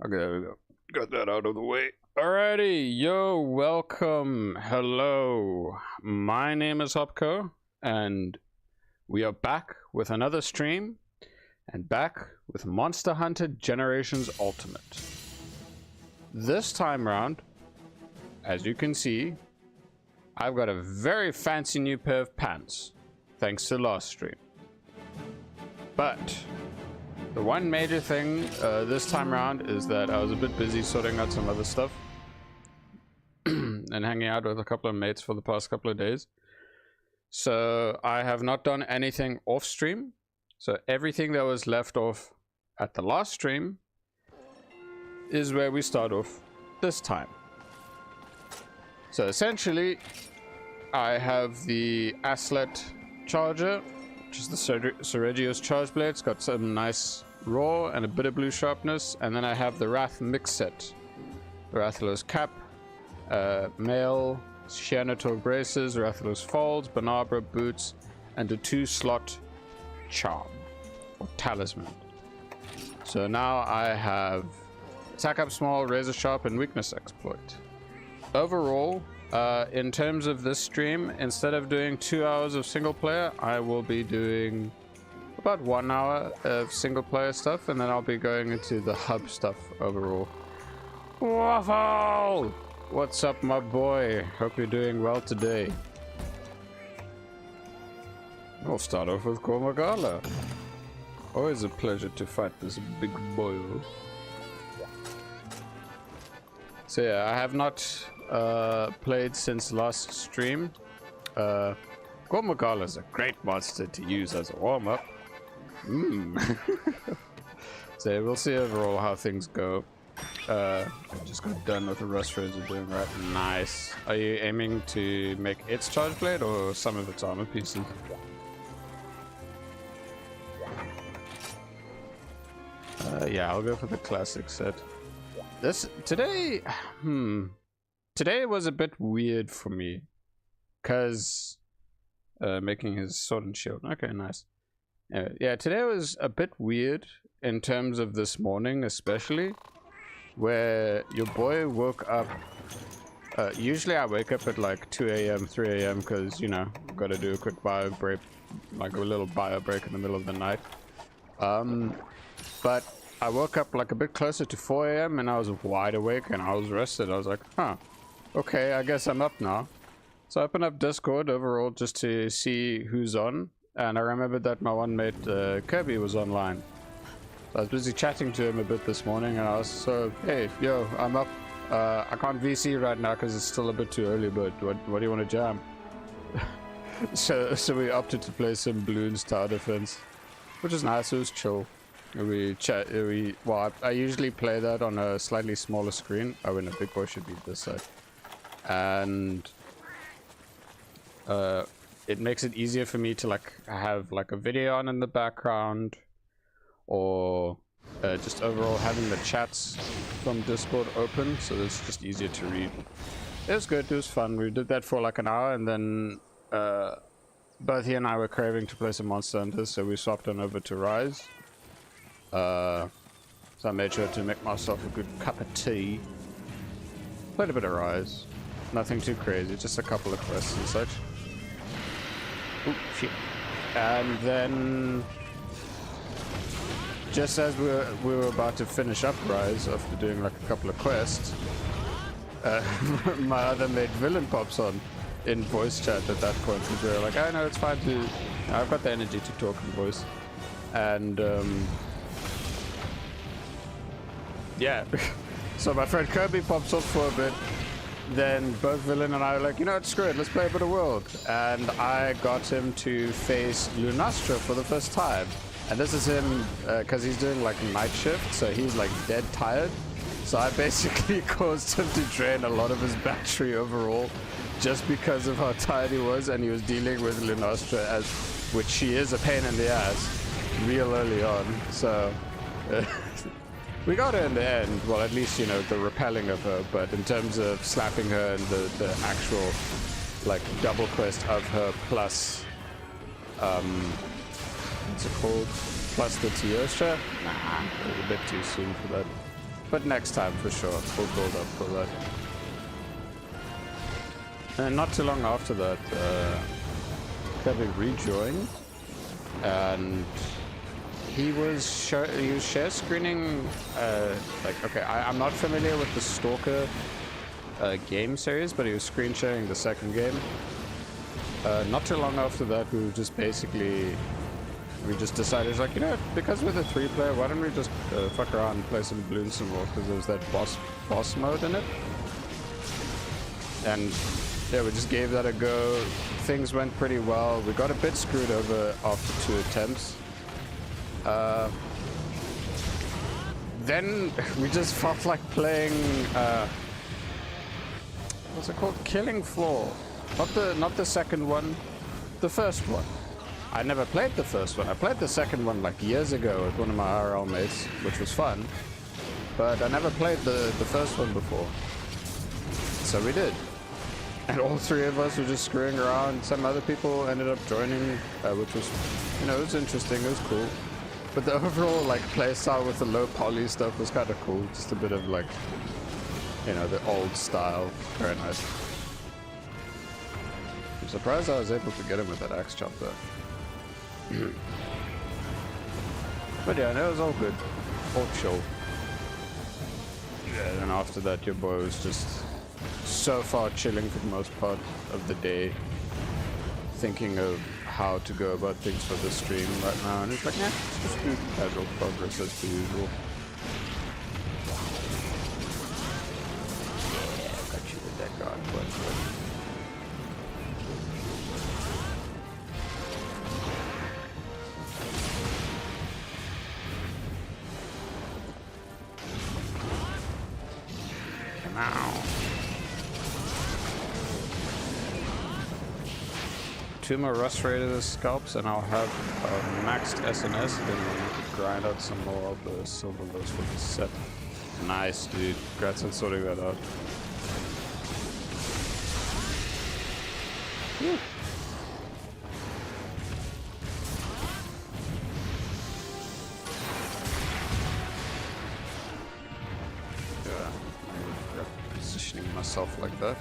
Okay, there we go. Got that out of the way. Alrighty, yo, welcome, hello. My name is Hopko, and we are back with another stream, and back with Monster Hunter Generations Ultimate. This time round, as you can see, I've got a very fancy new pair of pants, thanks to last stream. But the one major thing this time around is that I was a bit busy sorting out some other stuff and hanging out with a couple of mates for the past couple of days. So I have not done anything off stream. So everything that was left off at the last stream is where we start off this time. So essentially, I have the Aslet Charger, which is the Sergio's chargeblade. It's got some nice raw and a bit of blue sharpness. And then I have the Wrath mix set. The Rathalos cap, male, Shianator braces, Rathalos folds, Banabra boots, and a 2-slot charm, or talisman. So now I have attack up small, razor sharp, and weakness exploit. Overall, in terms of this stream, instead of doing 2 hours of single player, I will be doing about 1 hour of single player stuff, and then I'll be going into the hub stuff overall. Waffle! What's up, my boy? Hope you're doing well today. I'll start off with Kormagala. Always a pleasure to fight this big boy. So yeah, I have not played since last stream. Kormagala is a great monster to use as a warm-up. So we'll see overall how things go. I just got done with the rust razor doing right. Nice. Are you aiming to make its charge blade or some of its armor pieces? Yeah, I'll go for the classic set. Today was a bit weird for me, cause making his sword and shield. Okay, nice. Yeah, today was a bit weird in terms of this morning, especially where your boy woke up. Usually I wake up at like 2 a.m., 3 a.m. because, you know, got to do a quick bio break, like a little bio break in the middle of the night. But I woke up like a bit closer to 4 a.m. and I was wide awake and I was rested. I was like, huh, okay, I guess I'm up now. So I opened up Discord overall just to see who's on. And I remembered that my one mate, Kirby, was online. So I was busy chatting to him a bit this morning and I was so, hey, yo, I'm up. I can't VC right now because it's still a bit too early, but what do you want to jam? so we opted to play some Bloons Tower Defense, which is nice. It was chill. Well, I usually play that on a slightly smaller screen. Oh, and a big boy should be this side. And it makes it easier for me to like have like a video on in the background, or just overall having the chats from Discord open, so it's just easier to read. It was good, it was fun. We did that for like an hour, and then both he and I were craving to play some Monster Hunter, so we swapped on over to Rise. So I made sure to make myself a good cup of tea. Played a bit of Rise. Nothing too crazy, just a couple of quests and such. Ooh, shit. And then, just as we were about to finish up Rise after doing like a couple of quests, my other mate Villain pops on in voice chat at that point, because we were like, oh no, it's fine to, I've got the energy to talk in voice. And yeah, so my friend Kirby pops off for a bit. Then both Villain and I were like, you know what, screw it, let's play a bit of World. And I got him to face Lunastra for the first time. And this is him, because he's doing like night shift, so he's like dead tired. So I basically caused him to drain a lot of his battery overall, just because of how tired he was, and he was dealing with Lunastra, which she is a pain in the ass, real early on. So we got her in the end. Well, at least, you know, the repelling of her, but in terms of slapping her and the actual like double quest of her plus what's it called? Plus the Teosha? Nah, it was a bit too soon for that. But next time for sure, we'll build up for that. And not too long after that, Kevin rejoined, and he was share screening. Like, okay, I'm not familiar with the Stalker game series, but he was screen sharing the second game. Not too long after that, we just decided, like, you know, because we're the 3-player, why don't we just fuck around and play some Bloons some more, because there's that boss mode in it. And yeah, we just gave that a go. Things went pretty well. We got a bit screwed over after 2 attempts. Then we just felt like playing what's it called? Killing Floor. Not the second one, the first one. I never played the first one. I played the second one like years ago with one of my IRL mates, which was fun. But I never played the first one before. So we did. And all 3 of us were just screwing around. Some other people ended up joining, which was, you know, it was interesting, it was cool. But the overall, like, playstyle with the low poly stuff was kind of cool. Just a bit of, like, you know, the old style. Very nice. I'm surprised I was able to get him with that axe chop there. But yeah, no, it was all good. All chill. Yeah, and after that, your boy was just so far chilling for the most part of the day, thinking of how to go about things for the stream right now, and it's like, yeah, just do casual progress as per usual. Yeah, I got you with that guard, but Ow. 2 more Rust Raider scalps and I'll have maxed SNS, then we'll need to grind out some more of the silver loads for the set. Nice, dude. Congrats on sorting that out. Whew. Positioning myself like that.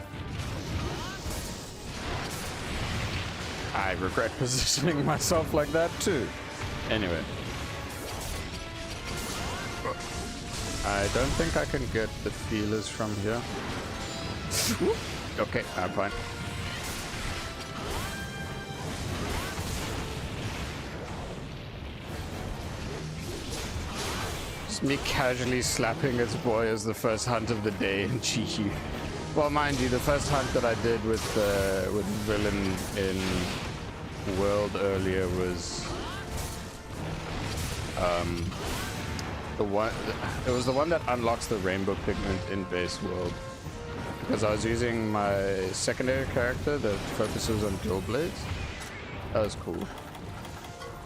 I regret positioning myself like that too. Anyway. I don't think I can get the feelers from here. Okay, I'm fine. Just me casually slapping his boy as the first hunt of the day in Chi. Well, mind you, the first hunt that I did with Villain in World earlier was the one. It was the one that unlocks the rainbow pigment in base world, because I was using my secondary character that focuses on dual blades. That was cool.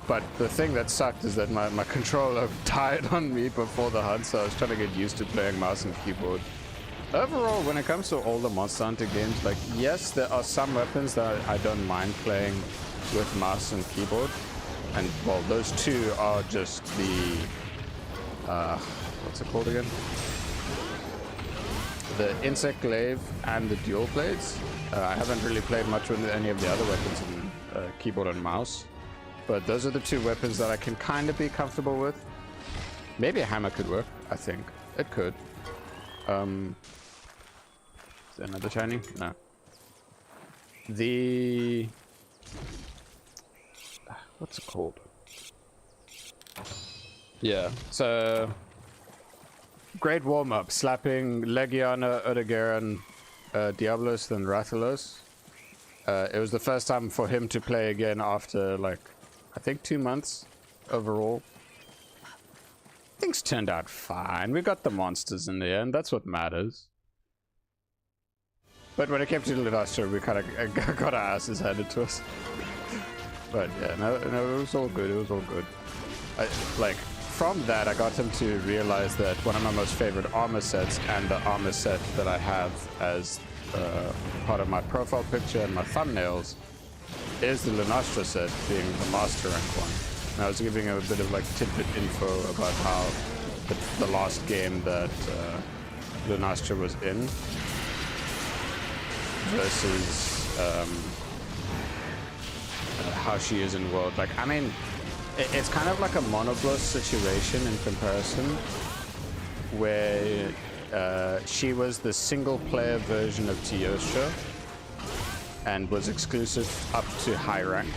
But the thing that sucked is that my controller died on me before the hunt, so I was trying to get used to playing mouse and keyboard. Overall, when it comes to all the Monster Hunter games, like, yes, there are some weapons that I don't mind playing with mouse and keyboard. And, well, those 2 are just the, what's it called again? The Insect Glaive and the dual blades. I haven't really played much with any of the other weapons in keyboard and mouse. But those are the 2 weapons that I can kind of be comfortable with. Maybe a hammer could work, I think. It could. Is there another shiny? No. The... What's it called? Yeah, so... Great warm-up. Slapping Legiana, Odegaran, Diablos, then Rathalos. It was the first time for him to play again after, like, I think 2 months overall. Things turned out fine. We got the monsters in the end. That's what matters. But when it came to the last show, we kind of got our asses handed to us. But yeah, no, it was all good. It was all good. Like, from that, I got him to realize that one of my most favorite armor sets, and the armor set that I have as part of my profile picture and my thumbnails, is the Lunastra set, being the master rank one. And I was giving him a bit of like tidbit info about how the last game that Lunastra was in versus how she is in World. Like, I mean, it's kind of like a monobloss situation in comparison, where she was the single-player version of Teosha and was exclusive up to high rank.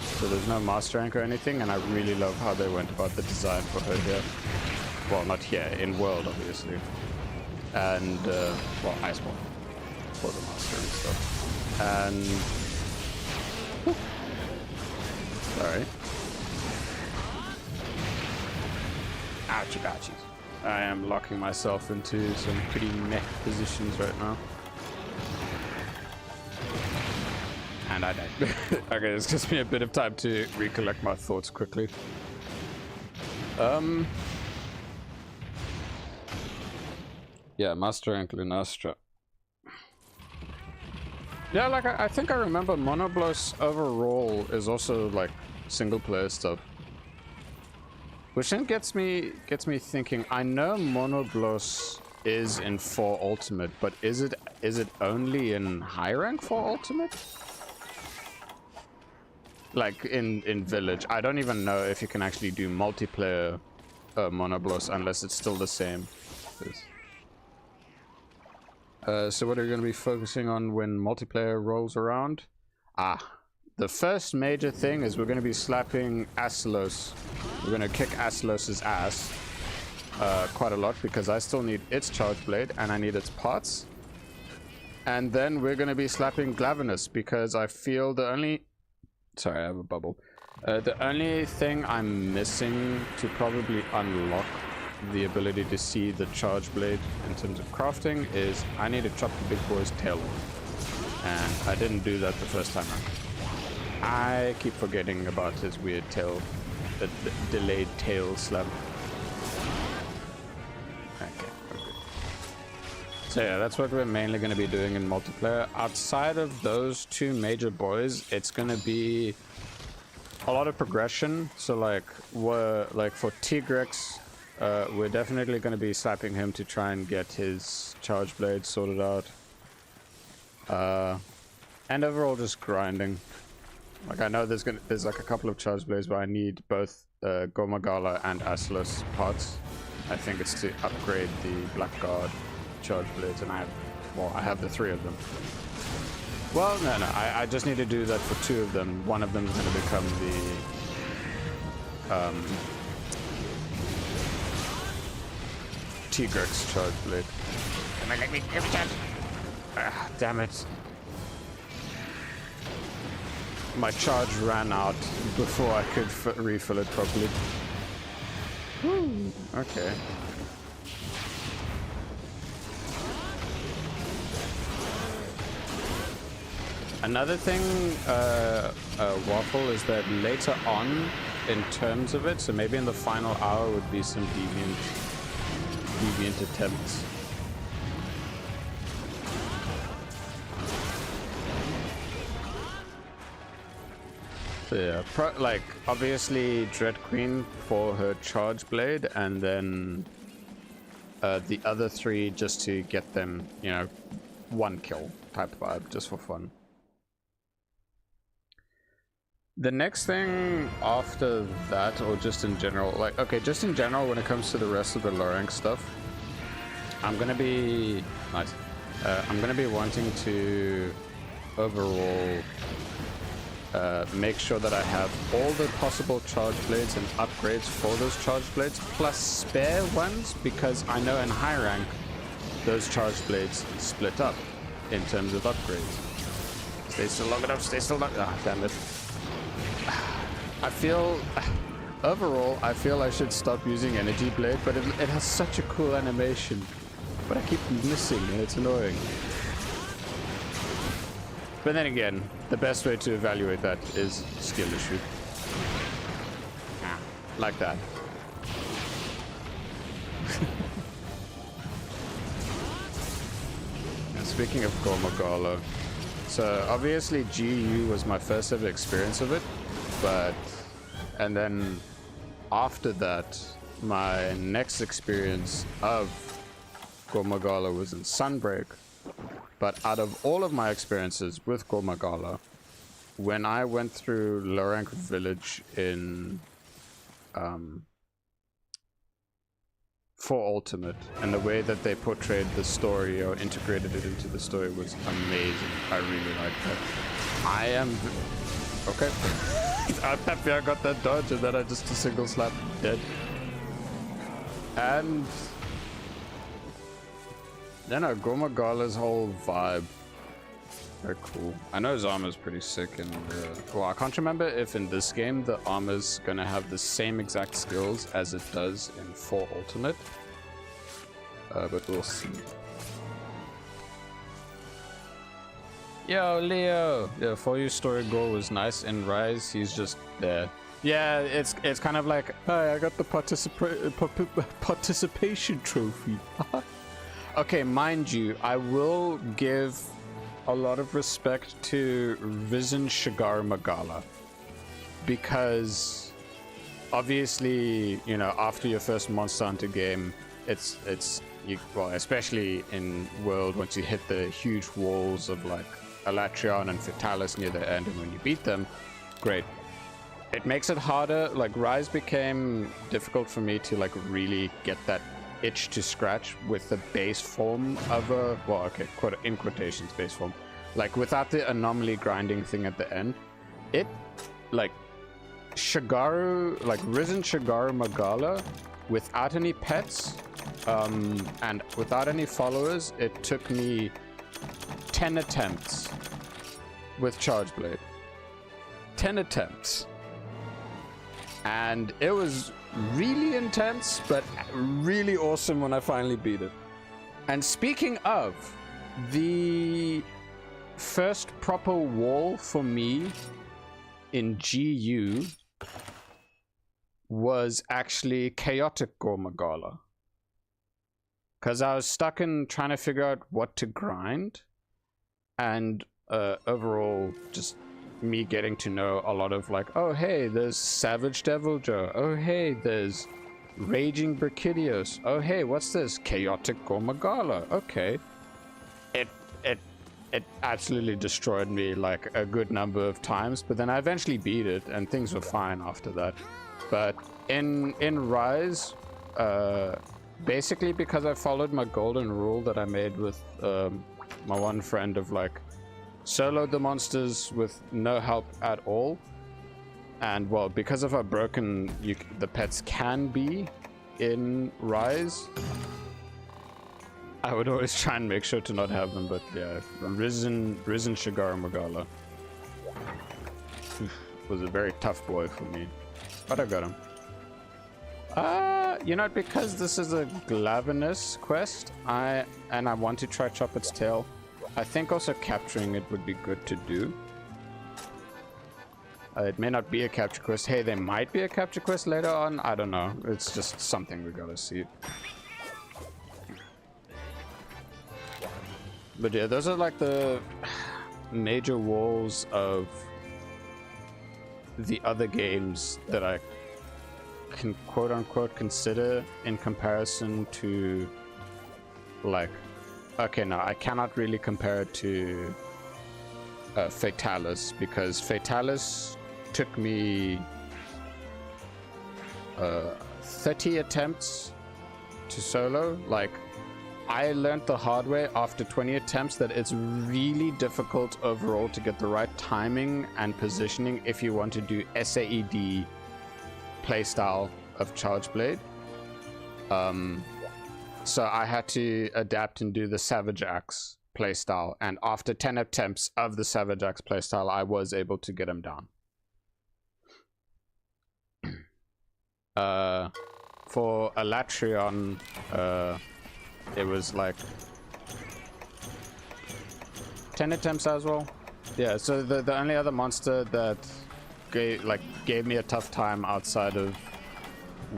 So there's no master rank or anything, and I really love how they went about the design for her here. Well, not here, in World, obviously. And, well, Iceborne for the master and stuff. And... Sorry. Ouchie ouchies. I am locking myself into some pretty meh positions right now. And I died. Okay, this gives me a bit of time to recollect my thoughts quickly. Yeah, Master Rank Lunastra. Yeah, like I think I remember Monobloss overall is also like single player stuff. Which then gets me thinking, I know Monobloss is in 4 Ultimate, but is it only in high rank 4 Ultimate? Like in Village. I don't even know if you can actually do multiplayer Monobloss unless it's still the same. So what are we going to be focusing on when multiplayer rolls around? The first major thing is we're going to be slapping Asylos. We're going to kick Asylos' ass quite a lot because I still need its charge blade and I need its parts. And then we're going to be slapping Glavenus because I feel the only... Sorry, I have a bubble. The only thing I'm missing to probably unlock the ability to see the charge blade in terms of crafting is I need to chop the big boy's tail off. And I didn't do that the first time around. I keep forgetting about his weird tail, the delayed tail slap. Okay. So yeah, that's what we're mainly going to be doing in multiplayer. Outside of those 2 major boys, it's going to be a lot of progression. So like for Tigrex, we're definitely going to be slapping him to try and get his charge blade sorted out. And overall just grinding. Like I know there's like a couple of charge blades where I need both Gomagala and Asylos parts. I think it's to upgrade the Blackguard charge blades, and I have the 3 of them. Well, no, I just need to do that for 2 of them. One of them is going to become the Tigrex charge blade. Come on, let me charge. Damn it. My charge ran out before I could refill it properly. Woo, okay. Another thing, Waffle, is that later on, in terms of it, so maybe in the final hour would be some deviant attempts. So yeah, like obviously Dread Queen for her charge blade, and then the other 3 just to get them, you know, 1 kill type vibe, just for fun. The next thing after that, or just in general, like, okay, just in general when it comes to the rest of the low rank stuff, I'm gonna be wanting to overall make sure that I have all the possible charge blades and upgrades for those charge blades, plus spare ones, because I know in high rank those charge blades split up in terms of upgrades. Stay still long enough, stay still long. Ah, damn it. I feel, overall, I feel I should stop using Energy Blade, but it has such a cool animation. But I keep missing, and it's annoying. But then again, the best way to evaluate that is skill issue. Like that. And speaking of Gomagala, so obviously GU was my first ever experience of it. But, and then after that, my next experience of Gormagala was in Sunbreak. But out of all of my experiences with Gormagala, when I went through Lorank Village in for Ultimate, and the way that they portrayed the story or integrated it into the story was amazing. I really liked that. I am okay. I'm happy I got that dodge, and then I just a single slap dead. And then Gormagala's whole vibe, very cool. I know his armor's pretty sick, and well, I can't remember if in this game the armor's gonna have the same exact skills as it does in 4 Ultimate, but we'll see. Yo, Leo! Yeah, For You story goal was nice. In Rise, he's just there. Yeah, it's kind of like, hi, I got the participation trophy. Okay, mind you, I will give a lot of respect to Risen Shigar Magala, because obviously, you know, after your first Monster Hunter game, well, especially in World, once you hit the huge walls of like Alatreon and Fatalis near the end, and when you beat them, great. It makes it harder. Like, Rise became difficult for me to like really get that itch to scratch with the base form of a, well, okay, in quotations, base form. Like, without the anomaly grinding thing at the end, it, like, Shigaru, like, Risen Shigaru Magala, without any pets, and without any followers, it took me 10 attempts with Chargeblade. 10 attempts. And it was really intense, but really awesome when I finally beat it. And speaking of, the first proper wall for me in GU was actually Chaotic Gormagala. Because I was stuck in trying to figure out what to grind, and overall just me getting to know a lot of like, oh hey, there's Savage Deviljho, oh hey, there's Raging Brachydios, oh hey, what's this? Chaotic Gormagala, okay. It absolutely destroyed me like a good number of times, but then I eventually beat it and things were fine after that. But in Rise, basically because I followed my golden rule that I made with my one friend of like, solo the monsters with no help at all, and well, because of how broken the pets can be in Rise, I would always try and make sure to not have them. But yeah, Risen Shigaru Magala was a very tough boy for me, but I got him. You know, because this is a Glavenus quest, I want to try chop its tail. I think also capturing it would be good to do. It may not be a capture quest. Hey, there might be a capture quest later on. I don't know. It's just something we gotta see. But yeah, those are like the major walls of the other games that I can quote-unquote consider in comparison to, like, okay, no, I cannot really compare it to Fatalis, because Fatalis took me 30 attempts to solo. Like, I learned the hard way after 20 attempts that it's really difficult overall to get the right timing and positioning if you want to do SAED playstyle of Chargeblade. So I had to adapt and do the Savage Axe playstyle, and after 10 attempts of the Savage Axe playstyle, I was able to get him down. For Alatreon, it was like 10 attempts as well. Yeah, so the only other monster that gave me a tough time outside of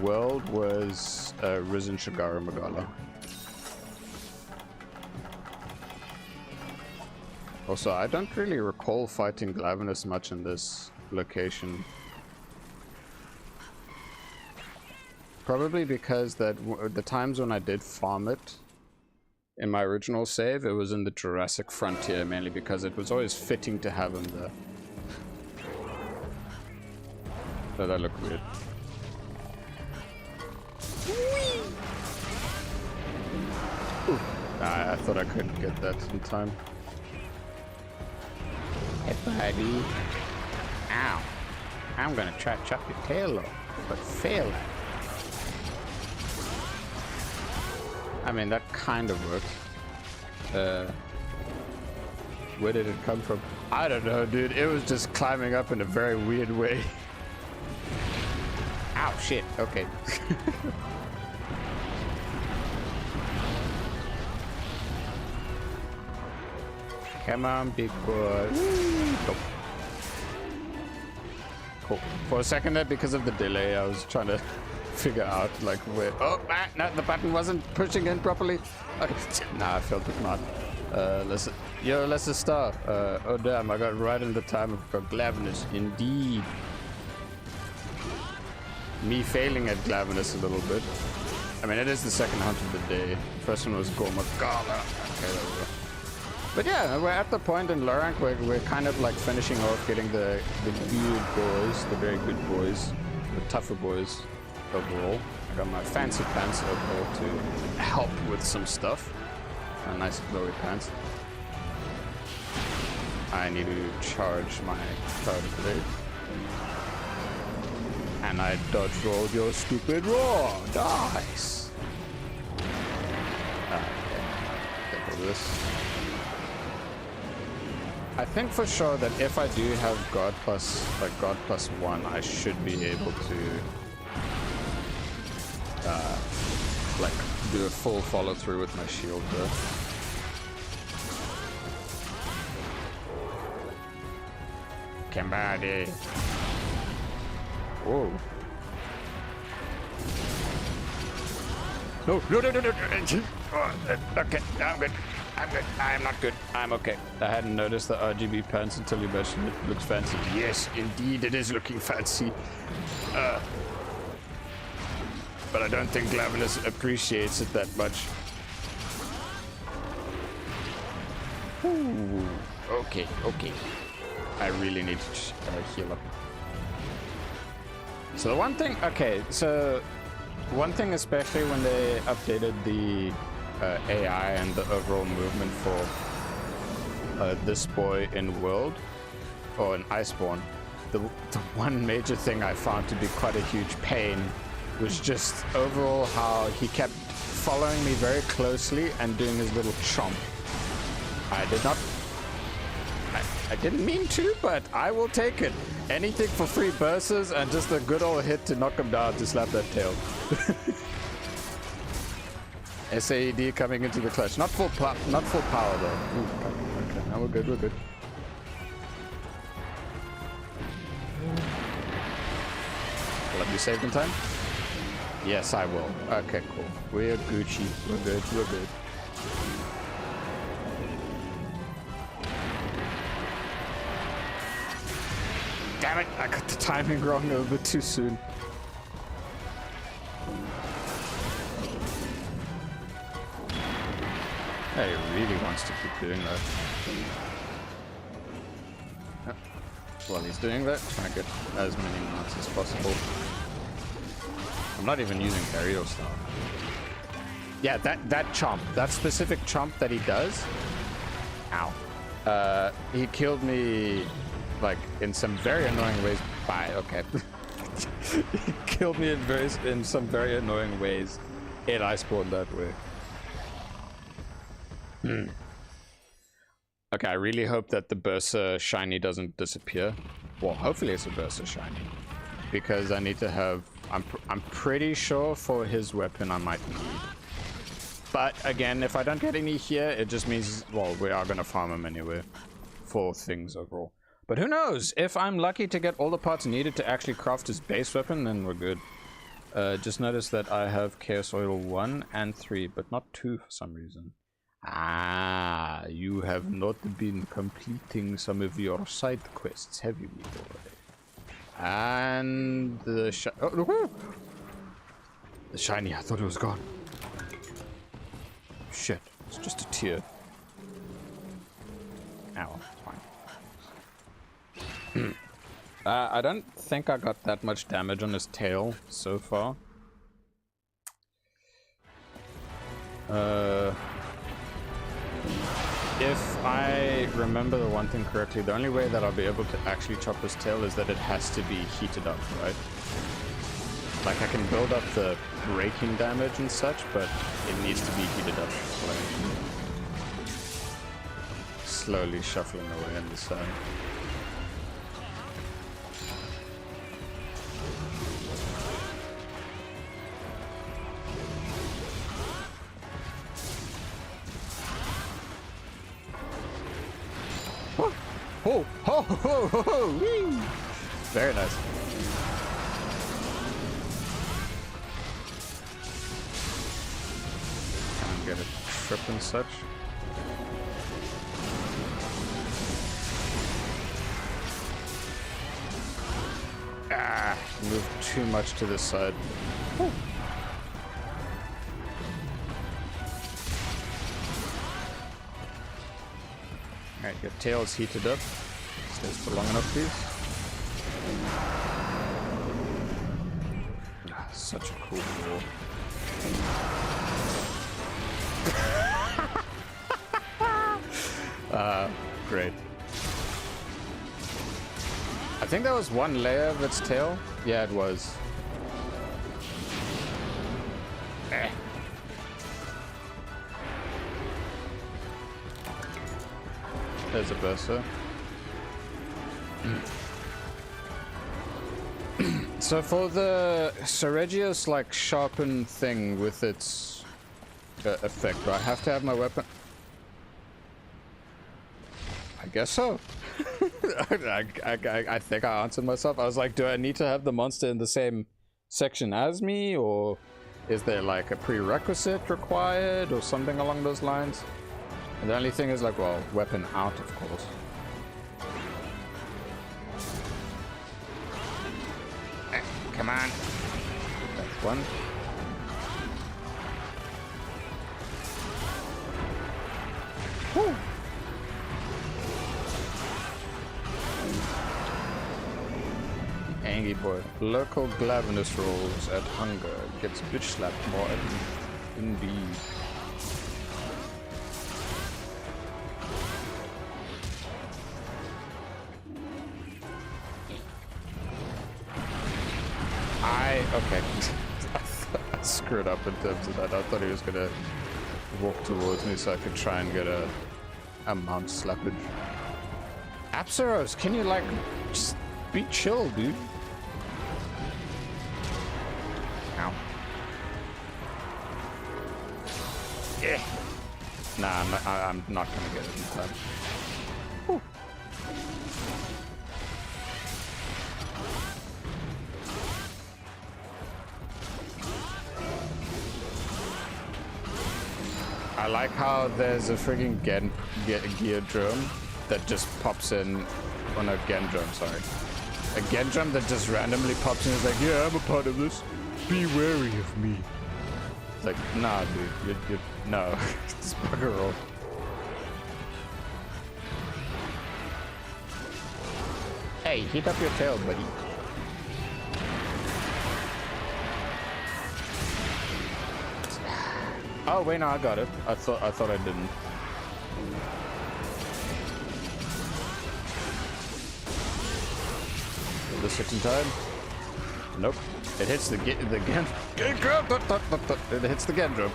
World was Risen Shigaru Magala. Also, I don't really recall fighting Glavenus much in this location. probably because that the times when I did farm it in my original save, it was in the Jurassic Frontier, mainly because it was always fitting to have him there. So that looked weird. I thought I couldn't get that in time. Hey, buddy. Ow. I'm gonna try to chop your tail off, but fail at it. I mean, that kind of worked. Where did it come from? I don't know, dude. It was just climbing up in a very weird way. Ow, shit. Okay. Come on, big boy. Go. Cool. For a second there, because of the delay, I was trying to figure out like where. Oh, no, the button wasn't pushing in properly. Okay. Nah, I felt it not. Let's just start. Oh damn, I got right in the time of Glavenus. Indeed. Me failing at Glavenus a little bit. I mean, it is the second hunt of the day. First one was Gormagala. Okay, there we go. But yeah, we're at the point in Lorank where we're kind of like finishing off getting the good boys, the very good boys, the tougher boys overall. I got my fancy pants overall to help with some stuff. Nice glowy pants. I need to charge my chargeblade. And I dodge rolled your stupid roar. Nice. Okay. Take all this. I think for sure that if I do have God plus 1, I should be able to like do a full follow through with my shield though. Kambadi. Whoa. No. Okay, I'm good. I'm not good. I'm okay. I hadn't noticed the RGB pants until you mentioned it. Looks fancy. Yes, indeed, it is looking fancy. But I don't think Glavenus appreciates it that much. Ooh. Okay. I really need to heal up. So the one thing, one thing especially when they updated the AI and the overall movement for this boy in World, or in Iceborne, the one major thing I found to be quite a huge pain was just overall how he kept following me very closely and doing his little chomp. I didn't mean to, but I will take it. Anything for 3 bursts and just a good old hit to knock him down to slap that tail. SAED coming into the clutch. Not full power though. Ooh, okay, now we're good. Will I be saved in time? Yes, I will. Okay, cool. We're Gucci. We're good. Damn it! I got the timing wrong a little bit too soon. Yeah, he really wants to keep doing that. Yep. While he's doing that, trying to get as many mounts as possible. I'm not even using aerial style. Yeah, that chomp, that specific chomp that he does. Ow. He killed me like in some very annoying ways. Bye. Okay. He killed me in some very annoying ways. And I spawned that way. Okay, I really hope that the Bursa shiny doesn't disappear. Well, hopefully it's a Bursa shiny, because I need to have. I'm pretty sure for his weapon I might need. But again, if I don't get any here, it just means, well, we are gonna farm him anyway for things overall. But who knows? If I'm lucky to get all the parts needed to actually craft his base weapon, then we're good. Just notice that I have Chaos Oil 1 and 3, but not 2 for some reason. Ah, you have not been completing some of your side quests, have you, me boy? And the The shiny, I thought it was gone. Shit, it's just a tear. Ow, it's fine. I don't think I got that much damage on his tail so far. If I remember the one thing correctly, the only way that I'll be able to actually chop his tail is that it has to be heated up, right? Like I can build up the breaking damage and such, but it needs to be heated up. Like, slowly shuffling away in the sun. Oh, ho, ho, ho, ho, wee. Very nice. Can't get a trip and such. Ah, moved too much to this side. Whew. Alright, your tail is heated up. Stays for long enough, please. Ah, such a cool wall. Great. I think that was one layer of its tail. Yeah, it was. There's a burster. So for the Seregios like sharpen thing with its effect, do I have to have my weapon? I guess so. I think I answered myself. I was like, do I need to have the monster in the same section as me, or is there like a prerequisite required or something along those lines? And the only thing is like, well, weapon out, of course. Come on. That's one. Woo. Angry boy. Local glavinus rolls at hunger. Gets bitch slapped more indeed. Okay. I screwed up in terms of that. I thought he was gonna walk towards me so I could try and get a mount slappage. Apsaros, can you like just be chill, dude? Ow. Yeah. Nah, I'm not gonna get it in time. Whew. I like how there's a frigging gear drum that just pops in. Oh no, Gendrum, sorry. A Gendrum that just randomly pops in and is like, yeah, I'm a part of this. Be wary of me. It's like, nah, dude, you're no. Just bugger off. Hey, heat up your tail, buddy. Oh wait, no, I got it. I thought I didn't. Will this hit in time? Nope. It hits the Gendrum. It hits the Gendrum.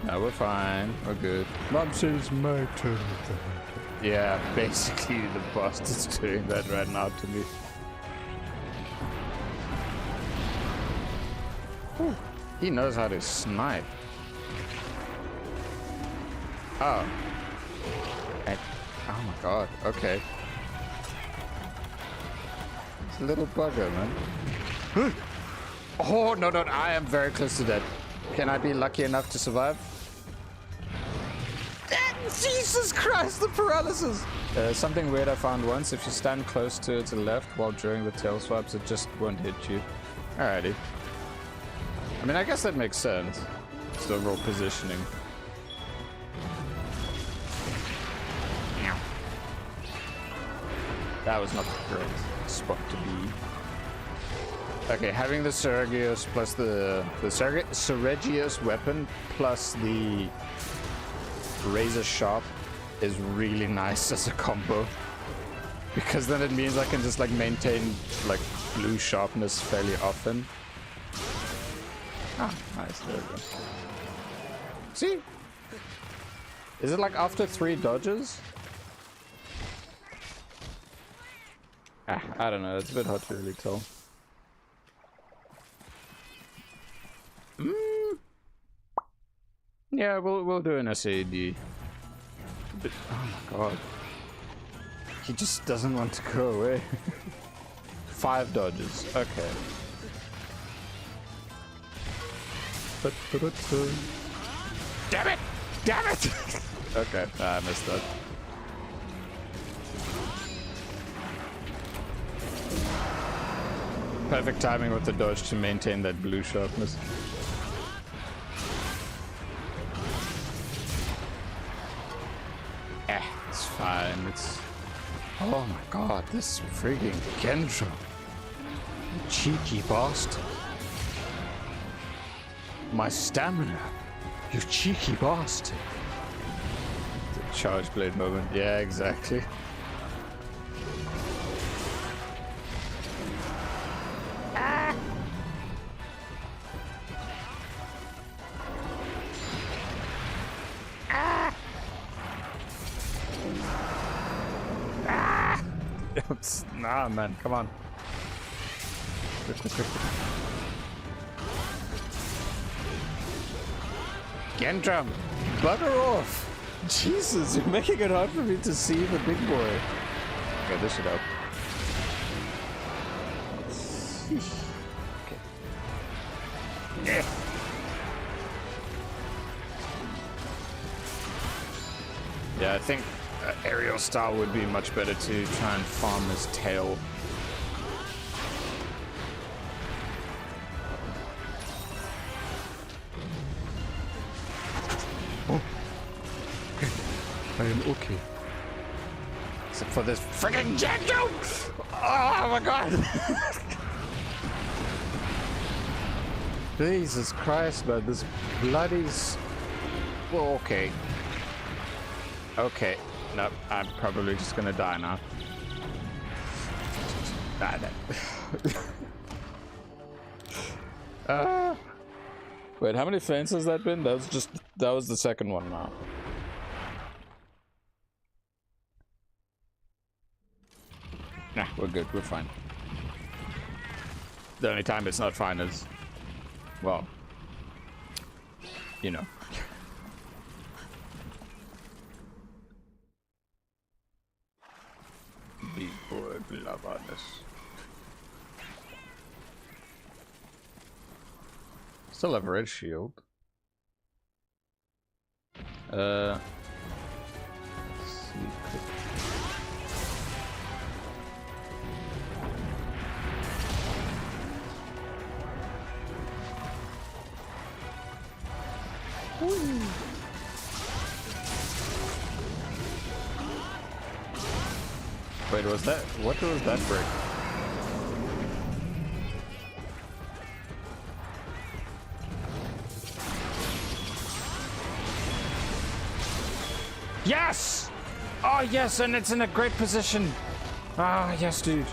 No, we're fine. We're good. Mom says my turn. Yeah, basically the bastard's doing that right now to me. Whew. He knows how to snipe. Oh. Oh my god, okay. It's a little bugger, man. Oh, no, I am very close to death. Can I be lucky enough to survive? Jesus Christ, the paralysis! Something weird I found once, if you stand close to its left while during the tail swipes, it just won't hit you. Alrighty. I mean, I guess that makes sense. It's the overall positioning. That was not a great spot to be. Okay, having the Sergius plus the Sergius weapon plus the razor sharp is really nice as a combo. Because then it means I can just like maintain like blue sharpness fairly often. Ah, nice, there we go. See? Is it like after 3 dodges? Ah, I don't know, it's a bit hard to really tell. Yeah, we'll do an SAD. But, oh my god. He just doesn't want to go away. 5 dodges, okay. Damn it! Damn it! Okay, I missed that. Perfect timing with the dodge to maintain that blue sharpness. It's fine. It's... Oh my god, this frigging Kendra. You cheeky bastard. My stamina. You cheeky bastard. The charge blade moment. Yeah, exactly. Nah, man, come on. Quick. Gentram, bugger off! Jesus, you're making it hard for me to see the big boy. Okay, this should help. Okay. Yeah. Yeah, I think aerial style would be much better to try and farm his tail. Oh. Okay. I am okay. Except for this friggin' Jango! Oh my god! Jesus Christ, man, this bloody... Well, okay. Okay. Nope, I'm probably just gonna die now. Wait, how many feints has that been? That was the second one now. Nah, we're good, we're fine. The only time it's not fine is, well, you know. Big boy Blavadas. Still have red shield. Let's see. Woo. Wait, was that... What was that break? Yes! Oh, yes, and it's in a great position. Ah, yes, dude.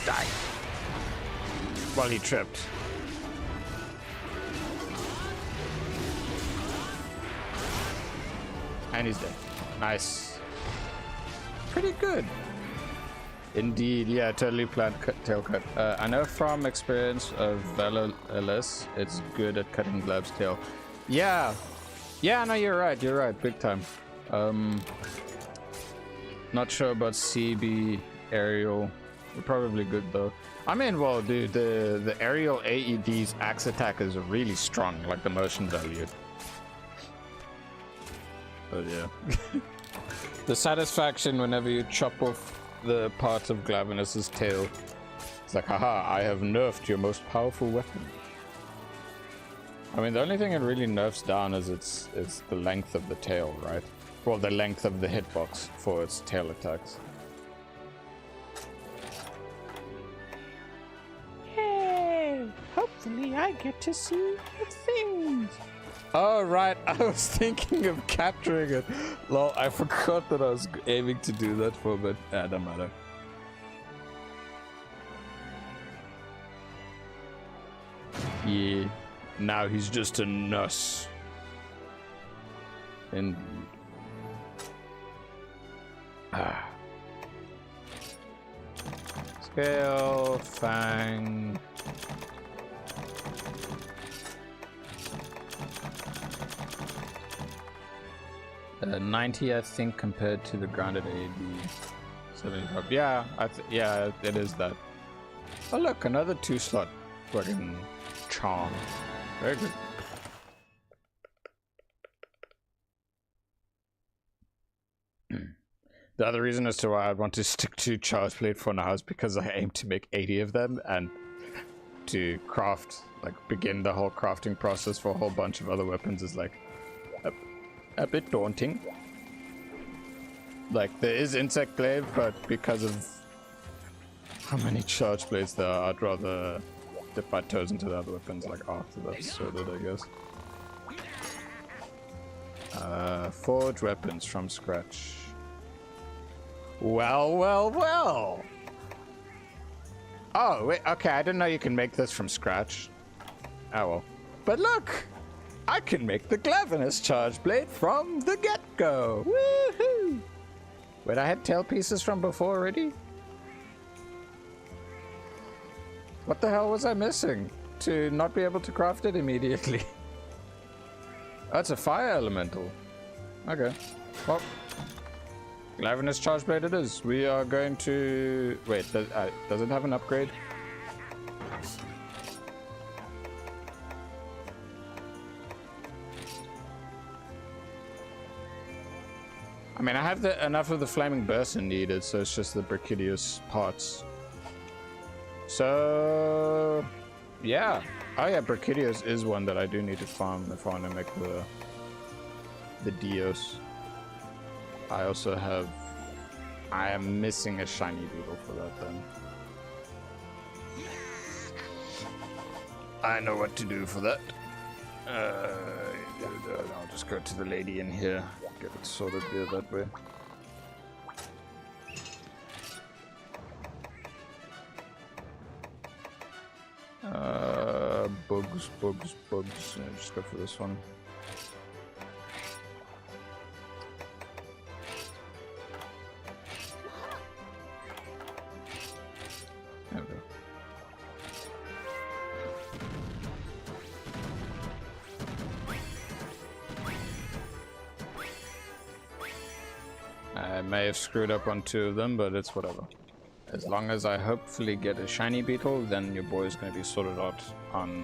Die. Well, he tripped. And he's dead. Nice. Pretty good. Indeed, yeah, totally planned tail cut. I know from experience of Valor LS, it's good at cutting Glab's tail. Yeah. Yeah, no, you're right, big time. Not sure about CB, aerial. Probably good though. I mean, well, dude, the aerial AED's axe attack is really strong, like the motion value. But yeah. The satisfaction whenever you chop off the part of Glavenus's tail. It's like, haha, I have nerfed your most powerful weapon. I mean, the only thing it really nerfs down is it's the length of the tail, right? Well, the length of the hitbox for its tail attacks. Hey, hopefully I get to see the things. Oh, right, I was thinking of capturing it. Lol, I forgot that I was aiming to do that for, but don't matter. Yeah, now he's just a nuss. And scale, fang. 90, I think, compared to the grounded AD. 75. Yeah, yeah, it is that. Oh look, another 2-slot fucking charm. Very good. The other reason as to why I want to stick to chargeblade for now is because I aim to make 80 of them and to craft, like begin the whole crafting process for a whole bunch of other weapons is like a bit daunting. Like there is insect glaive, but because of how many charge blades there are, I'd rather dip my toes into the other weapons like after that's sorted, I guess. Forge weapons from scratch. Well, well, well. Oh, wait, okay, I didn't know you can make this from scratch. Oh well. But look! I can make the Glavenus charge blade from the get-go! Woohoo! Wait, I had tail pieces from before already? What the hell was I missing to not be able to craft it immediately? Oh, it's a fire elemental. Okay. Well, Glavenus charge blade it is. We are going to... Wait, does it have an upgrade? I mean, I have enough of the flaming burst needed, so it's just the Brachydius parts. So, yeah. Oh yeah, Brachydius is one that I do need to farm if I want to make the Dios. I also have... I am missing a shiny beetle for that then. I know what to do for that. I'll just go to the lady in here. Get it sorted here that way. Bugs. Yeah, just go for this one. There we go. I may have screwed up on 2 of them, but it's whatever. As long as I hopefully get a shiny beetle, then your boy is going to be sorted out on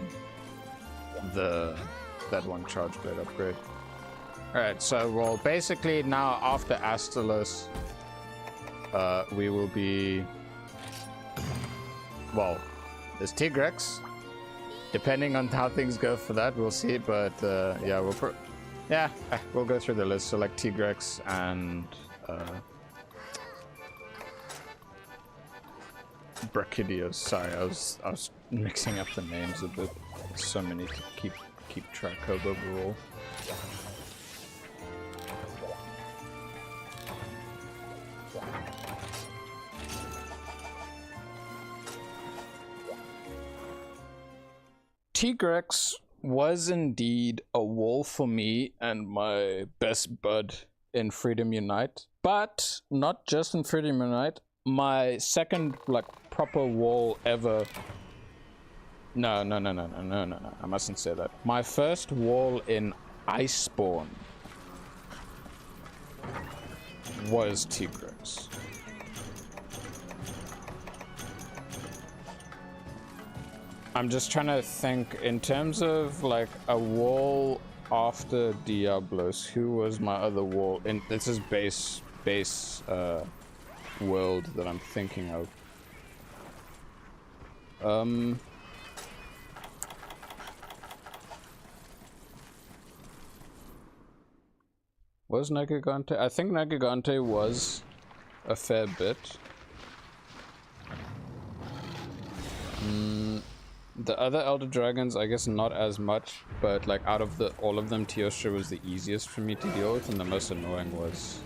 that one charge blade upgrade. Alright, so well, basically now after Astalos, we will be... Well, there's Tigrex. Depending on how things go for that, we'll see, but yeah, we'll go through the list. So like Tigrex and... Brachydios. Sorry, I was mixing up the names a bit. So many to keep track of overall. Tigrex was indeed a wall for me and my best bud in Freedom Unite, but not just in Freedom Unite. My second like proper wall ever. No. I mustn't say that. My first wall in Iceborne was Tigrex. I'm just trying to think in terms of like a wall after Diablos. Who was my other wall? And this is base world that I'm thinking of. Was Nagigante? I think Nagigante was a fair bit. The other Elder Dragons, I guess not as much, but like out of all of them, Teostra was the easiest for me to deal with, and the most annoying was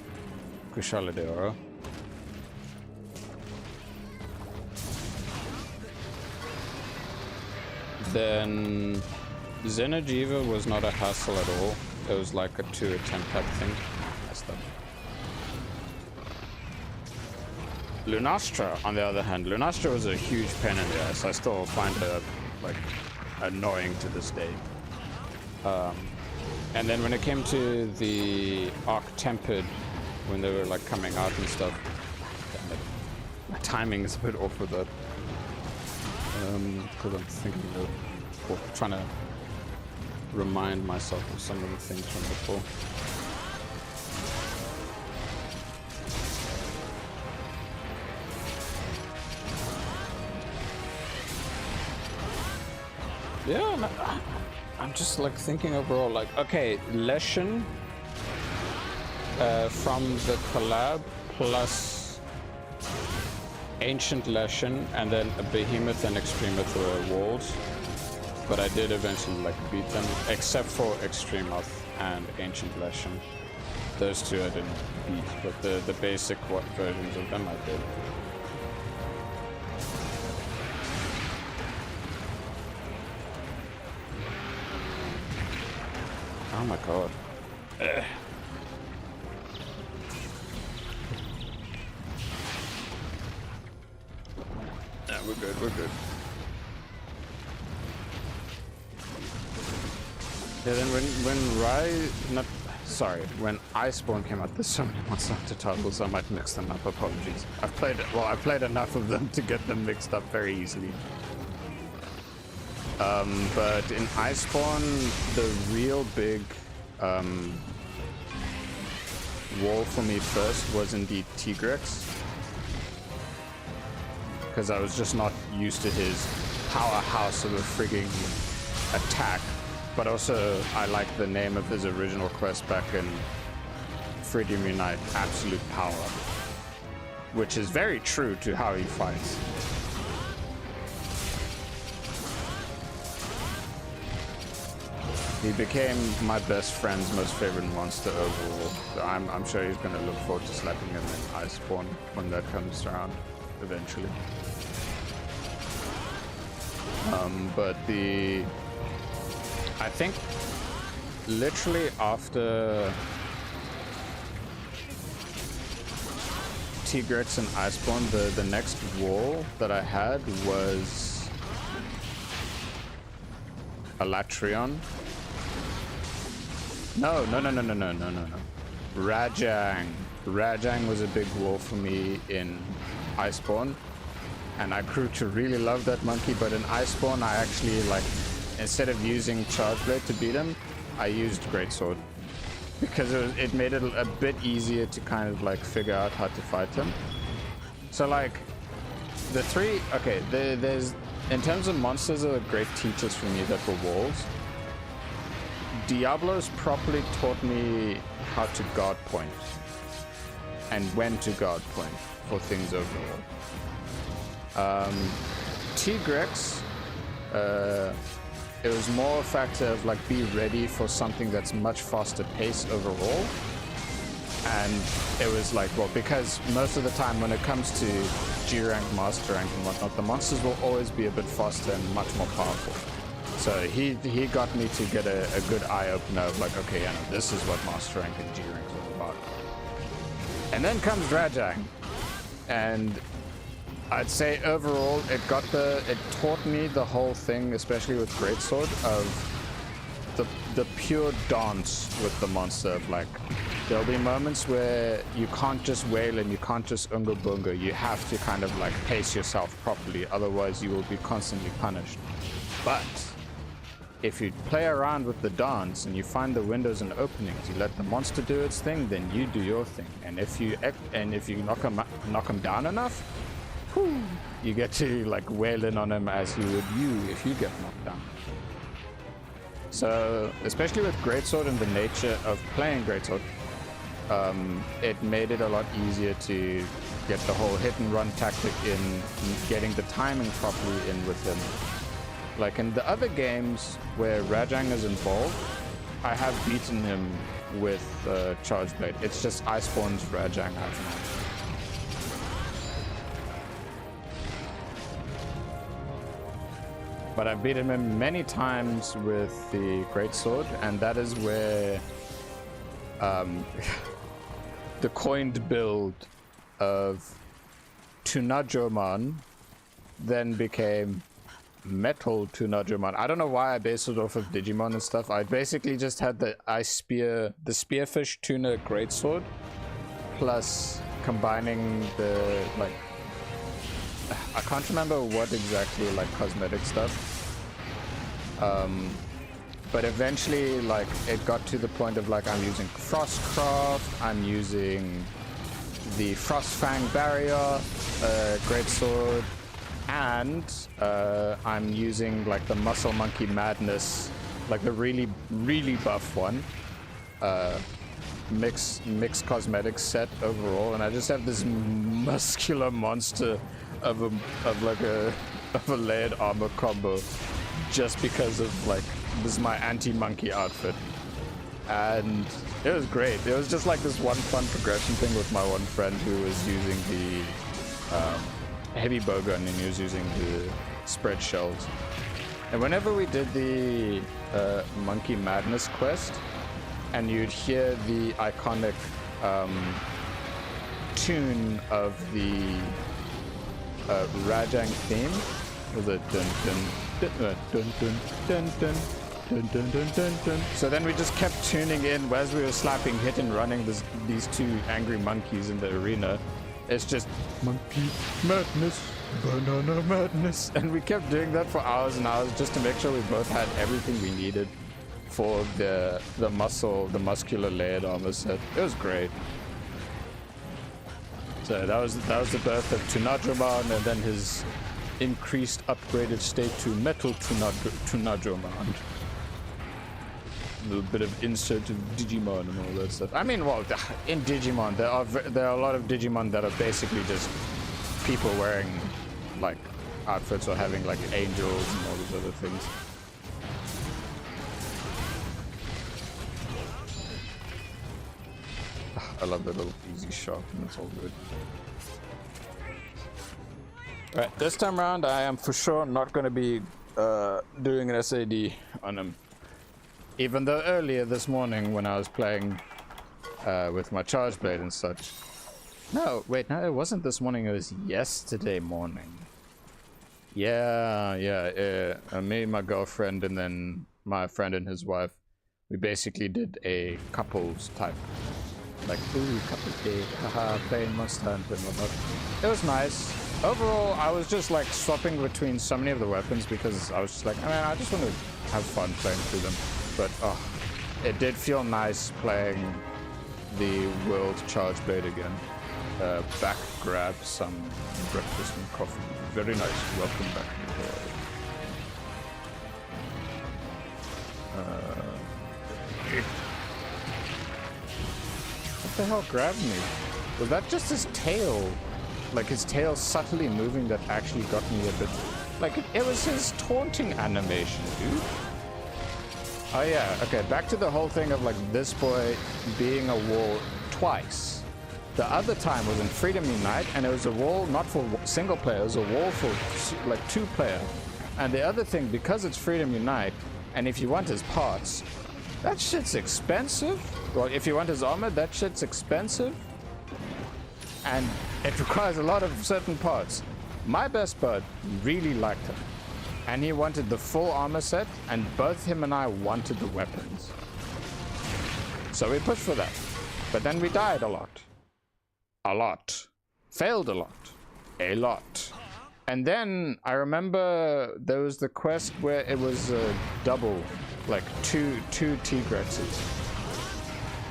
Kushala de Oro. Then Xeno'jiiva was not a hassle at all. It was like a 2 attempt type thing. Messed up. Lunastra, on the other hand, Lunastra was a huge pain in the ass. I still find her like annoying to this day. And then when it came to the Arc Tempered, when they were like coming out and stuff, damn it, my timing is a bit off with that. Because I'm thinking of, or trying to remind myself of some of the things from before. Yeah, I'm just like thinking overall, like, okay, Leshen from the collab plus Ancient Leshen, and then a Behemoth and Extremoth were walls. But I did eventually like beat them, except for Extremoth and Ancient Leshen. Those two I didn't beat, but the basic versions of them I did. Oh my god. Yeah, we're good, we're good. Yeah, then when Iceborne came out, there's so many Monster Hunter titles, I might mix them up, apologies. I've played enough of them to get them mixed up very easily. But in Iceborne, the real big wall for me first was indeed Tigrex. Because I was just not used to his powerhouse of a frigging attack. But also, I like the name of his original quest back in Freedom Unite, Absolute Power. Which is very true to how he fights. He became my best friend's most favorite monster overall. So I'm sure he's going to look forward to slapping him in Iceborne when that comes around eventually. But I think literally after Tigrex and Iceborne, the next wall that I had was Alatreon. No. Rajang. Rajang was a big wall for me in Iceborne, and I grew to really love that monkey. But in Iceborne, I actually instead of using chargeblade to beat him, I used greatsword because it made it a bit easier to kind of figure out how to fight him. So the three, okay, there's in terms of monsters that are great teachers for me that were walls. Diablos properly taught me how to guard point and when to guard point for things overall. Tigrex, it was more a factor of be ready for something that's much faster pace overall. And it was because most of the time when it comes to G rank, master rank and whatnot, the monsters will always be a bit faster and much more powerful. So he got me to get a good eye opener of okay, yeah, no, this is what master rank and G rank is all about. And then comes Rajang, and I'd say overall it taught me the whole thing, especially with greatsword, of the pure dance with the monster of there'll be moments where you can't just wail and you can't just unga bunga. You have to kind of pace yourself properly, otherwise you will be constantly punished. But if you play around with the dance and you find the windows and openings, you let the monster do its thing, then you do your thing. And if you knock him down enough, whew, you get to like wail in on him as you would if you get knocked down. So, especially with Greatsword and the nature of playing Greatsword, it made it a lot easier to get the whole hit and run tactic in, getting the timing properly in with him. Like in the other games where Rajang is involved, I have beaten him with chargeblade. It's just Iceborne's Rajang I've not. But I've beaten him many times with the Greatsword, and that is where the coined build of Tunajoman then became Metal Tunajoman. I don't know why I based it off of Digimon and stuff. I basically just had the Spearfish Tuna Greatsword, plus combining the, like, I can't remember what exactly, like, cosmetic stuff. But eventually, like, it got to the point of, like, I'm using Frostcraft, I'm using the Frostfang Barrier, Greatsword, and I'm using, like, the Muscle Monkey Madness, like, the really, really buff one. Mixed cosmetics set overall, and I just have this muscular monster of a layered armor combo just because of, like, this is my anti-monkey outfit. And it was great. It was just like this one fun progression thing with my one friend who was using the heavy bowgun and he was using the spread shells. And whenever we did the Monkey Madness quest, and you'd hear the iconic tune of the Rajang theme, was it dun dun dun dun dun dun dun dun dun dun dun dun. So then we just kept tuning in as we were slapping hit and running these two angry monkeys in the arena. It's just Monkey Madness, Banana Madness, and we kept doing that for hours and hours just to make sure we both had everything we needed for the muscular layered armor set. It was great. So that was the birth of Tunajoman, and then his increased upgraded state to Metal Tunajoman. A little bit of insert of Digimon and all that stuff. I mean, well, in Digimon there are a lot of Digimon that are basically just people wearing like outfits or having like angels and all these other things. I love that little easy shot, and it's all good. Right, this time around I am for sure not going to be doing an SAD on him. Even though earlier this morning when I was playing with my chargeblade and such. No, wait, no, it wasn't this morning, it was yesterday morning. Yeah, me, my girlfriend, and then my friend and his wife, we basically did a couples type. Like, ooh, couple day, haha, playing Monster Hunter and whatnot. It was nice. Overall, I was just like swapping between so many of the weapons because I was just like, I just want to have fun playing through them. But, it did feel nice playing the World Chargeblade again. Back grab some breakfast and coffee. Very nice. Welcome back. What the hell grabbed me? Was that just his tail? Like his tail subtly moving that actually got me a bit... Like it was his taunting animation, dude. Oh yeah, okay, back to the whole thing of like this boy being a wall twice. The other time was in Freedom Unite, and it was a wall not for single player, it was a wall for like 2-player. And the other thing, because it's Freedom Unite, and if you want his parts, that shit's expensive. Well, if you want his armor, that shit's expensive. And it requires a lot of certain parts. My best bud really liked him. And he wanted the full armor set, and both him and I wanted the weapons. So we pushed for that. But then we died a lot. A lot. Failed a lot. A lot. And then I remember there was the quest where it was double, like two T-Grexes.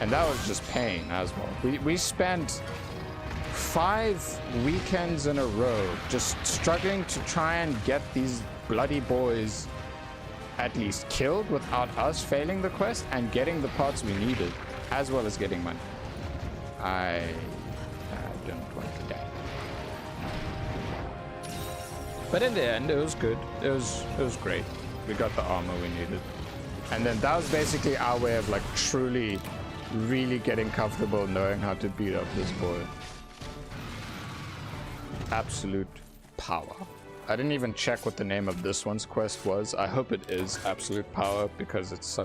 And that was just pain as well. We spent 5 weekends in a row just struggling to try and get these bloody boys at least killed without us failing the quest and getting the parts we needed, as well as getting money. I don't want to die. But in the end, it was good. It was great. We got the armor we needed. And then that was basically our way of like truly, really getting comfortable knowing how to beat up this boy. Absolute power. I didn't even check what the name of this one's quest was. I hope it is Absolute Power because it's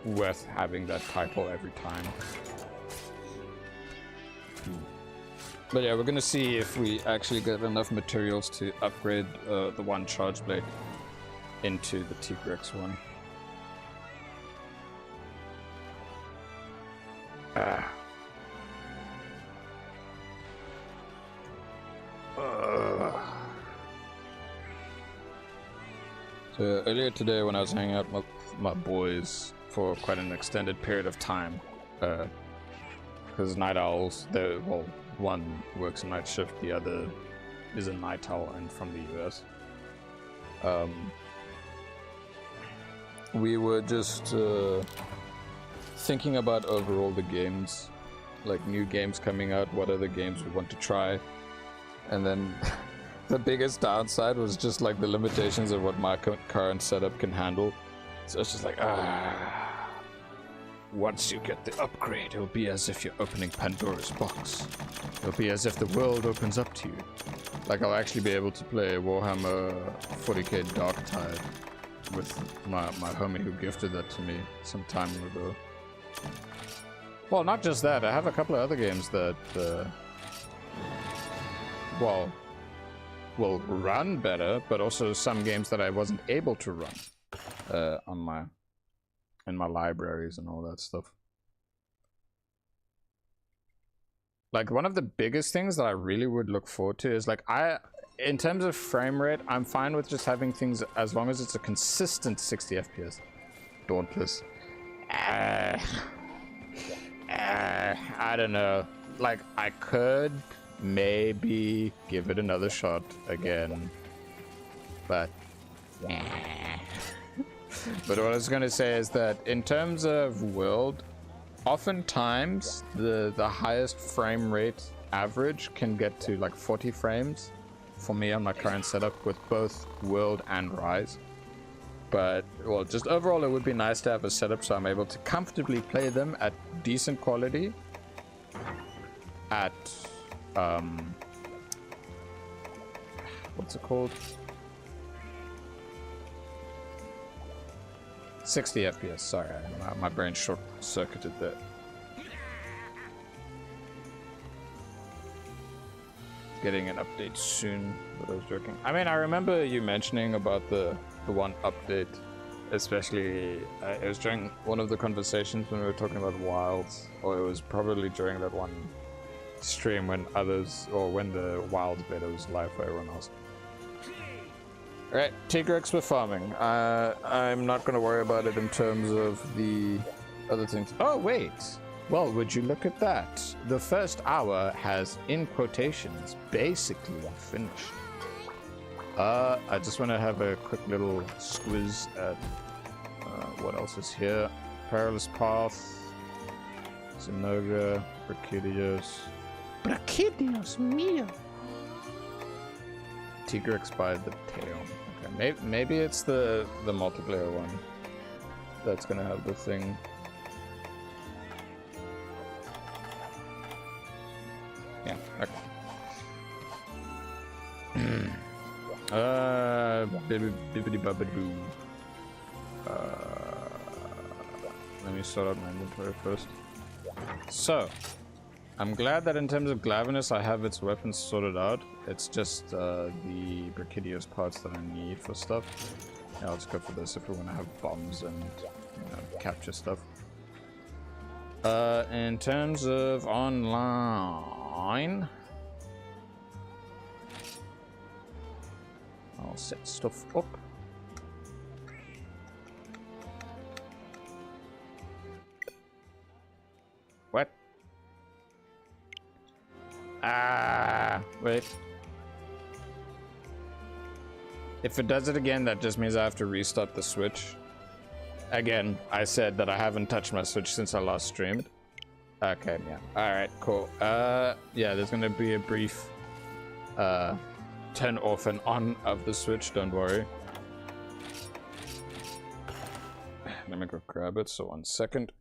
worth having that title every time. But yeah, we're gonna see if we actually get enough materials to upgrade the one chargeblade into the T-Grex one. So earlier today when I was hanging out with my boys for quite an extended period of time, because night owls, well, one works a night shift, the other is a night owl and from the US. We were just thinking about overall the games, like new games coming out, what other games we want to try, and then the biggest downside was just like the limitations of what my current setup can handle. So it's just like, once you get the upgrade, it'll be as if you're opening Pandora's box. It'll be as if the world opens up to you. Like I'll actually be able to play Warhammer 40k Darktide with my homie who gifted that to me some time ago. Well, not just that, I have a couple of other games that, well, will run better, but also some games that I wasn't able to run in my libraries and all that stuff. Like one of the biggest things that I really would look forward to is like in terms of frame rate, I'm fine with just having things as long as it's a consistent 60 FPS. Dauntless. I don't know. Like I could maybe give it another shot again, but but what I was gonna say is that in terms of world, oftentimes the highest frame rate average can get to like 40 frames for me on my current setup with both world and rise. But well, just overall it would be nice to have a setup so I'm able to comfortably play them at decent quality at what's it called? 60 FPS, sorry, my brain short-circuited there. Getting an update soon, but I was joking. I mean, I remember you mentioning about the one update, especially, it was during one of the conversations when we were talking about Wilds, or it was probably during that one stream when when the Wilds beta was live for everyone else. Alright, T-Grex we're farming. I'm not going to worry about it in terms of the other things. Oh, wait. Well, would you look at that? The first hour has, in quotations, basically finished. I just want to have a quick little squiz at what else is here. Perilous Path, Zenoga, Brachidios. Brachidios mio! T-Grex by the tail. Okay, maybe it's the multiplayer one that's gonna have the thing. Yeah, okay. Bibbidi bubbidoo. Let me sort out my inventory first. So, I'm glad that in terms of Glavenus I have its weapons sorted out. It's just the Brachidios parts that I need for stuff. Yeah, let's go for this if we want to have bombs and capture stuff. In terms of online, I'll set stuff up. What? Ah, wait. If it does it again, that just means I have to restart the Switch. Again, I said that I haven't touched my Switch since I last streamed. Okay, yeah. Alright, cool. Yeah, there's gonna be a brief turn off and on of the Switch, don't worry. Let me go grab it, so 1 second.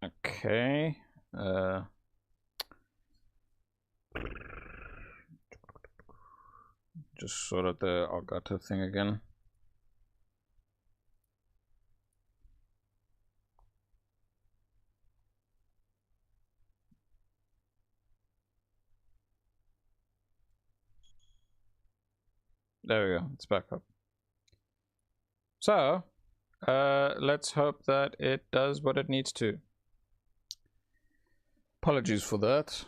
Okay. Just sort of the Elgato thing again. There we go, it's back up. So, let's hope that it does what it needs to. Apologies for that.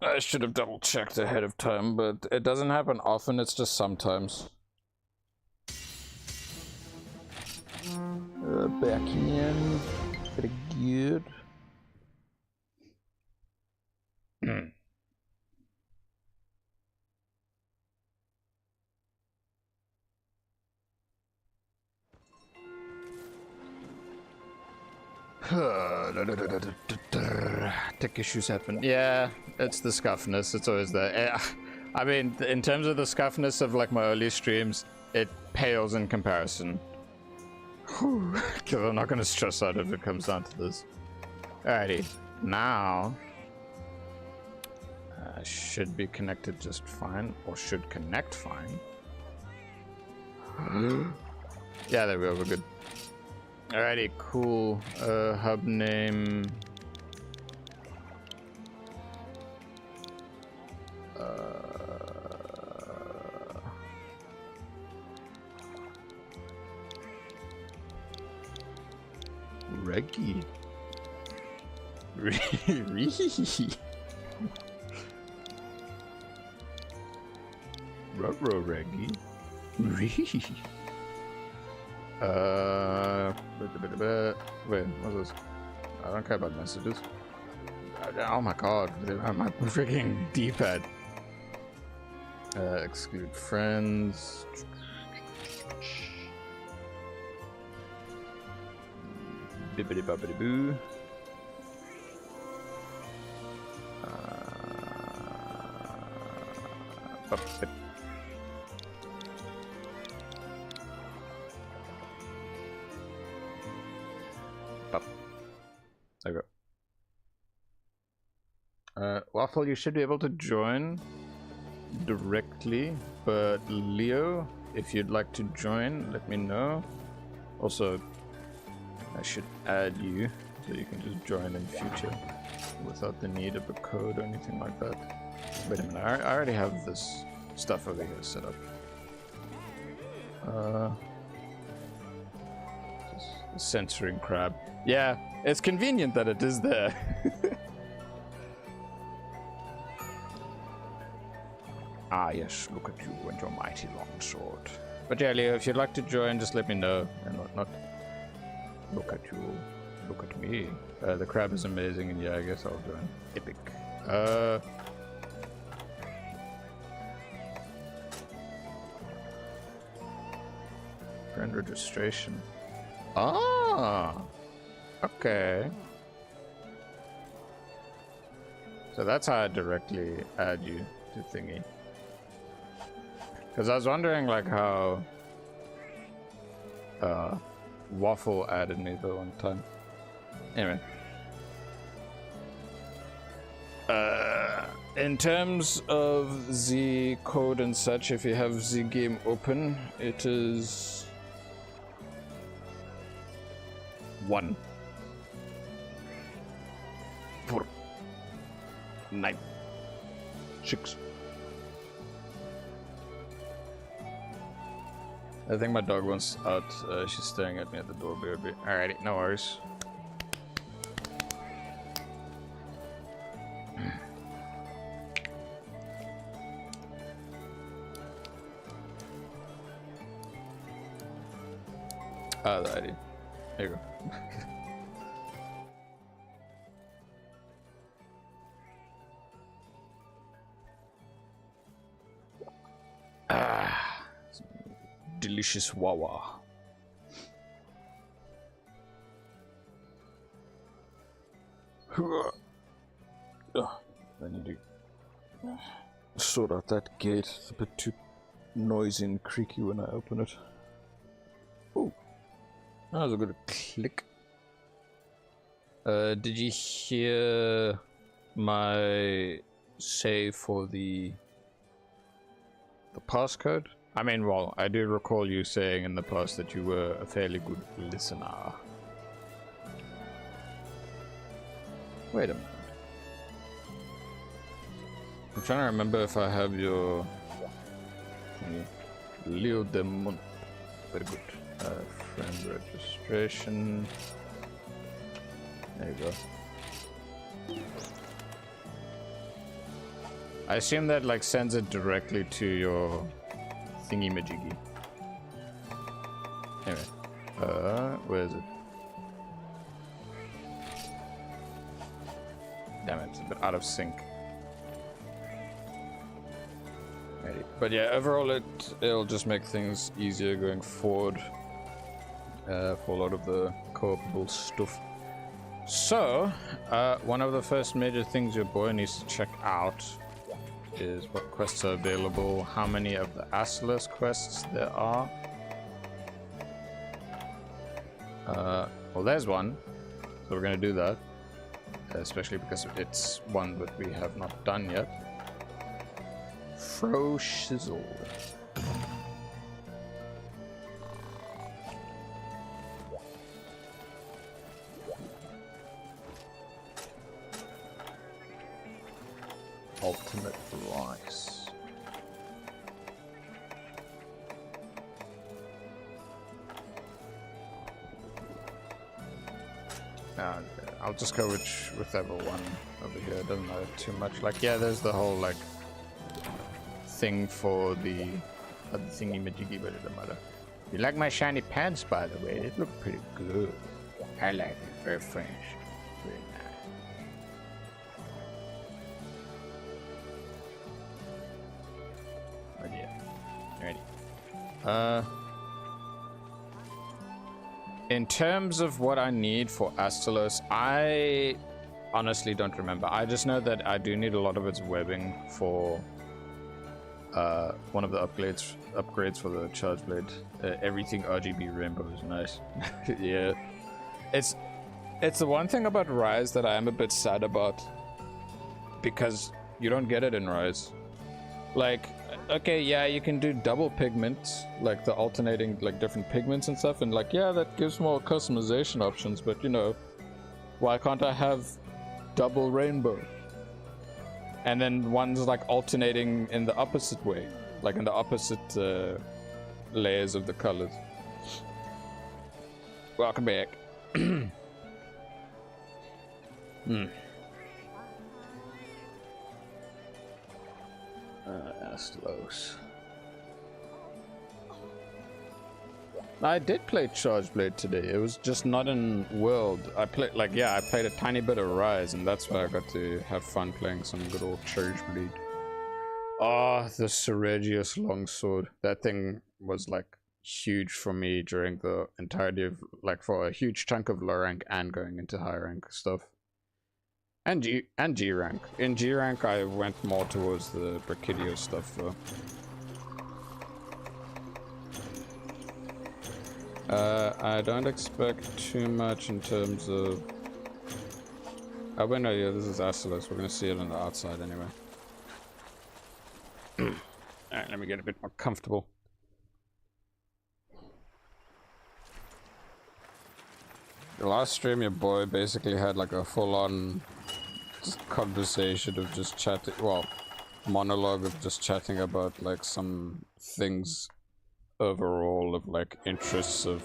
I should have double checked ahead of time, but it doesn't happen often, it's just sometimes. Back in. Pretty good. Tech issues happen. Yeah, it's the scuffness. It's always there. I mean, in terms of the scuffness of like my early streams, it pales in comparison. Because I'm not going to stress out if it comes down to this. Alrighty, now should be connected just fine, or should connect fine. Yeah, there we go. We're good. Alrighty, cool. Hub name. Reggie. Ruh-roh, Reggie. Wait, what's this? I don't care about messages. Oh my god, my freaking D-pad. Exclude friends. Bibbidi bobbidi boo. There we go. Waffle, you should be able to join directly, but Leo, if you'd like to join, let me know. Also, I should add you so you can just join in future without the need of a code or anything like that. Wait a minute, I already have this stuff over here set up. Just censoring crab. Yeah, it's convenient that it is there. Ah yes, look at you and your mighty long sword. But yeah, Leo, if you'd like to join, just let me know and whatnot. Look at you. Look at me. The crab is amazing, and yeah, I guess I'll join. Epic. Friend registration. Ah! Okay. So that's how I directly add you to thingy. Because I was wondering, like, how Waffle added me the one time. Anyway. In terms of the code and such, if you have the game open, it is 1 4 9 6. I think my dog wants out. She's staring at me at the door, baby. Alrighty, no worries. Alrighty. There you go. Delicious wawa. I need to sort out that gate. It's a bit too noisy and creaky when I open it. Ooh. That was a good click. Did you hear my say for the passcode? I mean, well, I do recall you saying in the past that you were a fairly good listener. Wait a minute. I'm trying to remember if I have your Leo Demon. Very good. Friend registration. There you go. I assume that like sends it directly to your thingy majiggy. Anyway, where is it? Damn it, it's a bit out of sync. Alrighty. But yeah, overall it'll just make things easier going forward for a lot of the co-opable stuff. So, one of the first major things your boy needs to check out is what quests are available, how many of the Assless quests there are. Well, there's one, so we're gonna do that, especially because it's one that we have not done yet. Fro Shizzle. Ultimate rice. I'll just go with whichever one over here. It doesn't matter too much. Like, yeah, there's the whole like thing for the thingy majiggy, but it doesn't matter. You like my shiny pants, by the way? They look pretty good. I like it. Very fresh. Very nice. But yeah. Alrighty. In terms of what I need for Astalos, I honestly don't remember. I just know that I do need a lot of its webbing for one of the upgrades for the chargeblade. Everything RGB rainbow is nice. Yeah, it's the one thing about Rise that I am a bit sad about, because you don't get it in Rise. Like, okay, yeah, you can do double pigments, like the alternating like different pigments and stuff, and like, yeah, that gives more customization options, but you know, why can't I have double rainbow? And then one's like alternating in the opposite way, like in the opposite layers of the colors. Welcome back. Astalos. I did play Chargeblade today. It was just not in World. I played I played a tiny bit of Rise, and that's where I got to have fun playing some good old Chargeblade. Oh, the Seregius longsword. That thing was like huge for me during the entirety of like for a huge chunk of low rank and going into high rank stuff. And G rank. In G rank, I went more towards the Brachydio stuff though. I don't expect too much in terms of... Oh, wait, no, yeah, this is Acilos. We're gonna see it on the outside anyway. Alright, let me get a bit more comfortable. The last stream, your boy basically had like a full-on conversation of just chatting, well, monologue of just chatting about like some things overall of like interests of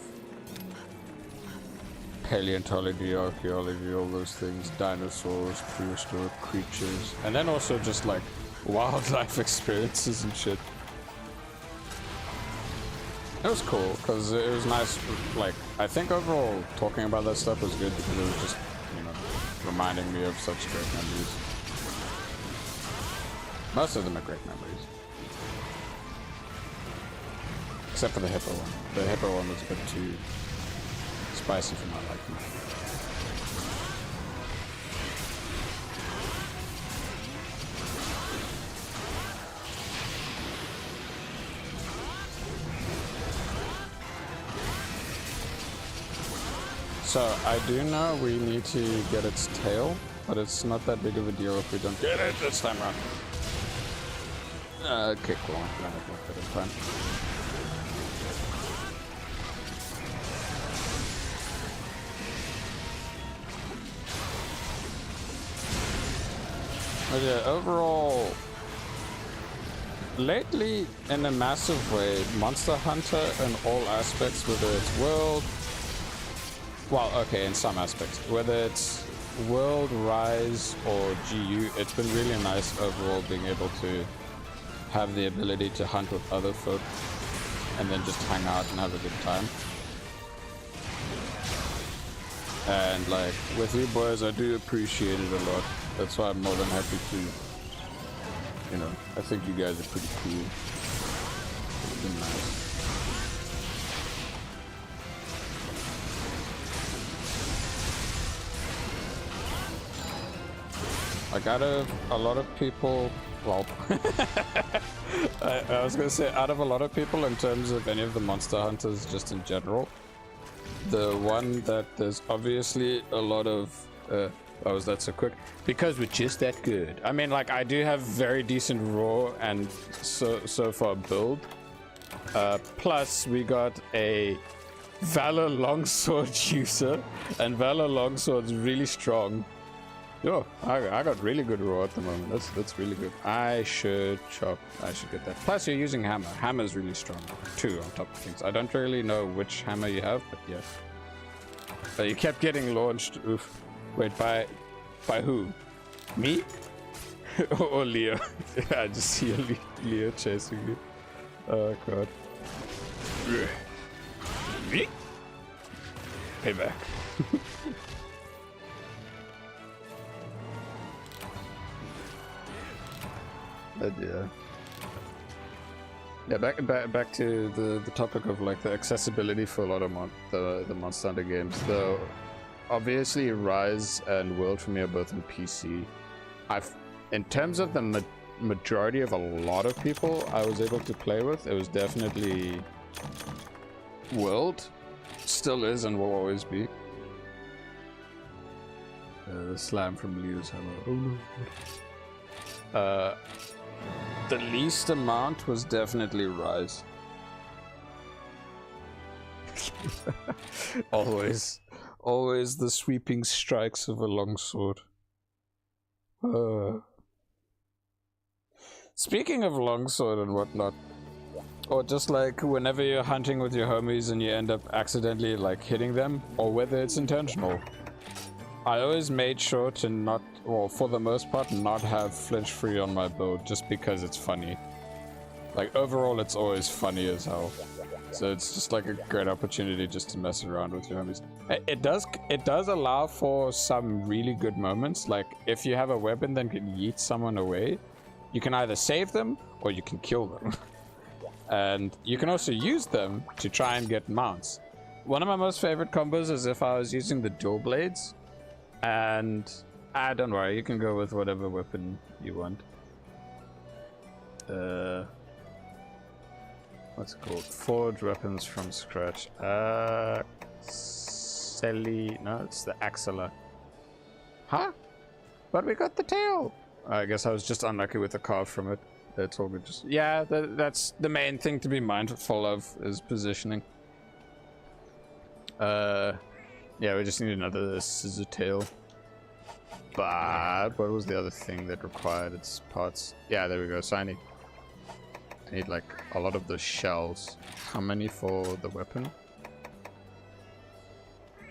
paleontology, archaeology, all those things, dinosaurs, prehistoric creatures, and then also just like wildlife experiences and shit. It was cool because it was nice. Like, I think overall talking about that stuff was good because it was just, you know, reminding me of such great memories. Most of them are great memories, except for the hippo one. The hippo one was a bit too spicy for my liking. So, I do know we need to get its tail, but it's not that big of a deal if we don't get it this time around. Okay, cool. I'm gonna look at it time. But yeah, overall, lately, in a massive way, Monster Hunter in all aspects, whether it's world, well, okay, in some aspects, whether it's world, rise, or GU, it's been really nice overall being able to have the ability to hunt with other folk and then just hang out and have a good time. And like, with you boys, I do appreciate it a lot. That's why I'm more than happy to, you know, I think you guys are pretty cool. It's been nice. Like, out of a lot of people, well, I was gonna say, out of a lot of people in terms of any of the Monster Hunters just in general, the one that there's obviously a lot of, why was that so quick? Because we're just that good. I mean, like, I do have very decent raw and so far build. Plus, we got a Valor Longsword user, and Valor Longsword's really strong. Yo, I got really good raw at the moment. That's really good. I should get that. Plus, you're using hammer. Hammer's really strong too, on top of things. I don't really know which hammer you have, but yeah. But you kept getting launched. Oof. Wait, by who? Me? Or Leo? I just see a Leo chasing me. Oh god. Me? Payback. Yeah, back to the topic of like the accessibility for a lot of the Monster Hunter games. Though obviously Rise and World for me are both on PC. In terms of the majority of a lot of people I was able to play with, it was definitely World. Still is and will always be. The slam from Leo's hammer. Oh no. The least amount was definitely Rise. always the sweeping strikes of a longsword. Speaking of longsword and whatnot, or just like whenever you're hunting with your homies and you end up accidentally like hitting them, or whether it's intentional, I always made sure to not, well, for the most part, not have flinch free on my build just because it's funny. Like, overall, it's always funny as hell. So it's just like a great opportunity just to mess around with your homies. It does allow for some really good moments. Like, if you have a weapon that can yeet someone away, you can either save them or you can kill them. And you can also use them to try and get mounts. One of my most favorite combos is if I was using the dual blades. And don't worry, you can go with whatever weapon you want. What's it called? Forge weapons from scratch. No, it's the Axela. Huh? But we got the tail! I guess I was just unlucky with the carve from it. It's all good. Just, yeah, that's the main thing to be mindful of, is positioning. Yeah, we just need another scissor tail. But what was the other thing that required its parts? Yeah, there we go. So I need like a lot of the shells. How many for the weapon?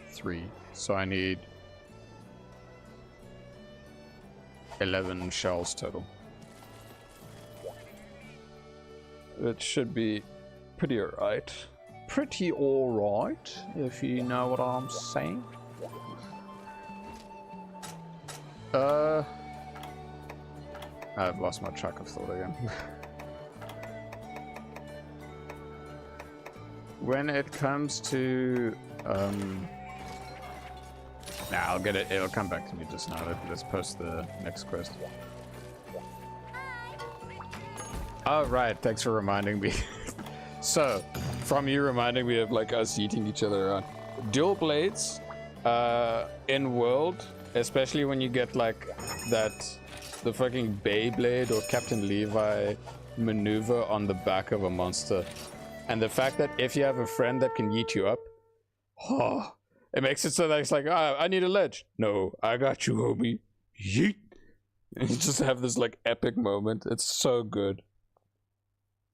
3. So I need 11 shells total. It should be pretty alright. Pretty alright, if you know what I'm saying. I've lost my track of thought again. When it comes to I'll get it. It'll come back to me just now. Let's post the next quest. Oh, right. Thanks for reminding me. So, from you reminding me of like us eating each other around. Dual blades in world, especially when you get like the fucking Beyblade or Captain Levi maneuver on the back of a monster. And the fact that if you have a friend that can yeet you up, oh, it makes it so that it's like, I need a ledge. No, I got you, homie. Yeet. And you just have this like epic moment. It's so good.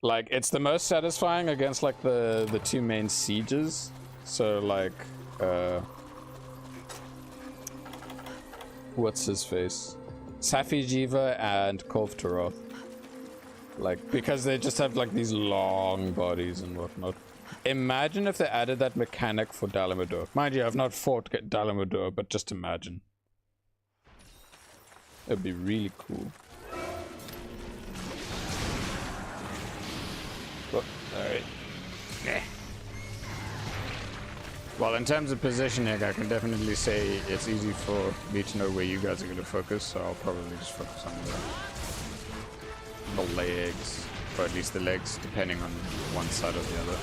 Like, it's the most satisfying against like the two main sieges. So like, what's his face? Safi Jiva and Kolf Taroth. Like, because they just have like these long bodies and whatnot. Imagine if they added that mechanic for Dalamador. Mind you, I've not fought Dalamador, but just imagine. It'd be really cool. Oh, alright. Yeah. Well, in terms of positioning, I can definitely say it's easy for me to know where you guys are going to focus, so I'll probably just focus on the legs, or at least the legs, depending on one side or the other.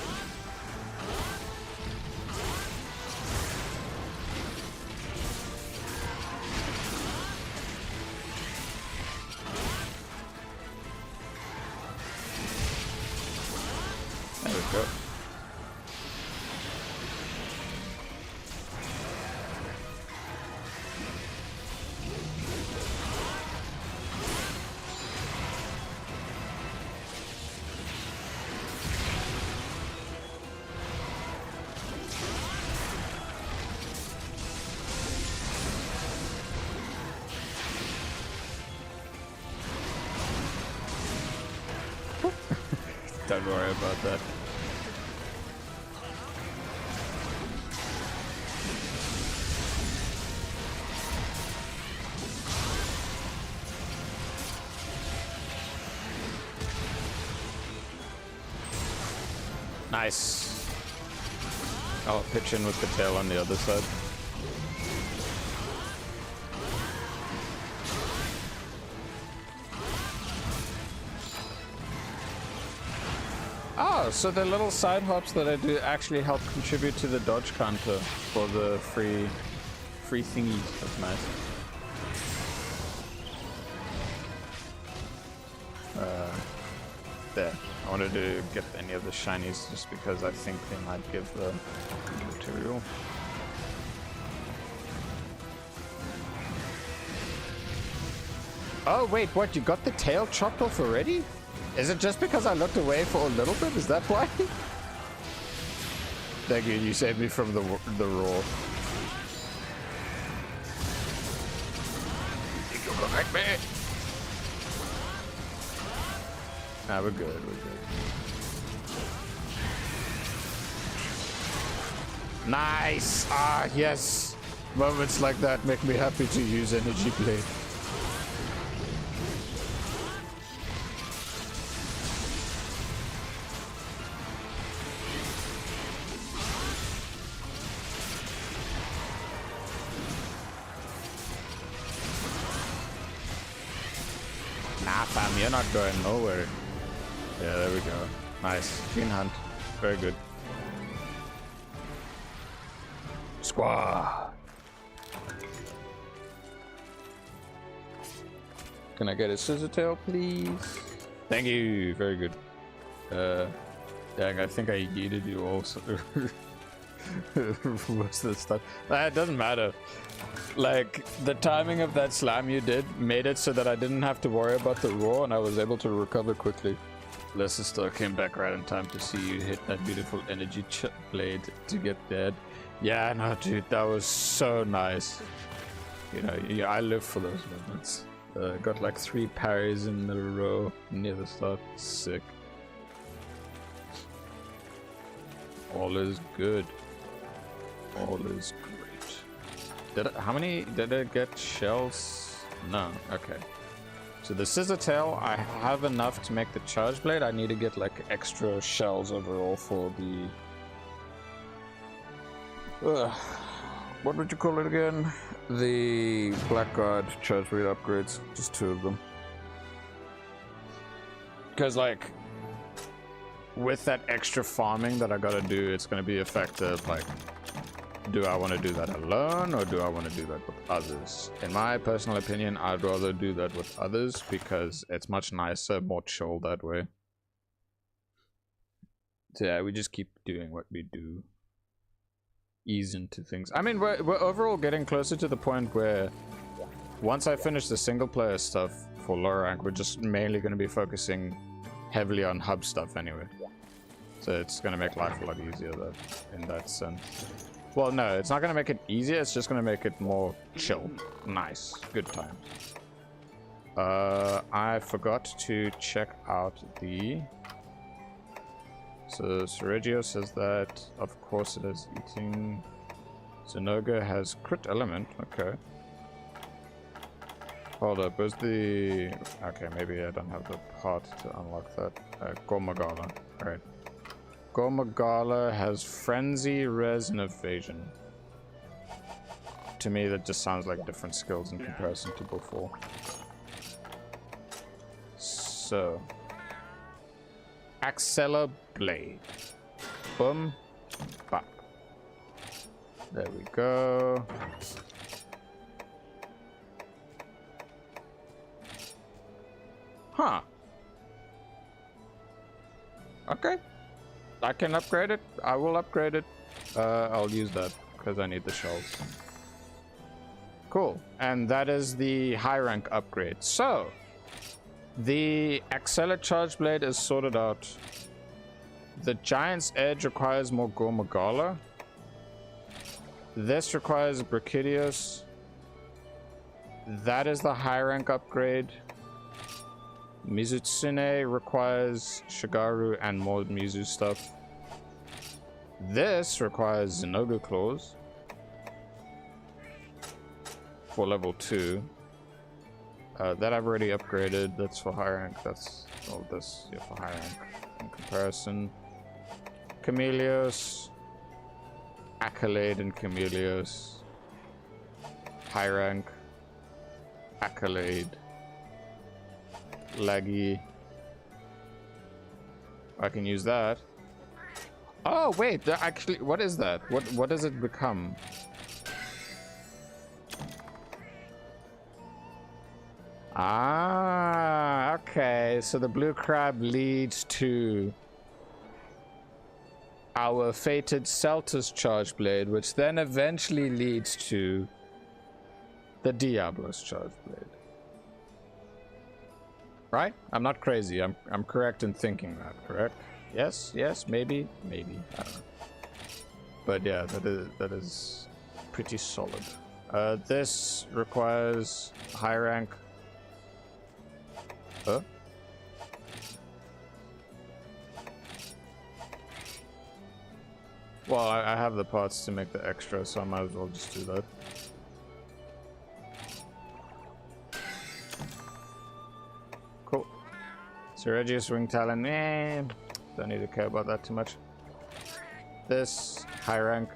There we go. Don't worry about that. Nice. I'll pitch in with the tail on the other side. Oh, so the little side hops that I do actually help contribute to the dodge counter for the free thingies. That's nice. There. I wanted to get any of the shinies just because I think they might give the material. Oh wait, what? You got the tail chopped off already? Is it just because I looked away for a little bit? Is that why? Thank you. You saved me from the roar. You go back, man. Nah, we're good. We're good. Nice. Ah, yes. Moments like that make me happy to use energy blade. Nah, fam, you're not going nowhere. Yeah, there we go. Nice. Clean hunt. Very good. Squaw. Can I get a scissor tail, please? Thank you. Very good. Dang, I think I yeeted you also. Most of the stuff. It doesn't matter. Like, the timing of that slam you did made it so that I didn't have to worry about the roar and I was able to recover quickly. Leicester came back right in time to see you hit that beautiful energy blade to get dead. Yeah, no, dude, that was so nice. You know, yeah, I live for those moments. Got like 3 parries in a row near the start. Sick. All is good. All is great. How many did I get? Shells? No. Okay. So the scissor tail, I have enough to make the charge blade. I need to get like extra shells overall for the what would you call it again? The Blackguard charge blade upgrades. Just 2 of them. Because like with that extra farming that I gotta do, it's gonna be effective. Like, do I want to do that alone or do I want to do that with others? In my personal opinion, I'd rather do that with others because it's much nicer, more chill that way. So yeah, we just keep doing what we do. Ease into things. I mean, we're overall getting closer to the point where once I finish the single player stuff for lower rank, we're just mainly going to be focusing heavily on hub stuff anyway. So it's going to make life a lot easier though, in that sense. Well, no, it's not going to make it easier, it's just going to make it more chill. Nice. Good time. I forgot to check out the... So Sergio says that, of course it is eating. Zenoga has crit element, okay. Hold up, where's the... Okay, maybe I don't have the part to unlock that. Gormagala, alright. Gormagala has Frenzy, Res, and Evasion. To me, that just sounds like different skills in comparison to before. So... Axella Blade. Boom. Bop. There we go. Huh. Okay. I can upgrade it. I will upgrade it. I'll use that because I need the shells. Cool. And that is the high rank upgrade. So, the Axella Charge Blade is sorted out. The Giant's Edge requires more Gormagala. This requires Brachydios. That is the high rank upgrade. Mizutsune requires Shigaru and more Mizu stuff. This requires Zenoga Claws for level 2. That I've already upgraded. That's for high rank. That's all this, yeah, for high rank in comparison. Chameleos, Accolade and Chameleos. High rank, Accolade, Laggy. I can use that. Oh wait, that actually, what is that? What does it become? Ah, okay. So the blue crab leads to our fated Celtus Charge Blade, which then eventually leads to the Diablos Charge Blade. Right? I'm not crazy. I'm correct in thinking that, correct? Yes, yes, maybe, maybe. I don't know. But yeah, that is pretty solid. This requires high rank. Huh? Well, I have the parts to make the extra, so I might as well just do that. Cool. Sergius Wing Talon, don't need to care about that too much. This, high rank.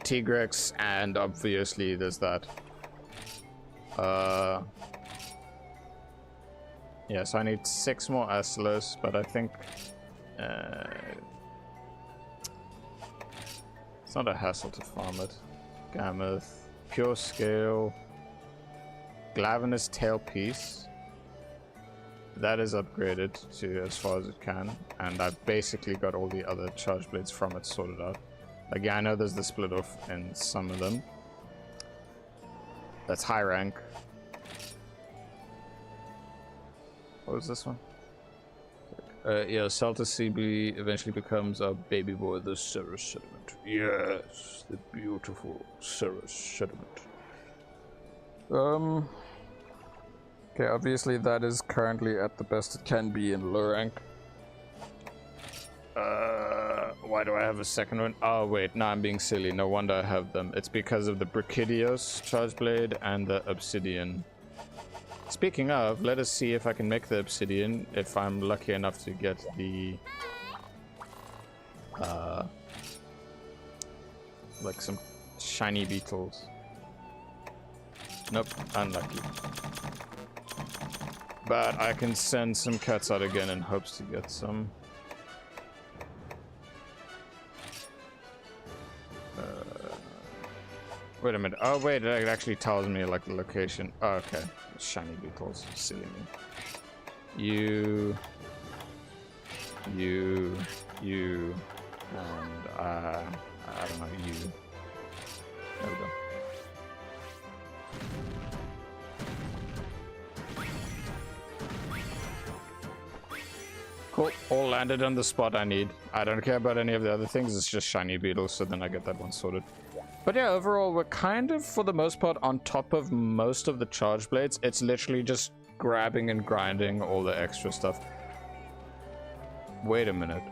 Tigrex, and obviously there's that. Yeah, so I need 6 more Astalos, but I think it's not a hassle to farm it. Gammoth, Pure Scale, Glavinus Tailpiece. That is upgraded to as far as it can, and I've basically got all the other charge blades from it sorted out. Like, yeah, I know there's the split off in some of them. That's high rank. What was this one? Yeah, Salta CB eventually becomes our baby boy, the Ceres sediment. Yes, the beautiful Ceres sediment. Okay, obviously that is currently at the best it can be in low rank. Why do I have a second one? Oh wait, no, I'm being silly. No wonder I have them. It's because of the Brachydios charge blade and the Obsidian. Speaking of, let us see if I can make the Obsidian, if I'm lucky enough to get the like some shiny beetles. Nope, unlucky. But I can send some cats out again in hopes to get some. Wait a minute. Oh wait, it actually tells me like the location. Oh, okay. Shiny beetles. Silly me. You, and I don't know, you. There we go. Cool. All landed on the spot I need. I don't care about any of the other things. It's just shiny beetles, so then I get that one sorted. But yeah, overall, we're kind of, for the most part, on top of most of the charge blades. It's literally just grabbing and grinding all the extra stuff. Wait a minute.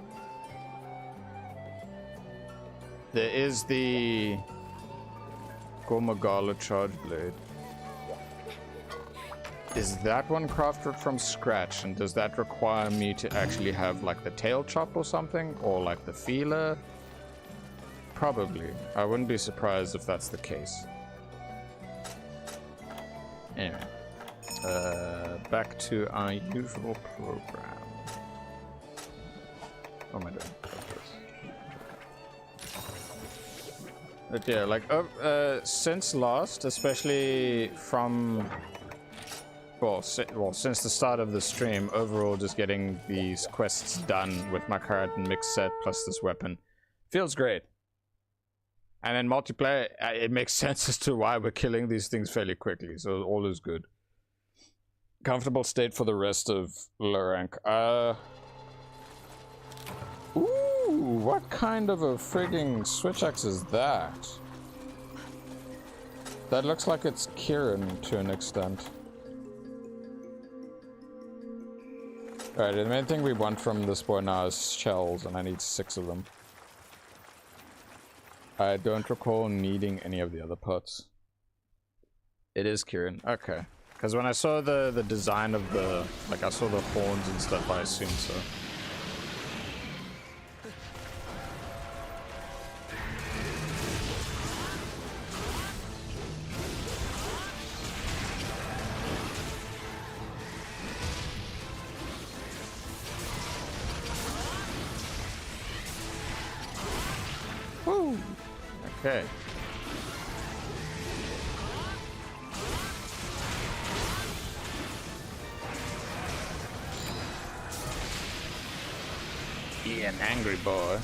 There is the Gormagala charge blade. Is that one crafted from scratch, and does that require me to actually have like the tail chop or something, or like the feeler? Probably. I wouldn't be surprised if that's the case. Anyway, back to our usual program. What am I doing? But yeah, like since last, especially from well, since the start of the stream, overall just getting these quests done with my current and mix set plus this weapon feels great. And in multiplayer, it makes sense as to why we're killing these things fairly quickly, so all is good. Comfortable state for the rest of low rank. Ooh, what kind of a frigging switch axe is that? That looks like it's Kieran to an extent. Alright, the main thing we want from this boy now is shells, and I need 6 of them. I don't recall needing any of the other parts. It is Kieran. Okay. Because when I saw the design of the... like, I saw the horns and stuff, I assumed so. Woo! Okay. Yeah, an angry boy.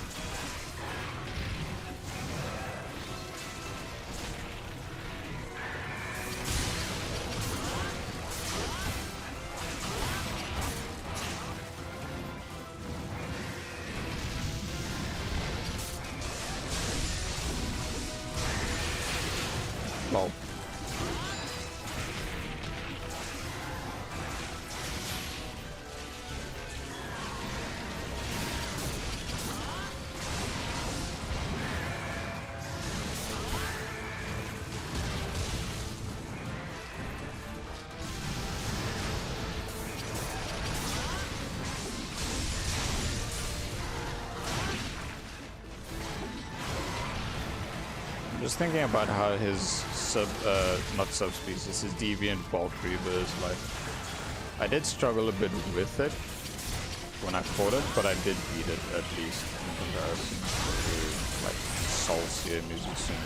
Lol. Just thinking about how his not subspecies, his deviant Bolt Reaver is like I did struggle a bit with it when I fought it, but I did beat it at least in comparison to like salsier musician.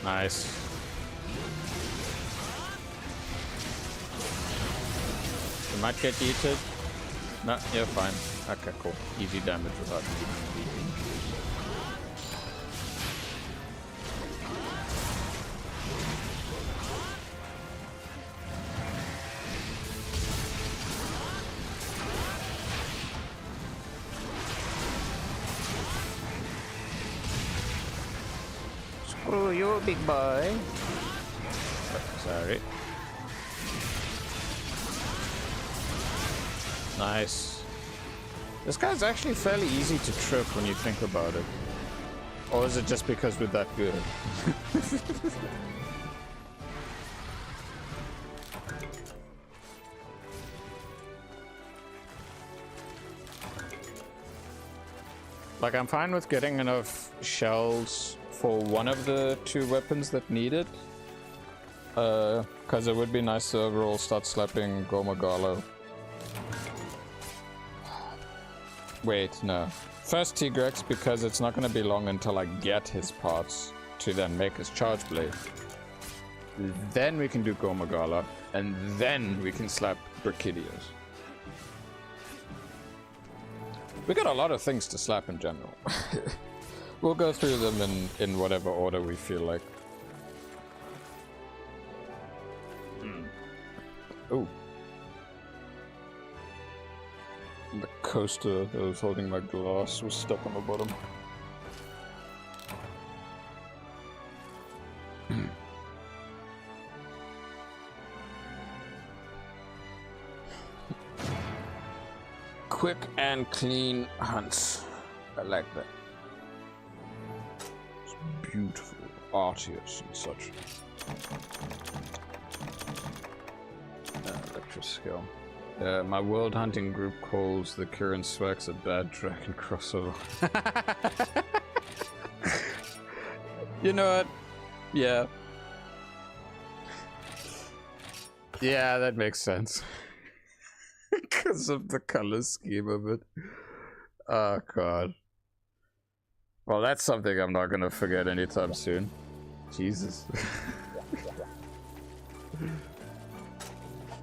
Nice. You might get yeeted. No, you're fine. Okay, cool. Easy damage without beating. Screw you, big boy. Oh, sorry. Nice. This guy's actually fairly easy to trip when you think about it. Or is it just because we're that good? Like, I'm fine with getting enough shells for one of the two weapons that need it. Because it would be nice to overall start slapping Gomagalo. Wait, no. First Tigrex, because it's not going to be long until I get his parts to then make his chargeblade. Then we can do Gomagala, and then we can slap Brachidios. We got a lot of things to slap in general. We'll go through them in whatever order we feel like. Oh. The coaster that was holding my glass was stuck on the bottom. Quick and clean hunts. I like that. It's beautiful, arteous and such. Electroskill. My world hunting group calls the current Swags a bad dragon crossover. You know what? Yeah. Yeah, that makes sense. Because of the color scheme of it. Oh, God. Well, that's something I'm not going to forget anytime soon. Jesus.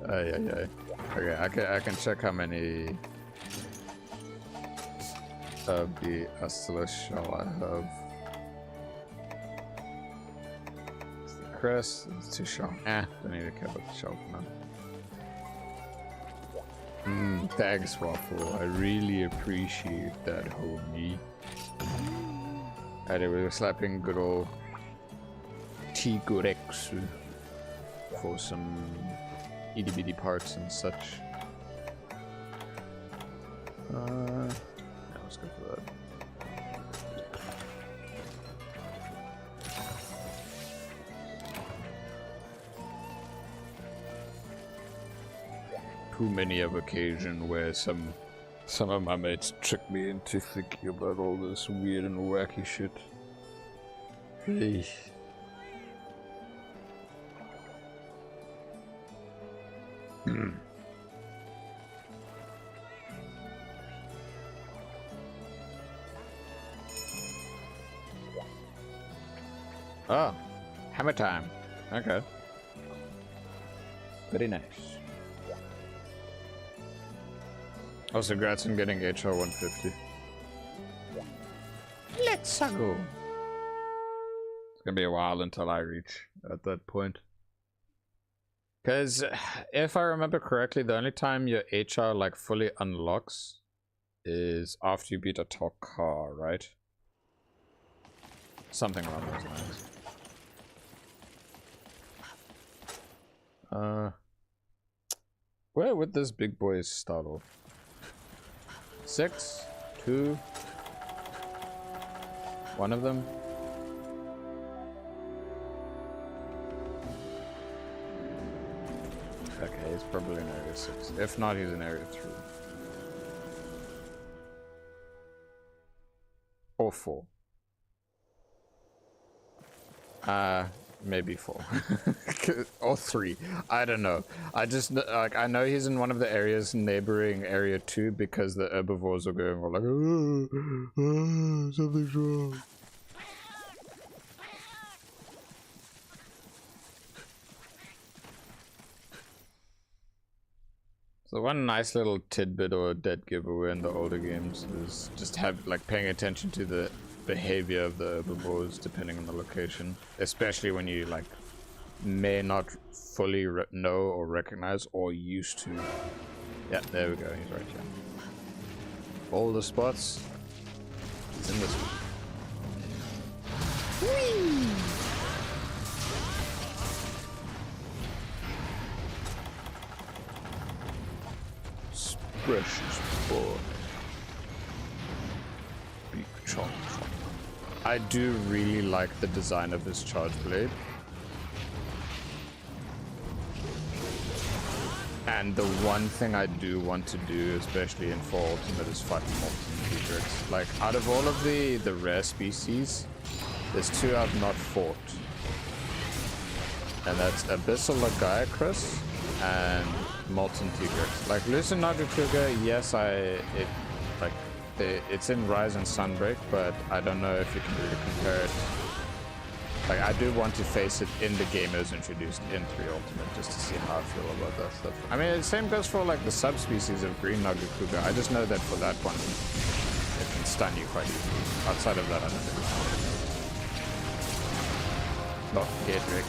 Ay, ay, ay. Okay, I can check how many of the Astula shell I have. It's the crest, it's 2 shell. Don't need to care about the shell for now. Thanks, Waffle. I really appreciate that, homie. Alright, we were slapping good old Tigrex for some itty bitty parts and such. Yeah, let's go for that. Too many of occasion where some of my mates tricked me into thinking about all this weird and wacky shit. Hey. Oh, hammer time. Okay. Very nice. Also, congrats on getting HR 150. Let's go. It's gonna be a while until I reach at that point. Because if I remember correctly, the only time your HR like fully unlocks is after you beat a top car, right? Something along those lines. Where would this big boy start off? 6, 2, one of them. Okay, he's probably in area 6. If not, he's in area 3. Or 4. Maybe 4. Or 3. I don't know. I just, like, I know he's in one of the areas neighboring Area 2 because the herbivores are going all like, something's wrong. So one nice little tidbit or dead giveaway in the older games is just paying attention to the behavior of the herbivores depending on the location, especially when you like may not fully know or recognize or used to. Yeah, there we go. He's right here. All the spots. He's in this one. Whee! Precious boy. Big chomp. I do really like the design of this charge blade. And the one thing I do want to do, especially in 4 Ultimate, is fight Molten Tigrex. Like, out of all of the rare species, there's 2 I've not fought. And that's Abyssal Lagiacrus and Molten Tigrex. Like Lucinadrakuga, yes, it's in Rise and Sunbreak, but I don't know if you can really compare it. Like, I do want to face it in the game it was introduced in 3 Ultimate, just to see how I feel about that stuff. I mean, the same goes for like the subspecies of Green Nagakuga. I just know that for that one, it can stun you quite easily. Outside of that, I don't know. Oh, Gaedrick.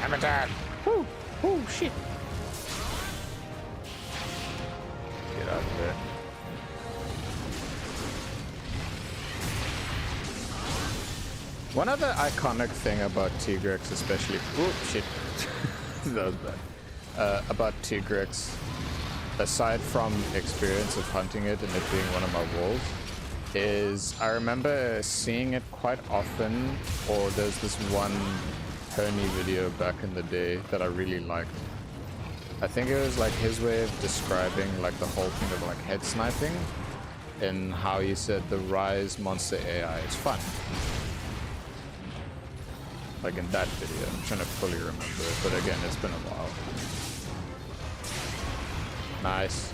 I'm a dad. Woo! Woo! Shit! Get out of there. One other iconic thing about Tigrex, especially... Oh, shit. That was bad. About Tigrex, aside from experience of hunting it and it being one of my walls, is I remember seeing it quite often, or there's this one Pony video back in the day that I really liked. I think it was like his way of describing like the whole thing of like head sniping, and how he said the Rise monster AI is fun. Like in that video, I'm trying to fully remember it, but again, it's been a while. Nice.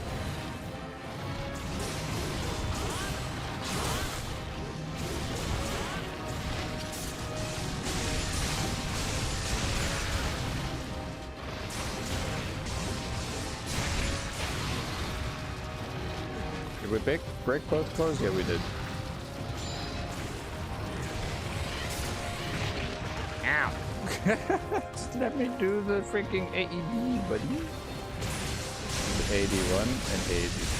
Did we break both claws? Yeah, we did. Ow! Just let me do the freaking AED, buddy. The AD1 and AD2.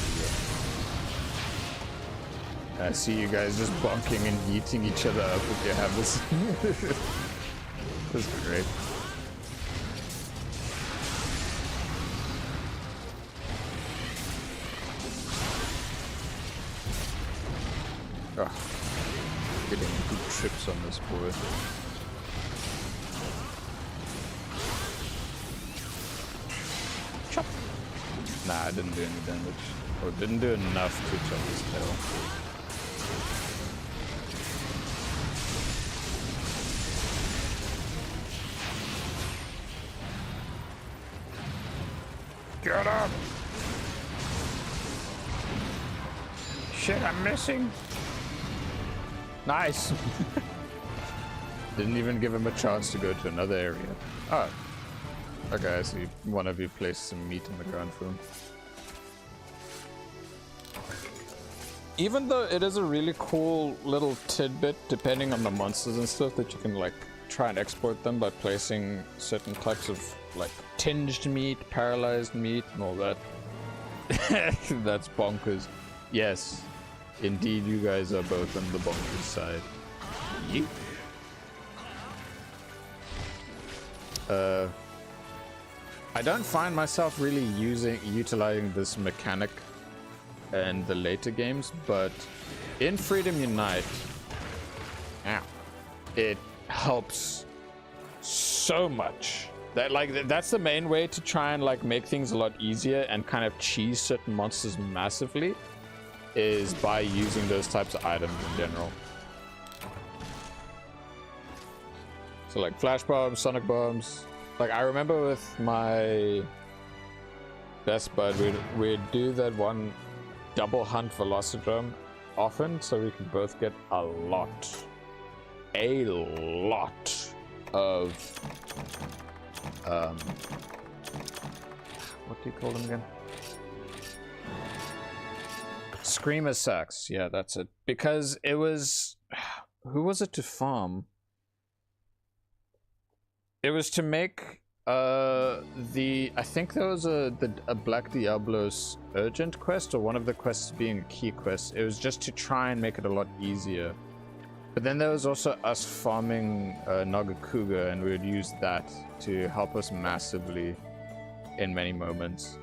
I see you guys just bonking and yeeting each other up with your hammers. This is great. Oh, getting good trips on this boy. Chop! Nah, I didn't do any damage. Or didn't do enough to chop his tail. Get up! Shit, I'm missing! Nice! Didn't even give him a chance to go to another area. Oh. Okay, I see one of you placed some meat on the ground for him. Even though it is a really cool little tidbit, depending on the monsters and stuff, that you can like try and export them by placing certain types of like tinged meat, paralyzed meat, and all that. That's bonkers. Yes. Indeed, you guys are both on the bonkers side. Yeet. I don't find myself really utilizing this mechanic in the later games, but in Freedom Unite, it helps so much That's the main way to try and like make things a lot easier and kind of cheese certain monsters massively, is by using those types of items in general. So like flash bombs, sonic bombs. Like I remember with my best bud, we'd do that one double hunt Velocidrome often, so we could both get a lot of what do you call them again? Screamer sacks. Yeah, that's it. Because it was, who was it to farm? It was to make I think there was a Black Diablo's urgent quest, or one of the quests being a key quest. It was just to try and make it a lot easier. But then there was also us farming Nagakuga, and we would use that to help us massively in many moments.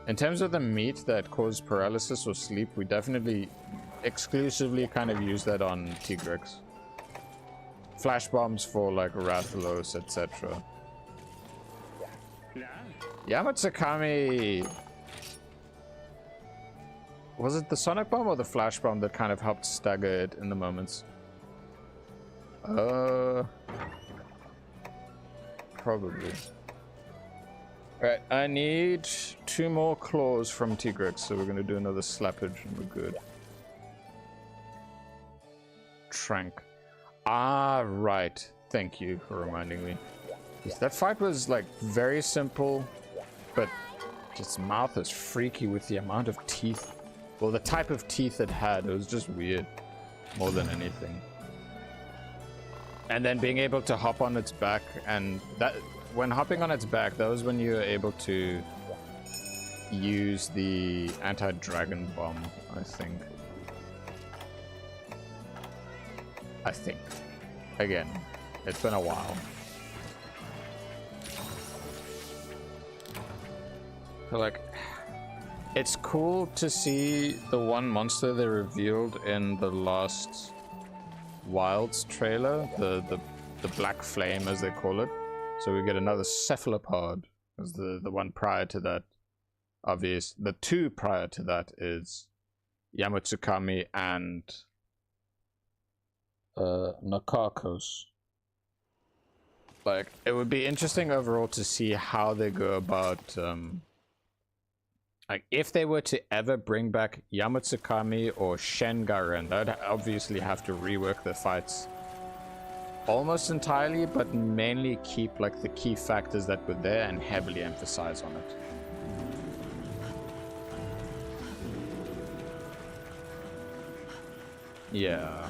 In terms of the meat that caused paralysis or sleep, we definitely exclusively kind of use that on Tigrex. Flash bombs for like Rathalos, etc. Yamatsukami. Was it the sonic bomb or the flash bomb that kind of helped stagger it in the moments? Probably. Alright, I need 2 more claws from Tigrex, so we're gonna do another slappage and we're good. Trank. Ah, right. Thank you for reminding me. That fight was like very simple, but its mouth is freaky with the amount of teeth. Well, the type of teeth it had, it was just weird more than anything. And then being able to hop on its back, and that when hopping on its back, that was when you were able to use the anti-dragon bomb, I think. Again, it's been a while. Like, it's cool to see the one monster they revealed in the last Wilds trailer, the Black Flame as they call it. So we get another cephalopod as the one prior to that. Obvious. The 2 prior to that is Yamatsukami and Nakakos. Like, it would be interesting overall to see how they go about like, if they were to ever bring back Yamatsukami or Shengaren, they'd obviously have to rework the fights almost entirely, but mainly keep like the key factors that were there and heavily emphasize on it. Yeah.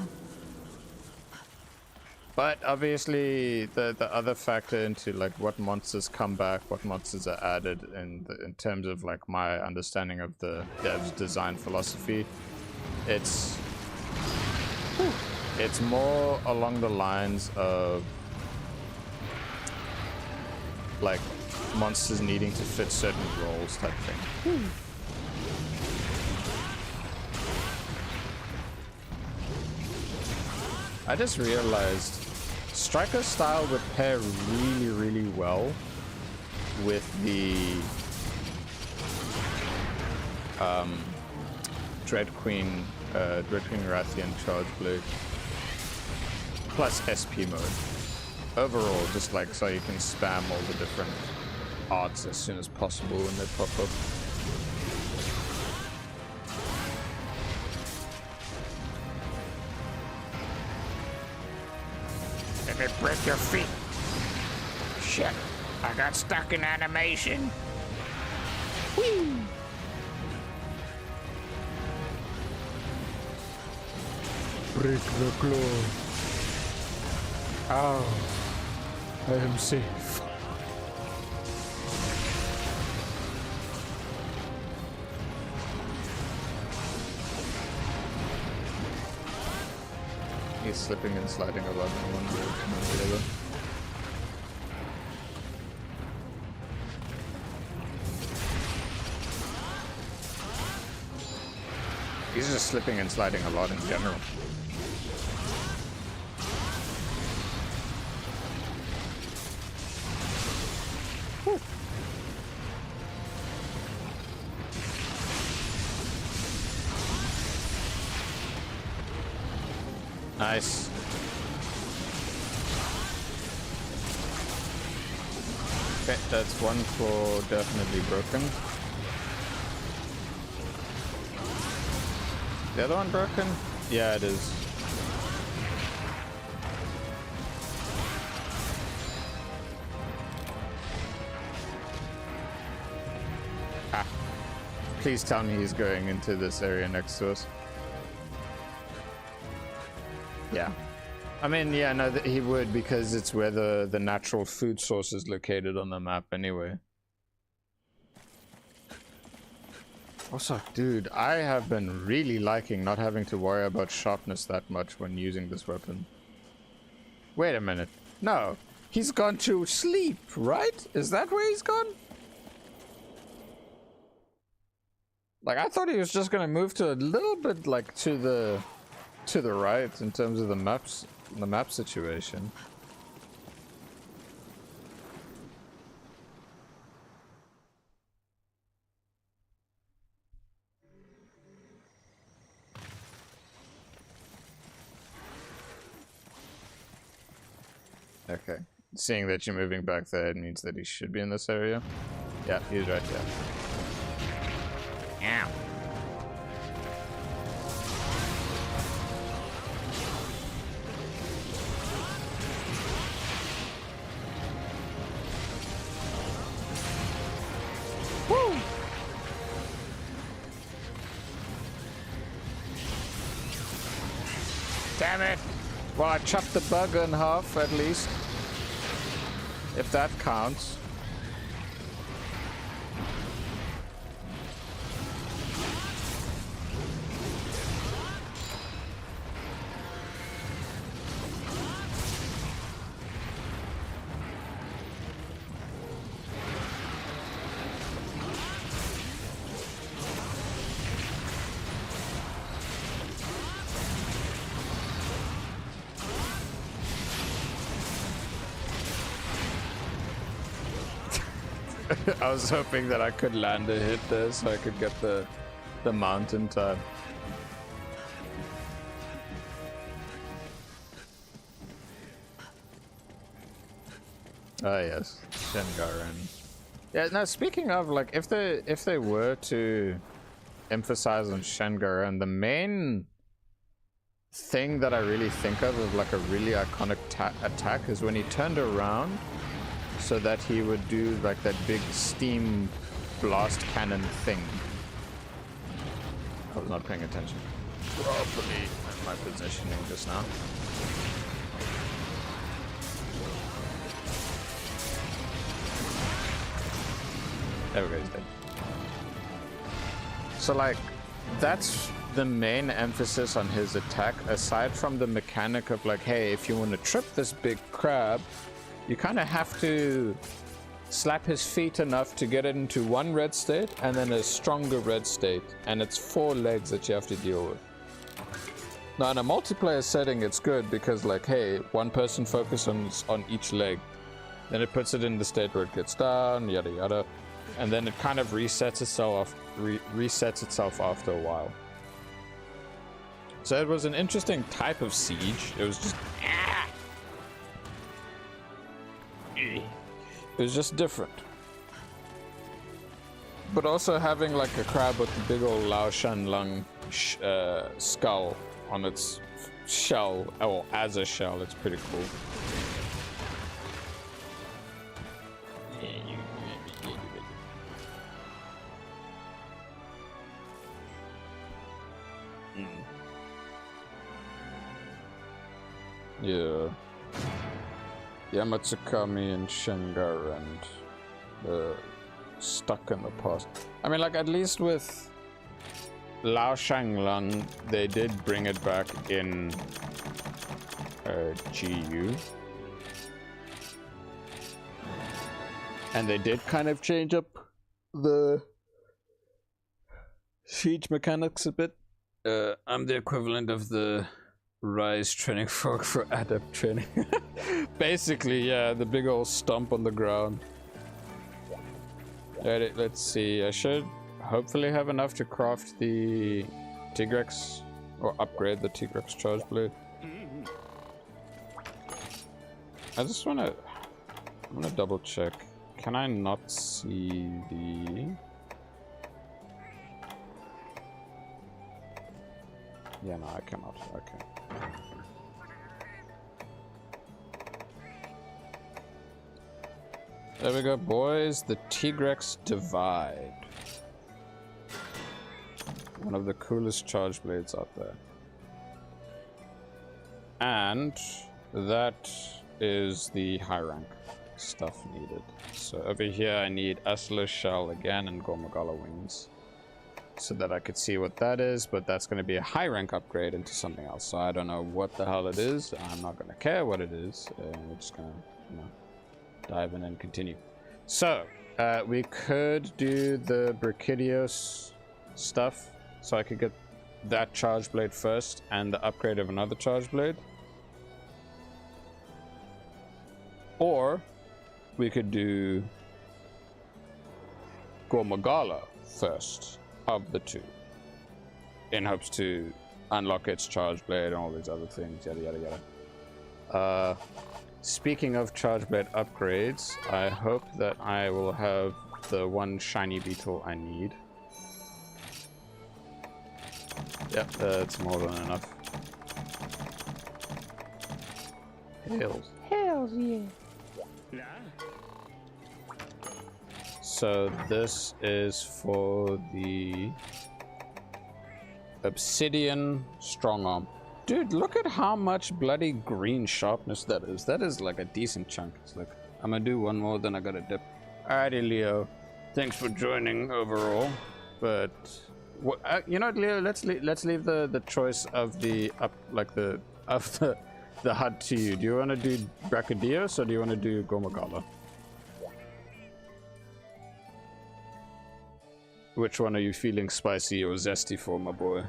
But obviously, the other factor into like what monsters come back, what monsters are added, in terms of like my understanding of the dev's design philosophy, it's more along the lines of like monsters needing to fit certain roles type thing. I just realized Striker style would pair really, really well with the Dread Queen Rathian Chargeblade plus SP mode. Overall, just like so you can spam all the different arts as soon as possible when they pop up. Let me break your feet. Shit, I got stuck in animation. Whee! Break the claw. Oh, I am safe. He's slipping and sliding a lot in one direction or the other. He's just slipping and sliding a lot in general. Nice. Okay, that's one claw definitely broken. The other one broken? Yeah, it is. Ah. Please tell me he's going into this area next to us. Yeah. I mean, yeah, no, he would, because it's where the natural food source is located on the map anyway. Also, dude, I have been really liking not having to worry about sharpness that much when using this weapon. Wait a minute. No. He's gone to sleep, right? Is that where he's gone? Like, I thought he was just gonna move to a little bit, like, to the right in terms of the map situation. Okay. Seeing that you're moving back there, it means that he should be in this area. Yeah, he's right there. Ow. Woo! Damn it. Well, I chopped the bug in half at least. If that counts. I was hoping that I could land a hit there so I could get the mountain time. Ah yes, Shengaran. Yeah, now speaking of, like, if they were to emphasize on Shengaran, the main thing that I really think of like a really iconic attack is when he turned around so that he would do like that big steam blast cannon thing. I was not paying attention properly in my positioning just now. There we go, he's dead. So like, that's the main emphasis on his attack, aside from the mechanic of like, hey, if you want to trip this big crab, you kind of have to slap his feet enough to get it into one red state and then a stronger red state, and it's 4 legs that you have to deal with. Now in a multiplayer setting it's good because like, hey, one person focuses on each leg, then it puts it in the state where it gets down, yada yada, and then it kind of resets itself after a while. So it was an interesting type of siege. It was just it was just different. But also having like a crab with the big old Lao Shan Lung skull on its shell, or as a shell, it's pretty cool. Yeah. Yamatsukami and Shengaran stuck in the past. I mean, like, at least with Lao Shanglung, they did bring it back in GU. And they did kind of change up the siege mechanics a bit. I'm the equivalent of the Rise training frog for adept training. Basically, yeah, the big old stomp on the ground. Alright, let's see. I should hopefully have enough to craft the Tigrex, or upgrade the Tigrex chargeblade. I just wanna... I'm gonna double check. Can I not see the... Yeah, no, I cannot. Okay. There we go, boys. The Tigrex Divide. One of the coolest charge blades out there. And that is the high rank stuff needed. So over here I need Aslo Shell again and Gormagala Wings. So that I could see what that is, but that's going to be a high rank upgrade into something else. So I don't know what the hell it is. I'm not going to care what it is. We're just going to, you know, dive in and continue. So, we could do the Brachydios stuff. So I could get that charge blade first and the upgrade of another charge blade. Or we could do Gormagala first of the two, in hopes to unlock its charge blade and all these other things, yada yada yada. Speaking of charge blade upgrades, I hope that I will have the one shiny beetle I need. Yep, that's more than enough. Hells. Hells yeah. So this is for the Obsidian Strongarm. Dude, look at how much bloody green sharpness that is. That is like a decent chunk. It's like, I'm gonna do one more, then I gotta dip. Alrighty, Leo. Thanks for joining overall. But, you know what, Leo? Let's leave the choice of the the HUD to you. Do you want to do Brachydios or do you want to do Gormagala? Which one are you feeling spicy or zesty for, my boy?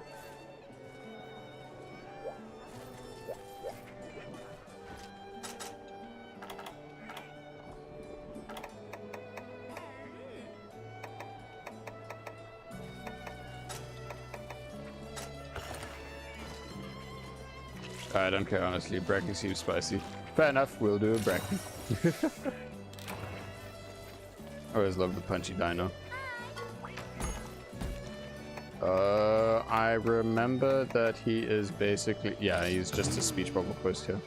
I don't care, honestly. Bracky seems spicy. Fair enough, we'll do a Bracky. I always love the punchy dino. I remember that he is basically... Yeah, he's just a speech bubble quest here.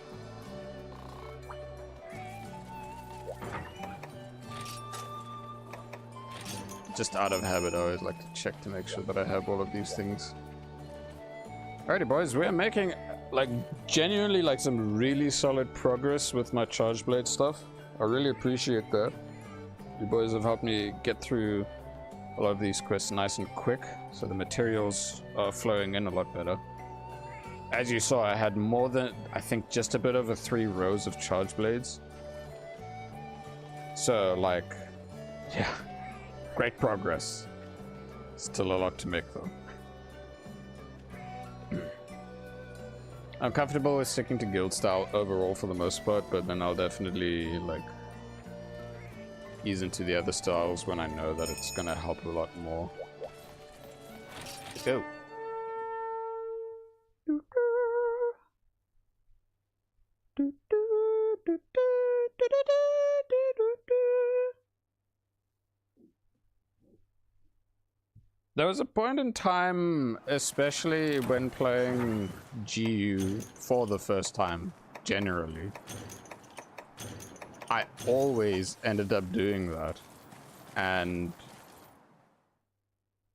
Just out of habit, I always like to check to make sure that I have all of these things. Alrighty, boys, we're making... like genuinely like some really solid progress with my charge blade stuff. I really appreciate that. You boys have helped me get through a lot of these quests nice and quick, so the materials are flowing in a lot better. As you saw, I had more than, I think, just a bit over 3 rows of charge blades. So like, yeah, great progress. Still a lot to make though. I'm comfortable with sticking to guild style overall for the most part, but then I'll definitely like ease into the other styles when I know that it's gonna help a lot more. Let's go. There was a point in time, especially when playing GU for the first time, generally, I always ended up doing that. And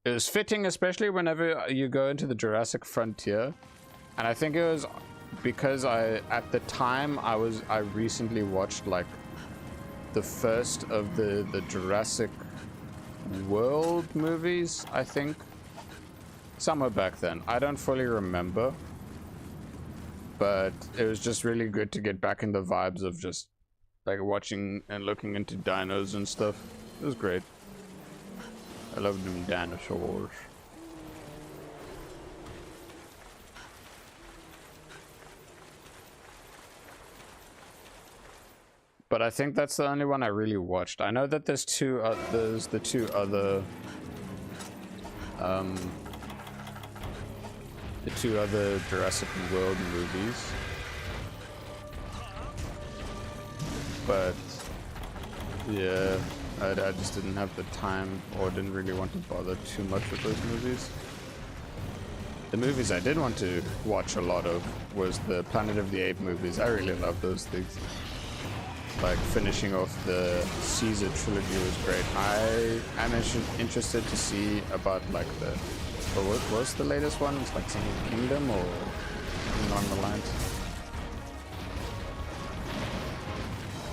it was fitting, especially whenever you go into the Jurassic Frontier. And I think it was because at the time, I recently watched like the first of the Jurassic World movies, I think. Somewhere back then. I don't fully remember. But it was just really good to get back in the vibes of just like watching and looking into dinos and stuff. It was great. I love them dinosaurs. But I think that's the only one I really watched. I know that there's the 2 other Jurassic World movies. but yeah, I just didn't have the time or didn't really want to bother too much with those movies. The movies I did want to watch a lot of was the Planet of the Apes movies. I really love those things. Like finishing off the Caesar trilogy was great. I am interested to see about like the, what was the latest one? It's like something Kingdom or something along the lines.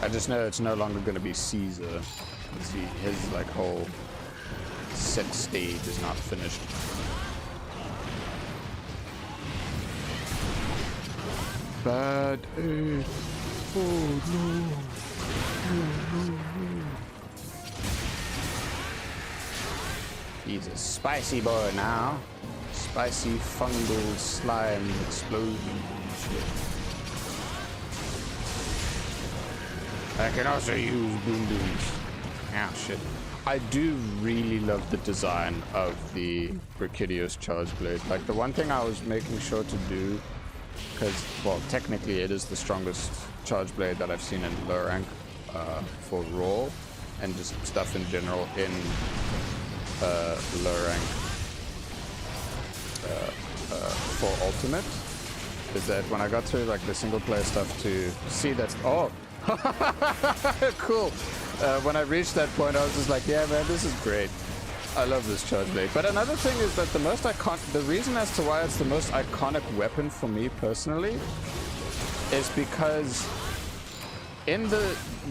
I just know it's no longer going to be Caesar. His like whole set stage is not finished. Bad ape. Oh no. He's a spicy boy now. Spicy fungal slime explosion shit. I can also use boom booms. Ah, shit. I do really love the design of the Brachydios chargeblade. Like, the one thing I was making sure to do, because, well, technically it is the strongest chargeblade that I've seen in low rank for Raw, and just stuff in general in low rank for Ultimate, is that when I got through, like, the single player stuff to see that... Oh! Cool. When I reached that point, I was just like, yeah, man, this is great. I love this charge blade. But another thing is that the reason as to why it's the most iconic weapon for me personally is because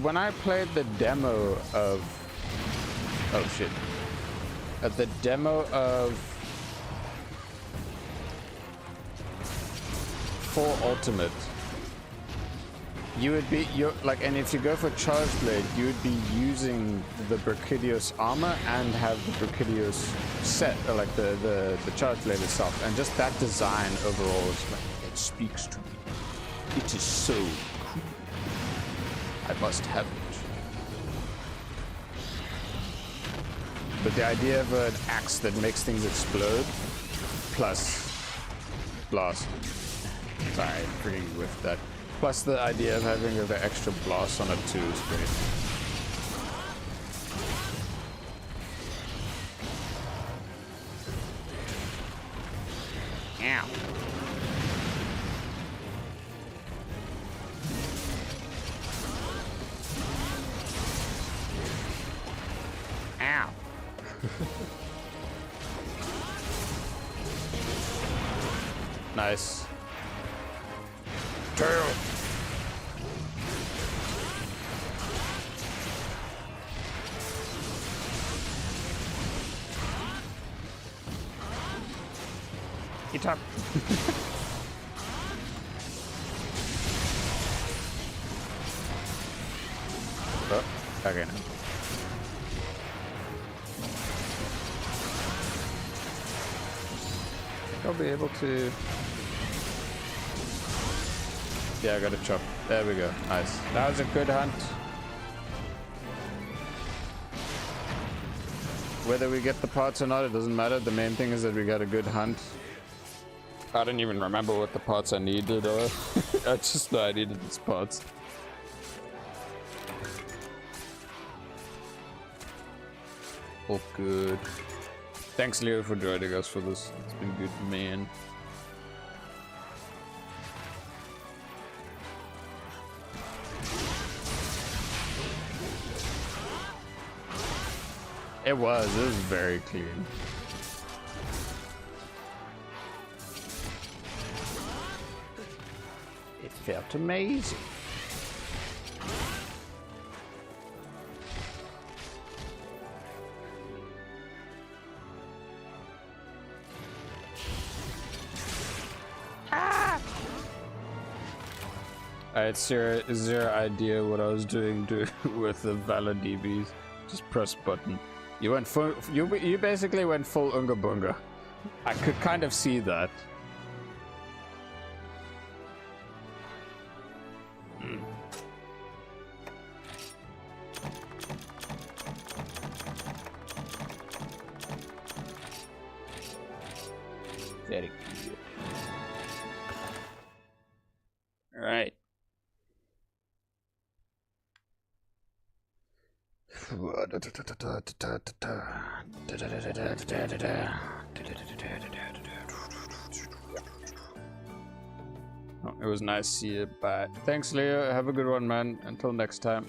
when I played the demo of, oh shit, the demo of for Ultimate, you would be, and if you go for charge blade, you would be using the Brachydios armor and have the Brachydios set, or like the charge blade itself, and just that design overall is like, it speaks to me. It is so cool. I must have it. But the idea of an axe that makes things explode, plus blast. Sorry, I freaking whiffed that. Plus the idea of having the extra blast on it too is great. Ow. Ow. Nice. Tail. Eat up. Oh, okay now. I'll be able to... Yeah, I got a chop. There we go. Nice. That was a good hunt. Whether we get the parts or not, it doesn't matter. The main thing is that we got a good hunt. I don't even remember what the parts I needed or... I just know I needed these parts. All good. Thanks, Leo, for joining us for this. It's been good, man. It was very clean. It felt amazing. I had zero idea what I was doing with the Valor DBs. Just press button. You went full. You basically went full Unga Bunga. I could kind of see that. Very good. All right. Oh, it was nice to see you. Bye. Thanks, Leo. Have a good one, man. Until next time.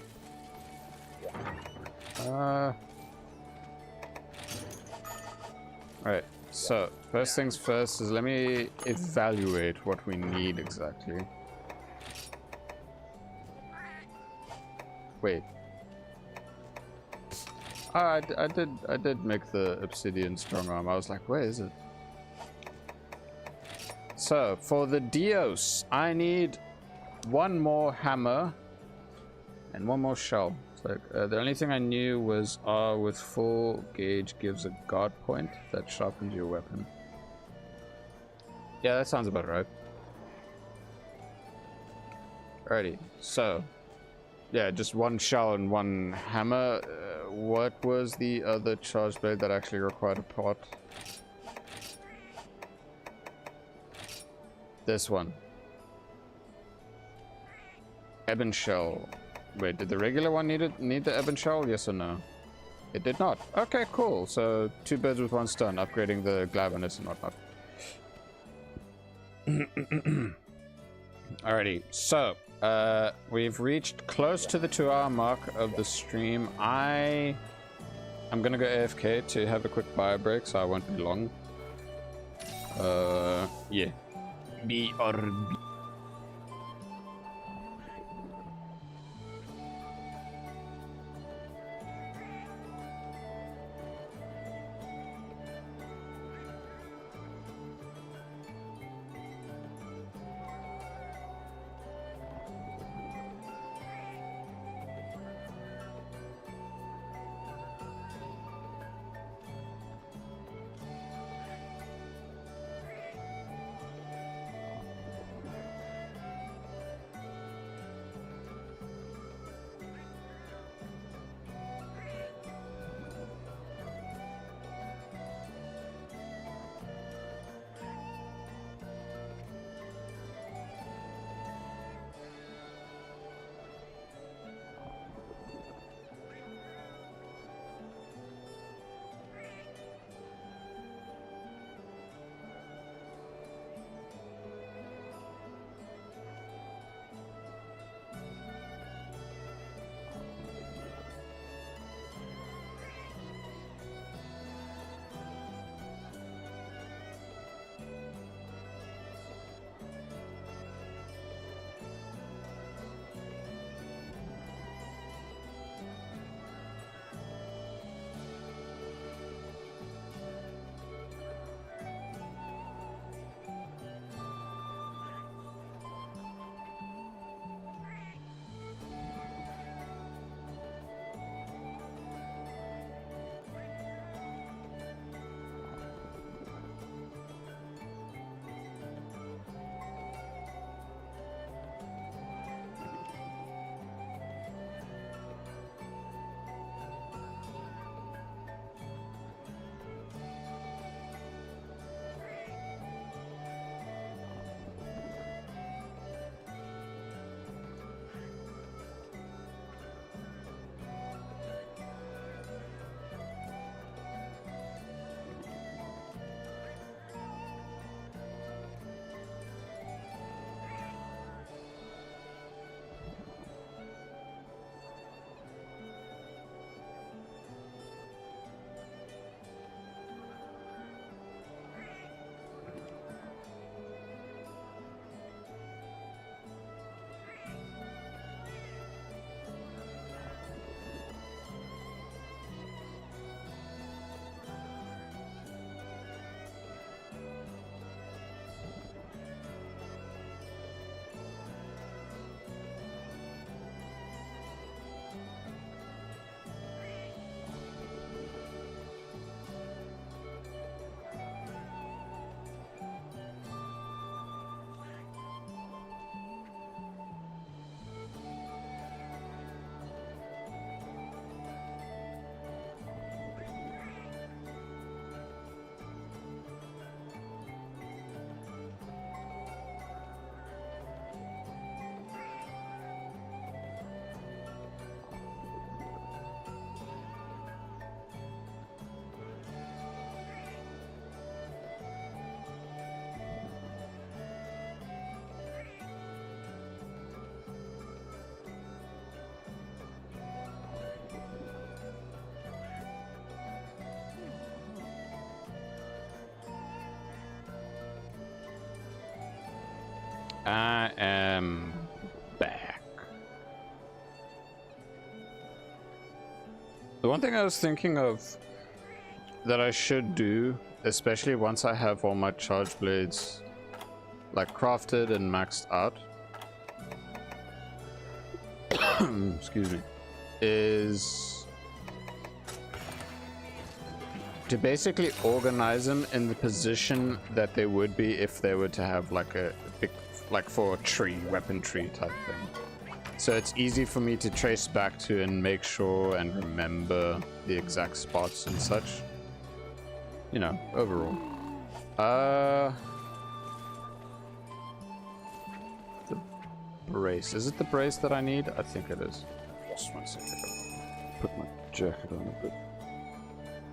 Alright, so first things first is let me evaluate what we need exactly. Wait. I did make the obsidian strong arm. I was like, where is it? So for the Dios, I need one more hammer and one more shell. So the only thing I knew was R with full gauge gives a guard point that sharpens your weapon. Yeah, that sounds about right. Alrighty, so yeah, just one shell and one hammer. What was the other charge blade that actually required a pot? This one. Ebon shell. Wait, did the regular one need the ebon shell? Yes or no? It did not. Okay, cool. So 2 birds with 1 stone, upgrading the glavinus and whatnot. Alrighty, so we've reached close to the 2-hour mark of the stream. I'm gonna go AFK to have a quick bio break, so I won't be long. Yeah. BRB. I am back. The one thing I was thinking of that I should do, especially once I have all my charge blades like crafted and maxed out, excuse me, is to basically organize them in the position that they would be if they were to have like a big, like for a tree, weapon tree type thing. So it's easy for me to trace back to and make sure and remember the exact spots and such. You know, overall. The brace. Is it the brace that I need? I think it is. Just 1 second. I'll put my jacket on a bit.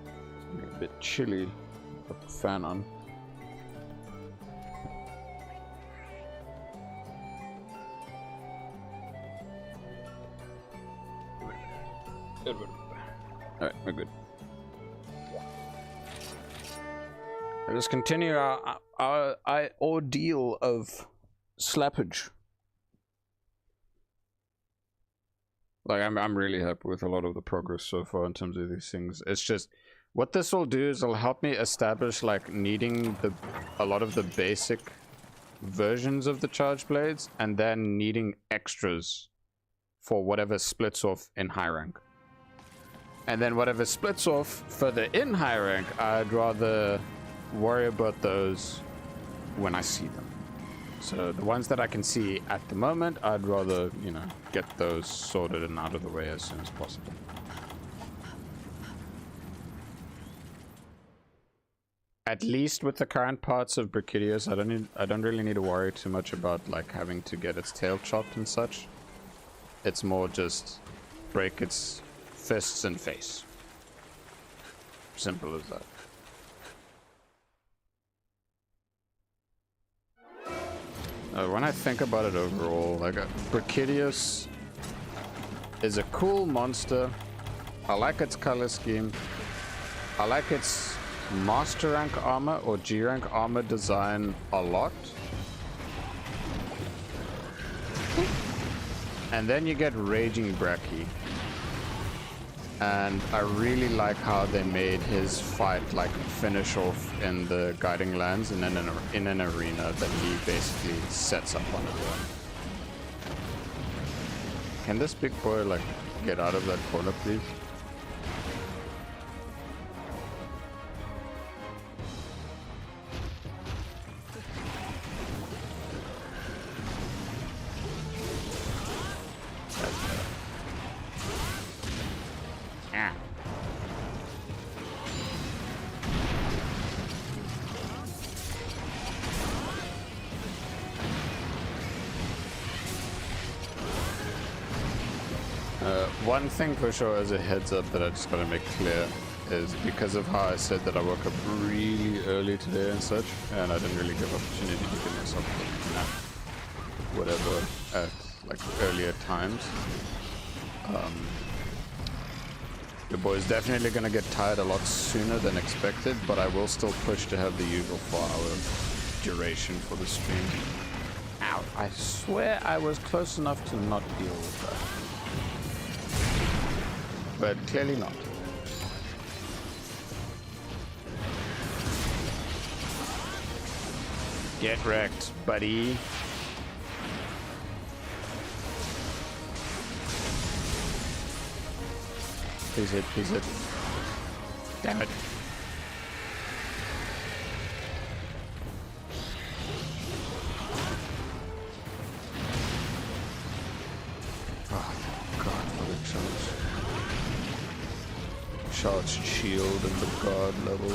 It's getting a bit chilly. Put the fan on. Alright, we're good. Let's continue our ordeal of slappage. Like, I'm really happy with a lot of the progress so far in terms of these things. It's just, what this will do is it'll help me establish, like, needing a lot of the basic versions of the charge blades, and then needing extras for whatever splits off in high rank. And then whatever splits off further in high rank, I'd rather worry about those when I see them. So the ones that I can see at the moment, I'd rather, you know, get those sorted and out of the way as soon as possible. At least with the current parts of Brachydios, I don't really need to worry too much about like having to get its tail chopped and such. It's more just break its fists and face. Simple as that. When I think about it overall, like Brachydios is a cool monster. I like its color scheme. I like its master rank armor or G rank armor design a lot. And then you get Raging Brachy. And I really like how they made his fight like finish off in the Guiding Lands and in an arena that he basically sets up on his own. Can this big boy like get out of that corner, please? One thing for sure as a heads up that I just gotta make clear is because of how I said that I woke up really early today and such, and I didn't really give opportunity to give myself a nap, whatever, at like earlier times. The boy's definitely gonna get tired a lot sooner than expected, but I will still push to have the usual 4-hour duration for the stream. Ow, I swear I was close enough to not deal with that. But clearly not. Get wrecked, buddy. Please hit, please hit. Damn it. Oh, God, for the charge. Charge shield and the guard level.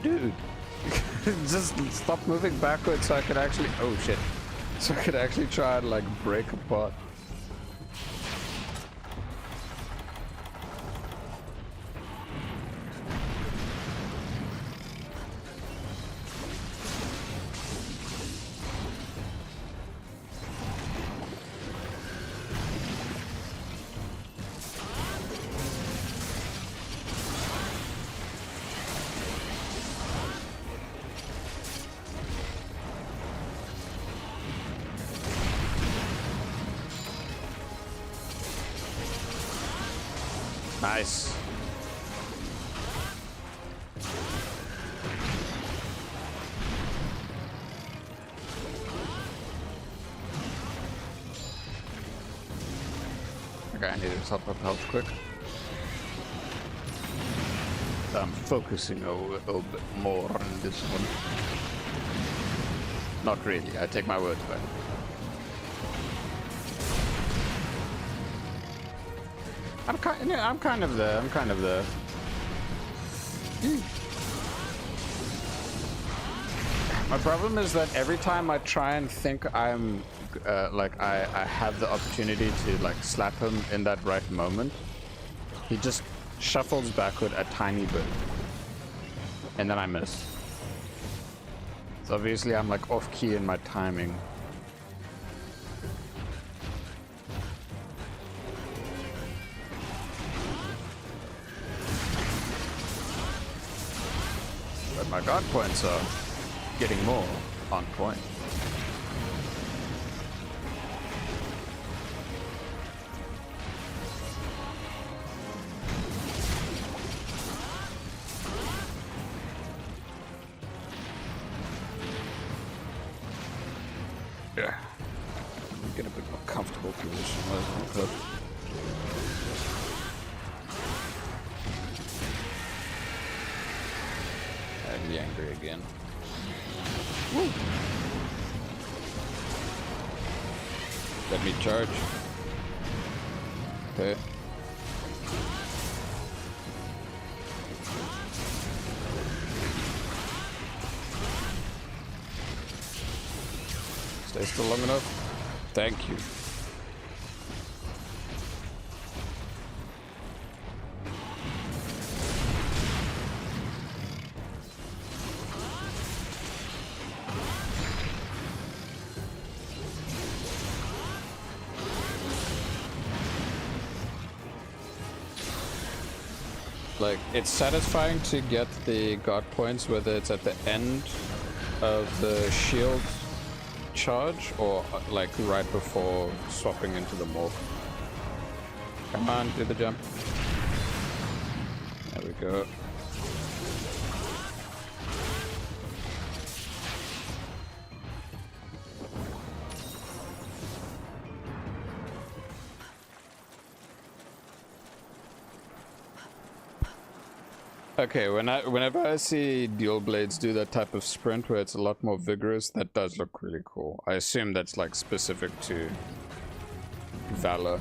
Dude, just stop moving backwards so I could actually, oh shit, so I could actually try and like break apart. Nice. Okay, I need to top up health quick. I'm focusing a little bit more on this one. Not really, I take my words back. I'm kind of there. My problem is that every time I try and think I'm like I have the opportunity to like slap him in that right moment, he just shuffles backward a tiny bit, and then I miss. So obviously I'm like off key in my timing. But my guard points are getting more on point. Yeah. Get a bit more comfortable position. I'd be angry again. Woo. Let me charge. Okay. Stay still long enough. Thank you. Like, it's satisfying to get the guard points, whether it's at the end of the shield charge or like right before swapping into the morph. Come on, do the jump. There we go. Okay, whenever I see dual blades do that type of sprint where it's a lot more vigorous, that does look really cool. I assume that's like specific to Valor.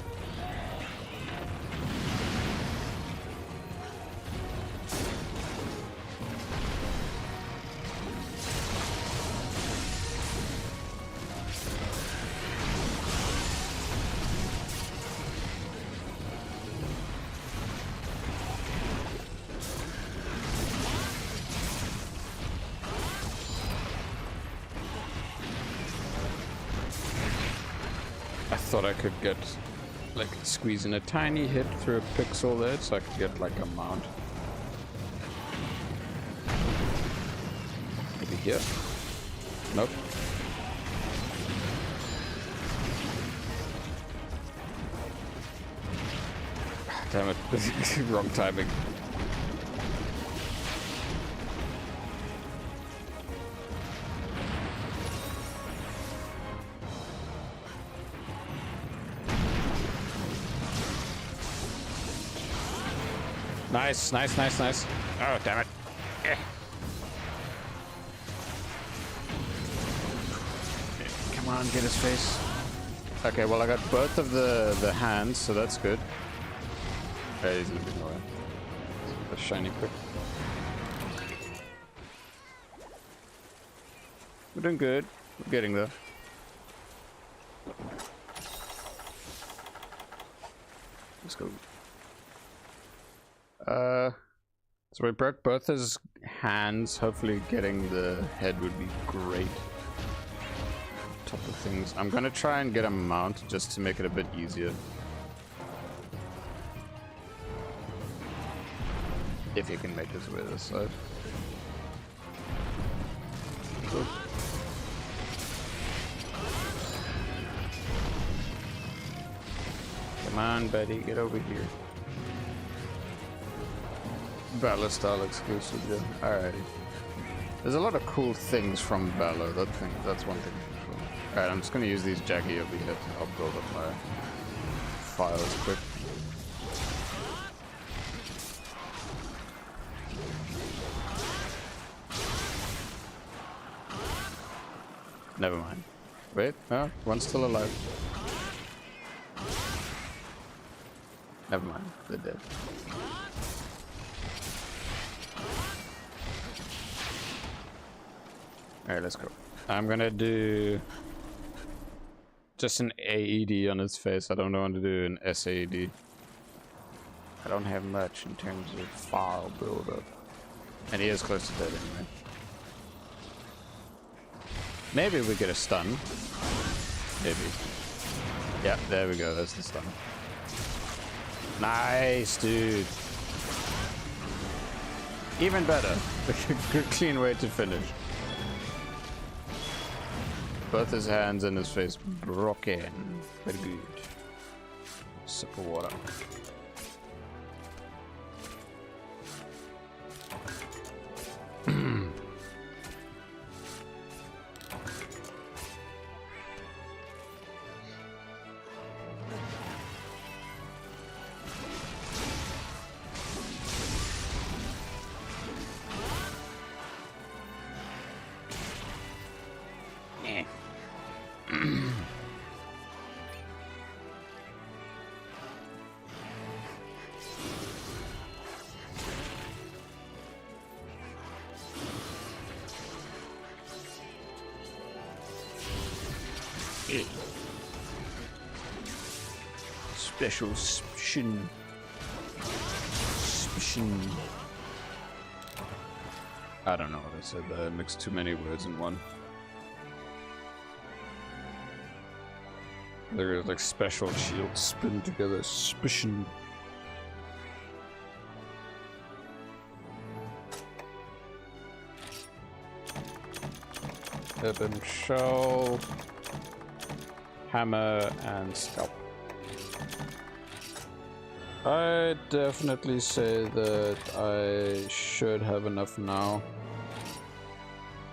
I thought I could get, like, squeeze in a tiny hit through a pixel there so I could get, like, a mount. Maybe here. Nope. Damn it. Wrong timing. Nice, nice, nice, nice. Oh, damn it. Come on, get his face. Okay, well, I got both of the hands, so that's good. Okay, he's a little bit more. A shiny pick. We're doing good. We're getting there. Let's go. So we broke both his hands. Hopefully getting the head would be great. Top of things. I'm gonna try and get a mount just to make it a bit easier. If he can make his way this side. Cool. Come on, buddy, get over here. Valor style exclusive, yeah. Alrighty. There's a lot of cool things from Valor. That's one thing for sure. Alright, I'm just gonna use these Jaggy over here to help build up my files quick. Never mind. Wait, no, one's still alive. Never mind, they're dead. Alright, let's go. I'm gonna do just an AED on his face. I don't want to do an SAED. I don't have much in terms of file buildup. And he is close to dead anyway. Maybe we get a stun. Maybe. Yeah, there we go. That's the stun. Nice, dude. Even better. Good clean way to finish. Both his hands and his face broken. Very good. Sip of water. Special suspicion. I don't know what I said there. I mixed too many words in one. There was like special shields spin together. Suspicion. Urban shell. Hammer and scalp. I definitely say that I should have enough now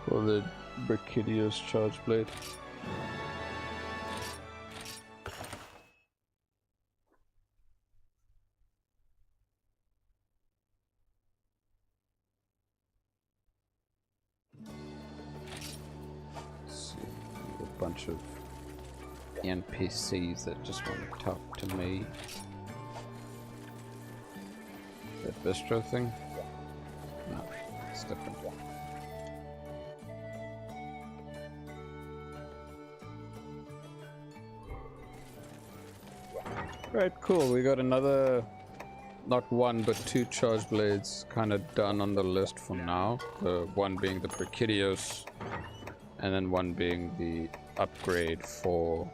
for the Brachydios charge blade. Let's see, a bunch of NPCs that just want to talk to me. That bistro thing? No, it's different. Right, cool. We got another, not one, but two charge blades kind of done on the list for now. The one being the Brachydios, and then one being the upgrade for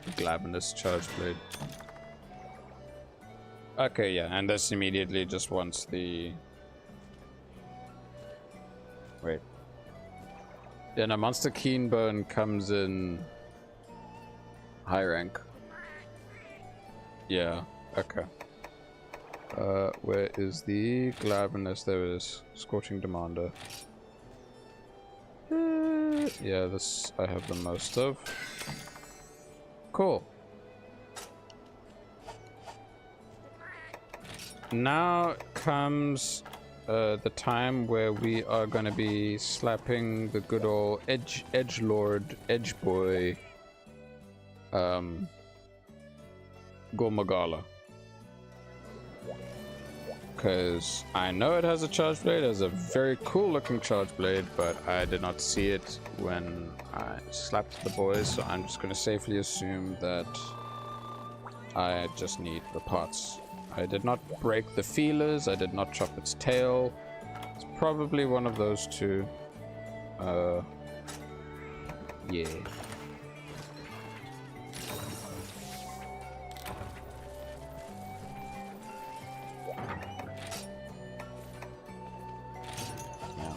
the Glavenus charge blade. Okay, yeah, and this immediately just wants the... Wait. Yeah, no, Monster Keenbone comes in high rank. Yeah, okay. Where is the Glavenus? There it is. Scorching Demander. Yeah, this I have the most of. Cool. Now comes the time where we are going to be slapping the good old edgelord, edgeboy, Gormagala. Because I know it has a charge blade, it has a very cool looking charge blade, but I did not see it when I slapped the boys, so I'm just going to safely assume that I just need the parts. I did not break the feelers, I did not chop its tail. It's probably one of those two. Yeah. Yeah,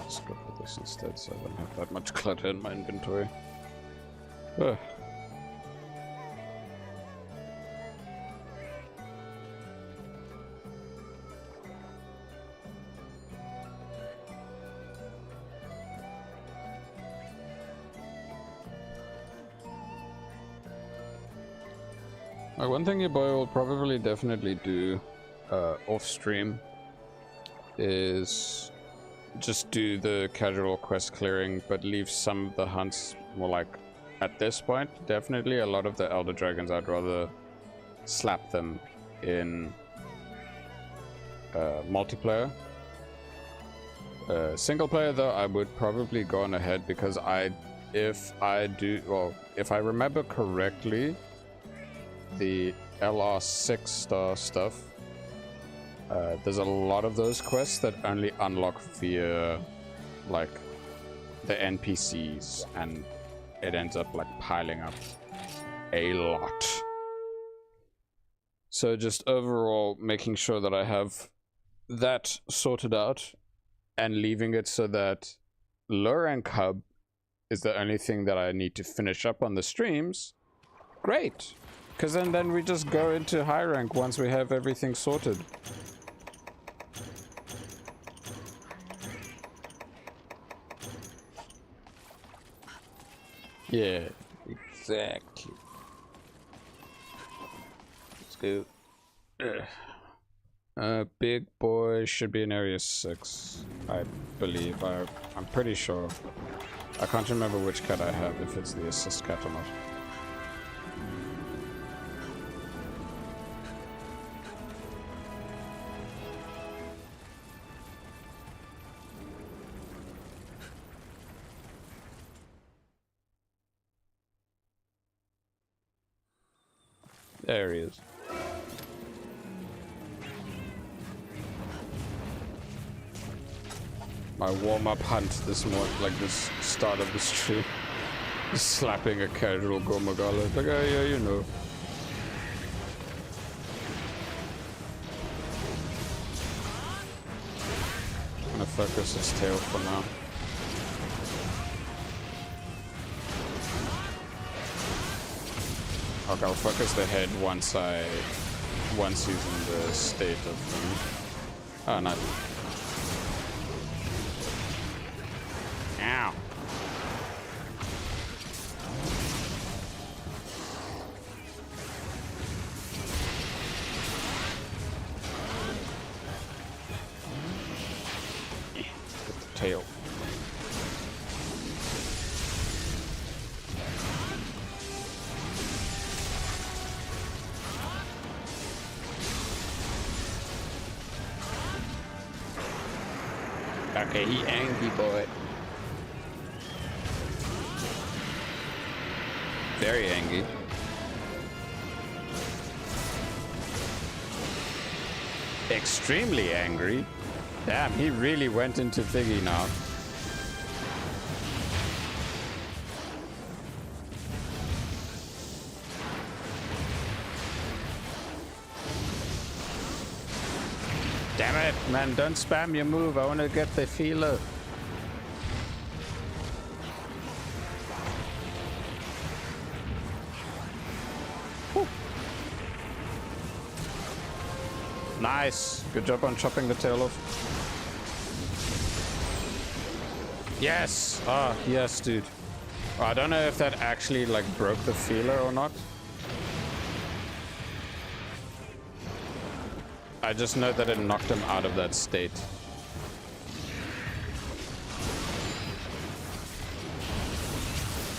let's go for this instead so I don't have that much clutter in my inventory. Ugh. One thing your boy will probably definitely do off stream is just do the casual quest clearing, but leave some of the hunts more like, at this point, definitely a lot of the Elder Dragons, I'd rather slap them in multiplayer. Single player though, I would probably go on ahead, because if I remember correctly, the LR6 star stuff, there's a lot of those quests that only unlock via like the NPCs, and it ends up like piling up a lot. So just overall making sure that I have that sorted out and leaving it so that low rank hub is the only thing that I need to finish up on the streams. Great, because then we just go into high rank once we have everything sorted. Yeah, exactly. Let's go. Big boy should be in area 6, I believe. I'm pretty sure. I can't remember which cat I have, if it's the assist cat or not. There he is. My warm-up hunt this morning, like this start of the stream, just slapping a casual Gormagala. Like, oh yeah, you know. I'm gonna focus his tail for now. Okay, I'll focus the head once he's in the state of oh, not. Ow. Get the tail. Okay, he angry boy. Very angry. Extremely angry. Damn, he really went into Figgy now. Damn it, man, don't spam your move. I want to get the feeler. Nice. Good job on chopping the tail off. Yes. Ah, yes, dude. I don't know if that actually like broke the feeler or not. I just know that it knocked him out of that state.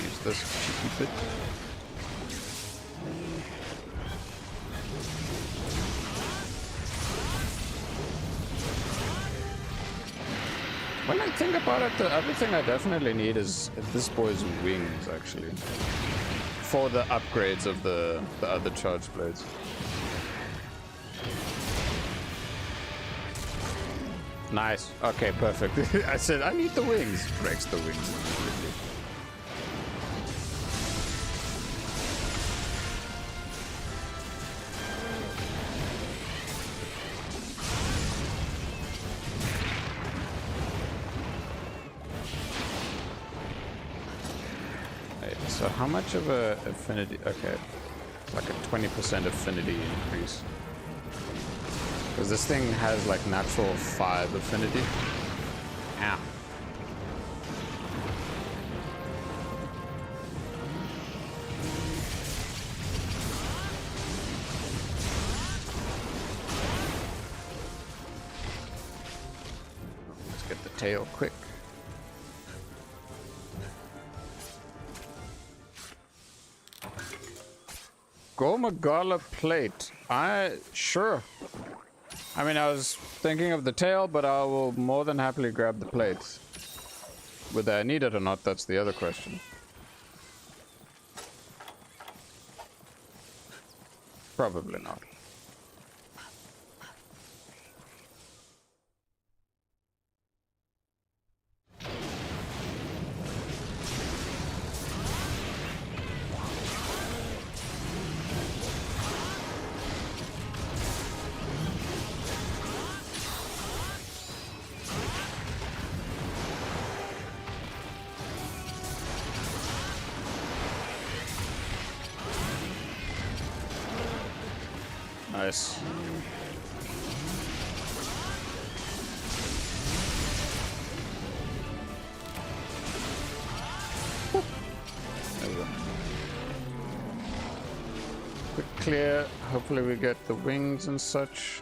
Use this cheeky bit. When I think about it, the other thing I definitely need is this boy's wings, actually. For the upgrades of the other charge blades. Nice. Okay, perfect. I said, I need the wings. Breaks the wings. So how much of a affinity? Okay, like a 20% affinity increase. Because this thing has like natural 5 affinity. Ow. tail quick. Gormagala plate. Sure. I mean, I was thinking of the tail, but I will more than happily grab the plates. Whether I need it or not, that's the other question. Probably not. Nice. There we go. Quick clear. Hopefully we get the wings and such.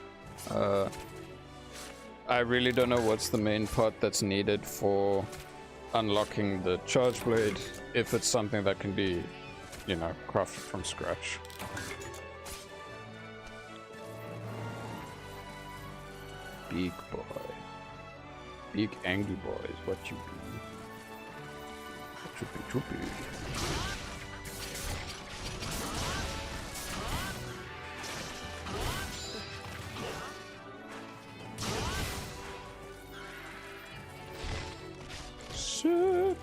I really don't know what's the main part that's needed for unlocking the charge blade, if it's something that can be, you know, crafted from scratch. Big boy. Big angry boy is what you be. Choopy choopy. Shit.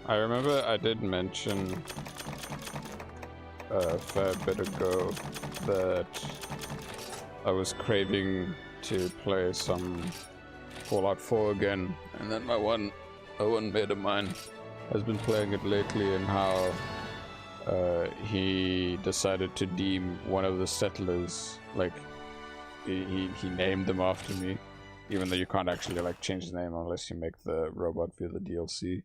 I remember I did mention a fair bit ago that I was craving to play some Fallout 4 again, and then my one mate of mine has been playing it lately, and how he decided to deem one of the settlers, like he named them after me. Even though you can't actually like change his name unless you make the robot via the DLC.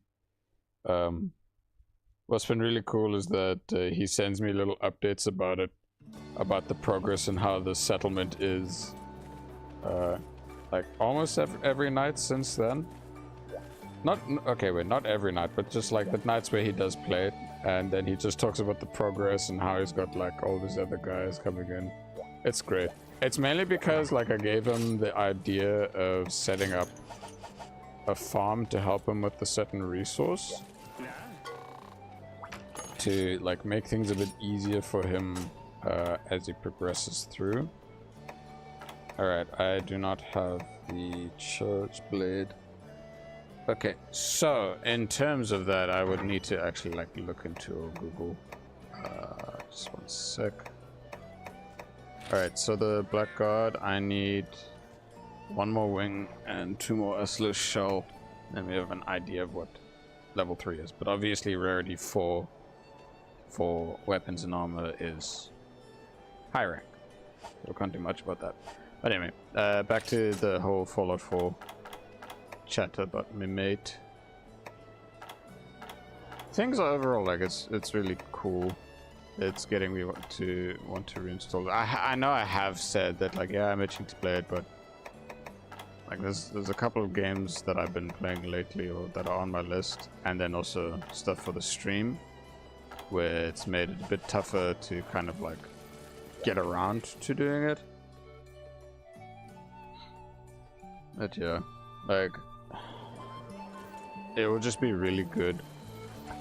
What's been really cool is that he sends me little updates about it, about the progress and how the settlement is, like almost every night since then. Not every night, but just like the nights where he does play it, and then he just talks about the progress and how he's got like all these other guys coming in. It's great. It's mainly because like I gave him the idea of setting up a farm to help him with a certain resource to like make things a bit easier for him as he progresses through. Alright, I do not have the charge blade. Okay, so in terms of that, I would need to actually like look into Google. Just one sec. Alright, so the Black Guard, I need one more wing and 2 more Usler shell. Then we have an idea of what level 3 is. But obviously rarity 4 for weapons and armor is high rank. We can't do much about that. But anyway, back to the whole Fallout 4 chatter about my mate. Things are overall like it's really cool. It's getting me to want to reinstall it. I know I have said that like, yeah, I'm itching to play it, but like there's a couple of games that I've been playing lately or that are on my list, and then also stuff for the stream where it's made it a bit tougher to kind of like get around to doing it. But yeah, like it will just be really good.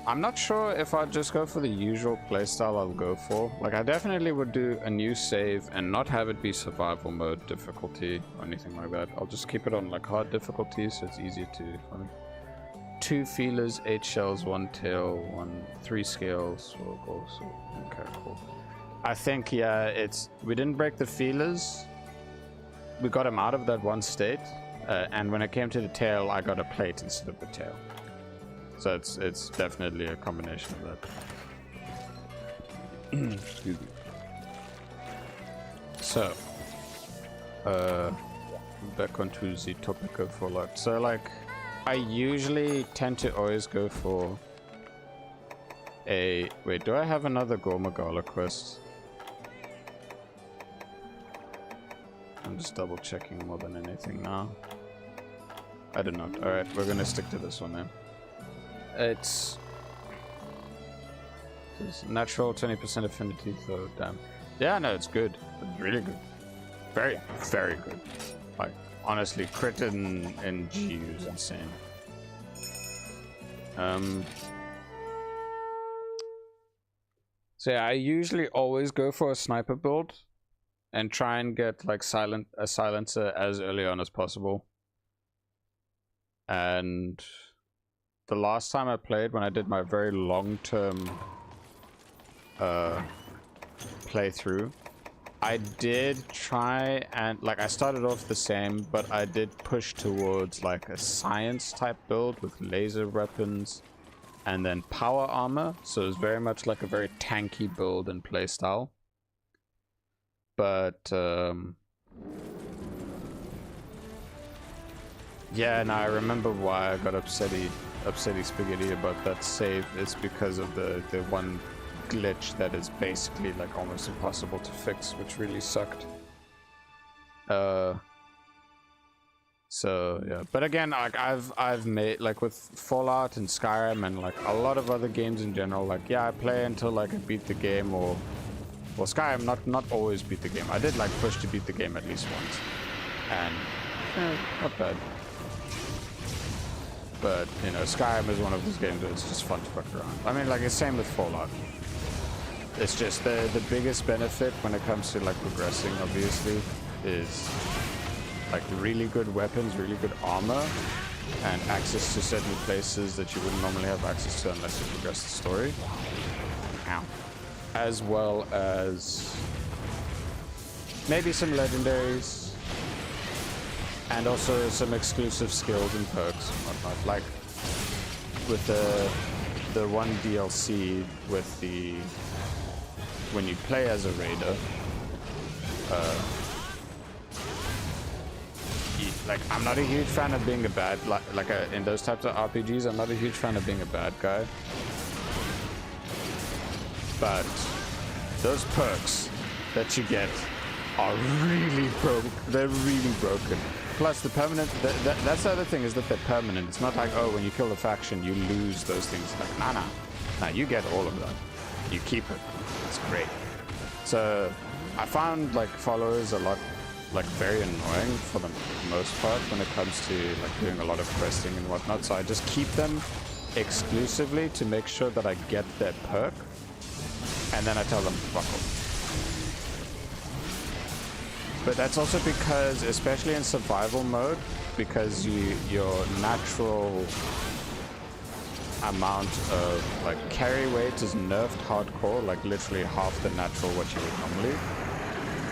I'm not sure if I'd just go for the usual playstyle I'll go for. Like, I definitely would do a new save and not have it be survival mode difficulty or anything like that. I'll just keep it on like hard difficulty so it's easier to find. 2 feelers, 8 shells, 1 tail, 3 scales. Okay, cool. I think, yeah, we didn't break the feelers. We got him out of that one state, And when it came to the tail, I got a plate instead of the tail. So it's definitely a combination of that. Excuse me. So, back onto the topic of Fallout. So, like, I usually tend to always go for a... Wait, do I have another Gormagala quest? I'm just double checking more than anything now. I don't know. Alright, we're gonna stick to this one then. It's natural 20% affinity, so damn. Yeah, no, it's good. It's really good. Very, very good. Like, honestly, crit in GU is insane. So yeah, I usually always go for a sniper build and try and get like a silencer as early on as possible. And the last time I played, when I did my very long-term playthrough, I did try and, like, I started off the same, but I did push towards like a science type build with laser weapons and then power armor. So it was very much like a very tanky build and playstyle. But yeah, no, I remember why I got upsetty spaghetti about that save. It's because of the one glitch that is basically like almost impossible to fix, which really sucked. So yeah, but again, like I've made, like, with Fallout and Skyrim and like a lot of other games in general, like, yeah, I play until like I beat the game, or well, Skyrim not always beat the game. I did like push to beat the game at least once, and not bad. But, you know, Skyrim is one of those games where it's just fun to fuck around. I mean, like, it's same with Fallout. It's just the biggest benefit when it comes to, like, progressing, obviously, is, like, really good weapons, really good armor, and access to certain places that you wouldn't normally have access to unless you progress the story. Ow. As well as maybe some legendaries, and also some exclusive skills and perks and whatnot. Like with the one DLC with the, when you play as a raider, like, I'm not a huge fan of being a bad, in those types of RPGs, I'm not a huge fan of being a bad guy. But those perks that you get are really broken. They're really broken. Plus, the permanent, that's the other thing, is that they're permanent. It's not like, oh, when you kill a faction, you lose those things. Like, nah, you get all of that. You keep it. It's great. So, I found, like, followers a lot, like, very annoying for the most part when it comes to, like, doing a lot of questing and whatnot. So I just keep them exclusively to make sure that I get their perk. And then I tell them, fuck off. But that's also because, especially in survival mode, because your natural amount of, like, carry weight is nerfed hardcore, like literally half the natural what you would normally.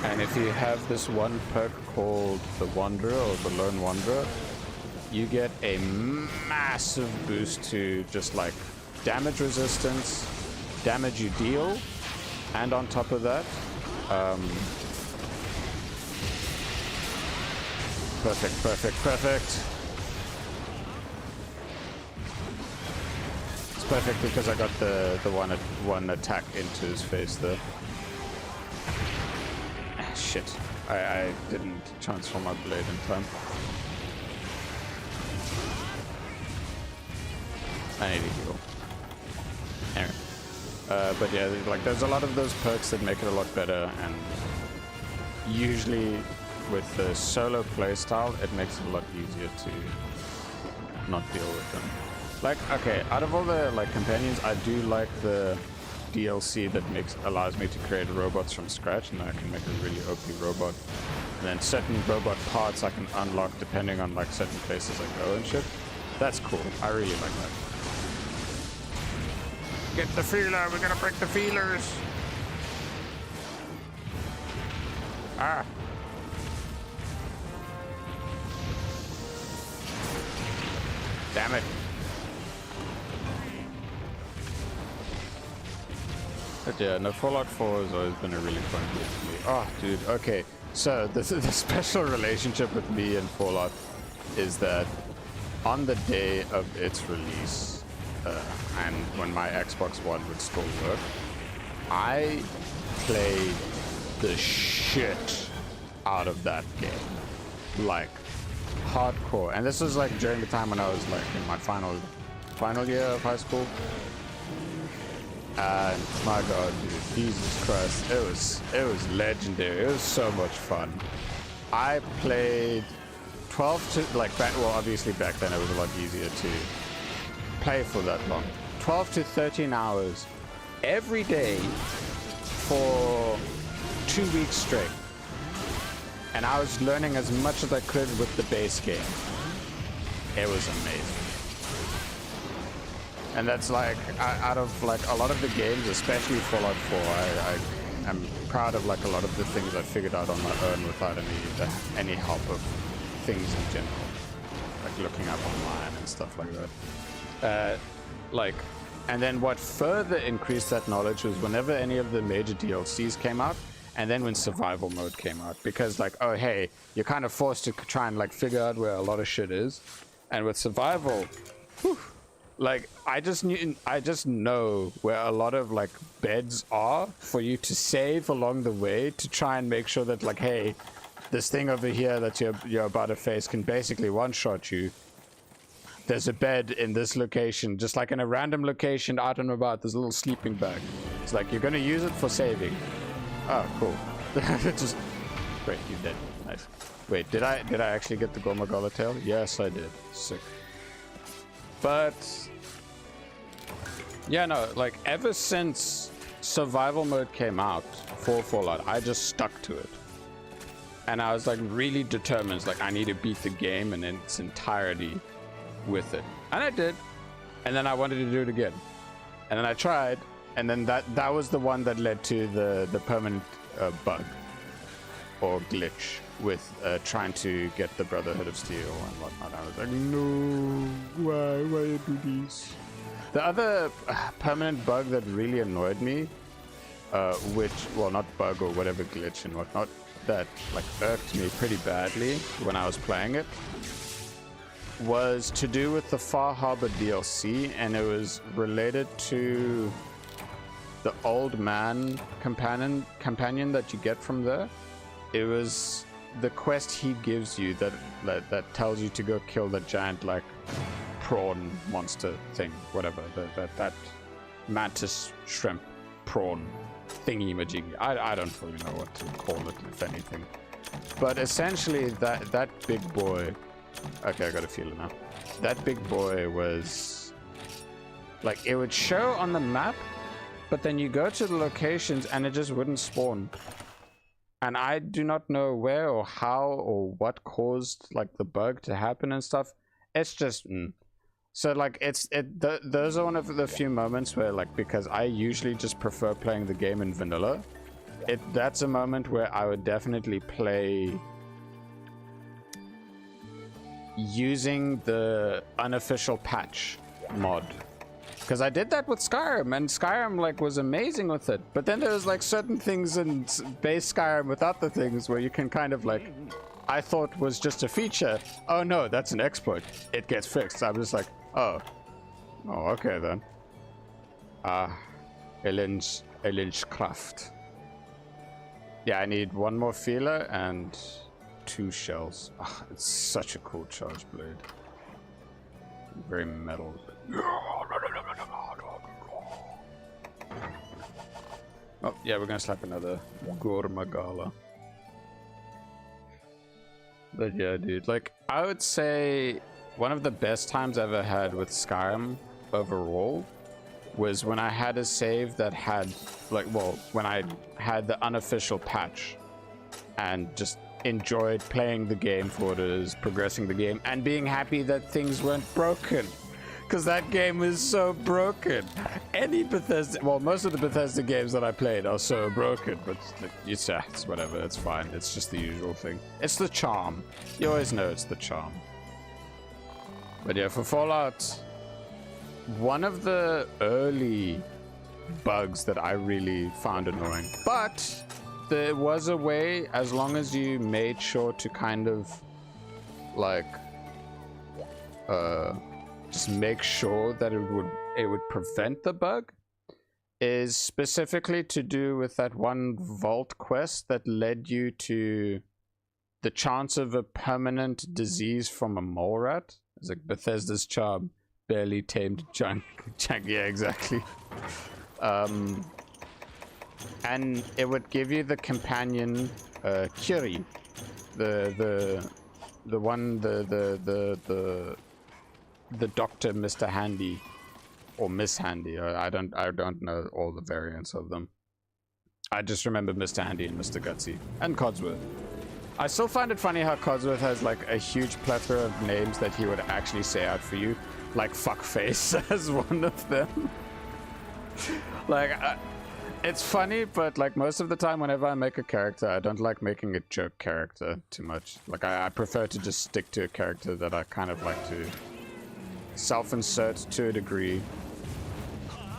And if you have this one perk called the Wanderer, or the Lone Wanderer, you get a massive boost to just, like, damage resistance, damage you deal, and on top of that, perfect. It's perfect because I got the one attack into his face there. Ah, shit. I didn't transform my blade in time. I need to heal. Anyway. But yeah, like, there's a lot of those perks that make it a lot better, and usually with the solo playstyle, it makes it a lot easier to not deal with them. Like, okay, out of all the, like, companions, I do like the DLC that allows me to create robots from scratch, and I can make a really OP robot. And then certain robot parts I can unlock depending on, like, certain places I go and shit. That's cool. I really like that. Get the feeler, we're gonna break the feelers. Ah. Damn it. But yeah, no, Fallout 4 has always been a really fun game for me. Oh, dude, okay. So, the special relationship with me and Fallout is that on the day of its release, and when my Xbox One would still work, I played the shit out of that game. Like, hardcore. And this was like during the time when I was like in my final year of high school. And my god, dude, Jesus Christ, it was legendary. It was so much fun. I played 12 to like back, well, obviously back then it was a lot easier to play for that long. 12 to 13 hours every day for 2 weeks straight. And I was learning as much as I could with the base game. It was amazing. And that's like, out of like a lot of the games, especially Fallout 4, I am proud of like a lot of the things I figured out on my own without any help of things in general. Like looking up online and stuff like that. And then what further increased that knowledge was whenever any of the major DLCs came out, and then when survival mode came out, because like, oh hey, you're kind of forced to try and like figure out where a lot of shit is. And with survival, whew, like I just know where a lot of like beds are for you to save along the way to try and make sure that like, hey, this thing over here that you're about to face can basically one-shot you. There's a bed in this location, just like in a random location out and about. There's a little sleeping bag. It's like you're gonna use it for saving. Oh, cool. Just wait, you did. Nice. Wait, did I actually get the Gormagala tail? Yes, I did. Sick. But yeah, no, like ever since survival mode came out for Fallout, I just stuck to it. And I was like really determined, like I need to beat the game in its entirety with it. And I did. And then I wanted to do it again. And then I tried, and then that was the one that led to the permanent bug or glitch with trying to get the Brotherhood of Steel and whatnot. I was like, no, why you do this? The other permanent bug that really annoyed me, well, not bug or whatever, glitch and whatnot, that like irked me pretty badly when I was playing it, was to do with the Far Harbor DLC, and it was related to the old man companion that you get from there. It was the quest he gives you that tells you to go kill the giant like prawn monster thing, whatever, that mantis shrimp prawn thingy majiggy. I don't really know what to call it, if anything. But essentially that big boy, okay, I got a feeling now. That big boy was like, it would show on the map, but then you go to the locations and it just wouldn't spawn. And I do not know where or how or what caused like the bug to happen and stuff. It's just so like those are one of the few moments where like, because I usually just prefer playing the game in vanilla, that's a moment where I would definitely play using the unofficial patch mod. Because I did that with Skyrim, and Skyrim like was amazing with it. But then there's like certain things in base Skyrim without the things where you can kind of like, I thought was just a feature. Oh no, that's an exploit. It gets fixed. I'm just like, oh, okay then. Elin's craft. Yeah, I need one more feeler and 2 shells. Oh, it's such a cool charge blade. Very metal. Oh, yeah, we're gonna slap another Gormagala. But yeah, dude, like, I would say one of the best times I ever had with Skyrim overall was when I had a save that had, like, well, when I had the unofficial patch and just enjoyed playing the game for what it is, progressing the game, and being happy that things weren't broken. Because that game is so broken. Any Bethesda, well, most of the Bethesda games that I played are so broken, but it's whatever, it's fine. It's just the usual thing. It's the charm. You always know it's the charm. But yeah, for Fallout, one of the early bugs that I really found annoying, but there was a way, as long as you made sure to kind of like just make sure that it would prevent the bug, is specifically to do with that one vault quest that led you to the chance of a permanent disease from a mole rat. It's like Bethesda's charm, barely tamed junk. Yeah, exactly. And it would give you the companion Kiri, the doctor, Mr. Handy, or Miss Handy. I don't know all the variants of them. I just remember Mr. Handy and Mr. Gutsy and Codsworth. I still find it funny how Codsworth has like a huge plethora of names that he would actually say out for you, like fuckface as one of them. Like, it's funny, but like most of the time whenever I make a character, I don't like making a joke character too much. Like I prefer to just stick to a character that I kind of like to self-insert to a degree.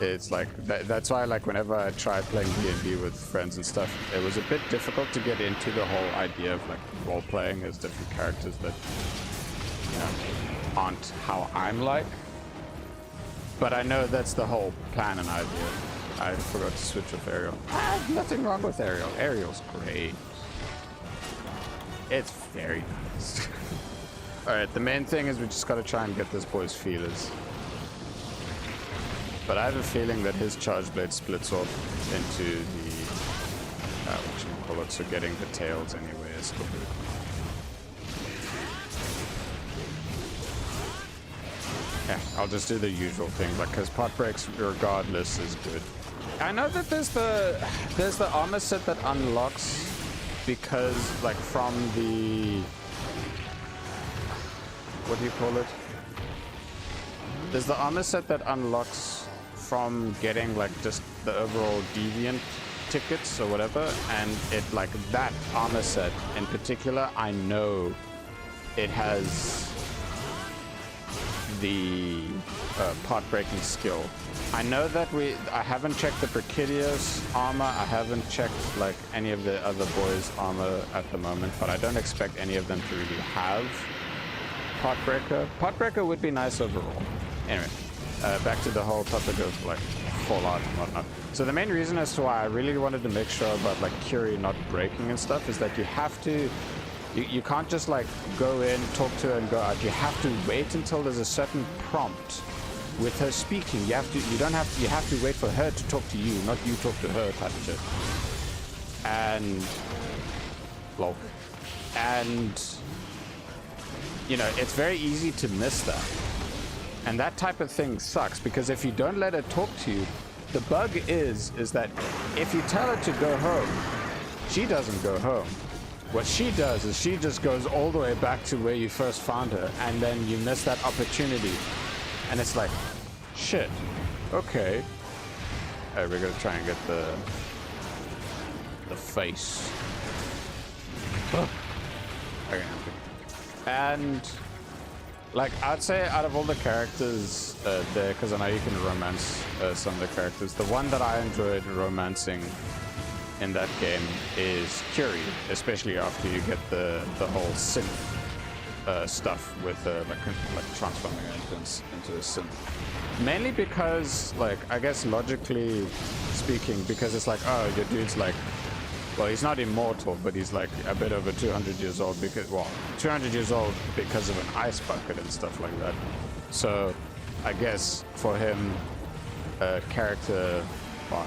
It's like that's why, like, whenever I tried playing D&D with friends and stuff, it was a bit difficult to get into the whole idea of like role playing as different characters that, you know, aren't how I'm like. But I know that's the whole plan and idea. I forgot to switch with Ariel. Nothing wrong with Ariel. Ariel's great. It's very nice. Alright, the main thing is we just gotta try and get this boy's feelers. But I have a feeling that his chargeblade splits off into the whatchamacallit, so getting the tails anyway is still good. Yeah, I'll just do the usual thing, like, because pot breaks regardless is good. I know that there's the armor set that unlocks because, like, from the, what do you call it? There's the armor set that unlocks from getting like just the overall deviant tickets or whatever, and it, like, that armor set in particular, I know it has the pot breaking skill. I know that I haven't checked the Prekidios armor, I haven't checked like any of the other boys' armor at the moment, but I don't expect any of them to really have pot breaker. Pot breaker would be nice overall. Anyway, back to the whole topic of like Fallout and whatnot. So the main reason as to why I really wanted to make sure about like Curie not breaking and stuff is that you have to, you can't just like go in, talk to her and go out. You have to wait until there's a certain prompt with her speaking. You have to wait for her to talk to you, not you talk to her type of shit. And lol. And you know, it's very easy to miss that. And that type of thing sucks, because if you don't let her talk to you, the bug is that if you tell her to go home, she doesn't go home. What she does is she just goes all the way back to where you first found her, and then you miss that opportunity. And it's like, shit, okay. Alright, we're gonna try and get the face. Okay. And like, I'd say out of all the characters there, because I know you can romance some of the characters, the one that I enjoyed romancing in that game is Curie, especially after you get the whole synth stuff with like transforming her into a synth. Mainly because, like, I guess logically speaking, because it's like, oh, your dude's like, well, he's not immortal, but he's like a bit over 200 years old because, well, 200 years old because of an ice bucket and stuff like that. So I guess for him, character arc,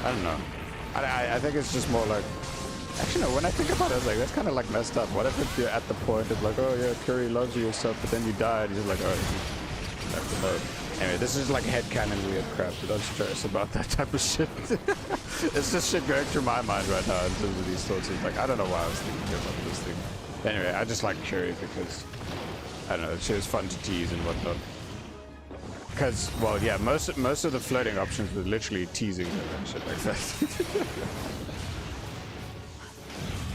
I don't know. I think it's just more like, actually no, when I think about it, I was like, that's kind of like messed up. What if you're at the point of like, oh yeah, Curie loves you and stuff, but then you die and you're like, oh, you have to know. Anyway, this is like headcanon weird crap, so don't stress about that type of shit. It's just shit going through my mind right now in terms of these thoughts. It's like, I don't know why I was thinking about this thing. Anyway, I just like Curie because, I don't know, she was fun to tease and whatnot. Because, well, yeah, most of the flirting options were literally teasing her and shit like that.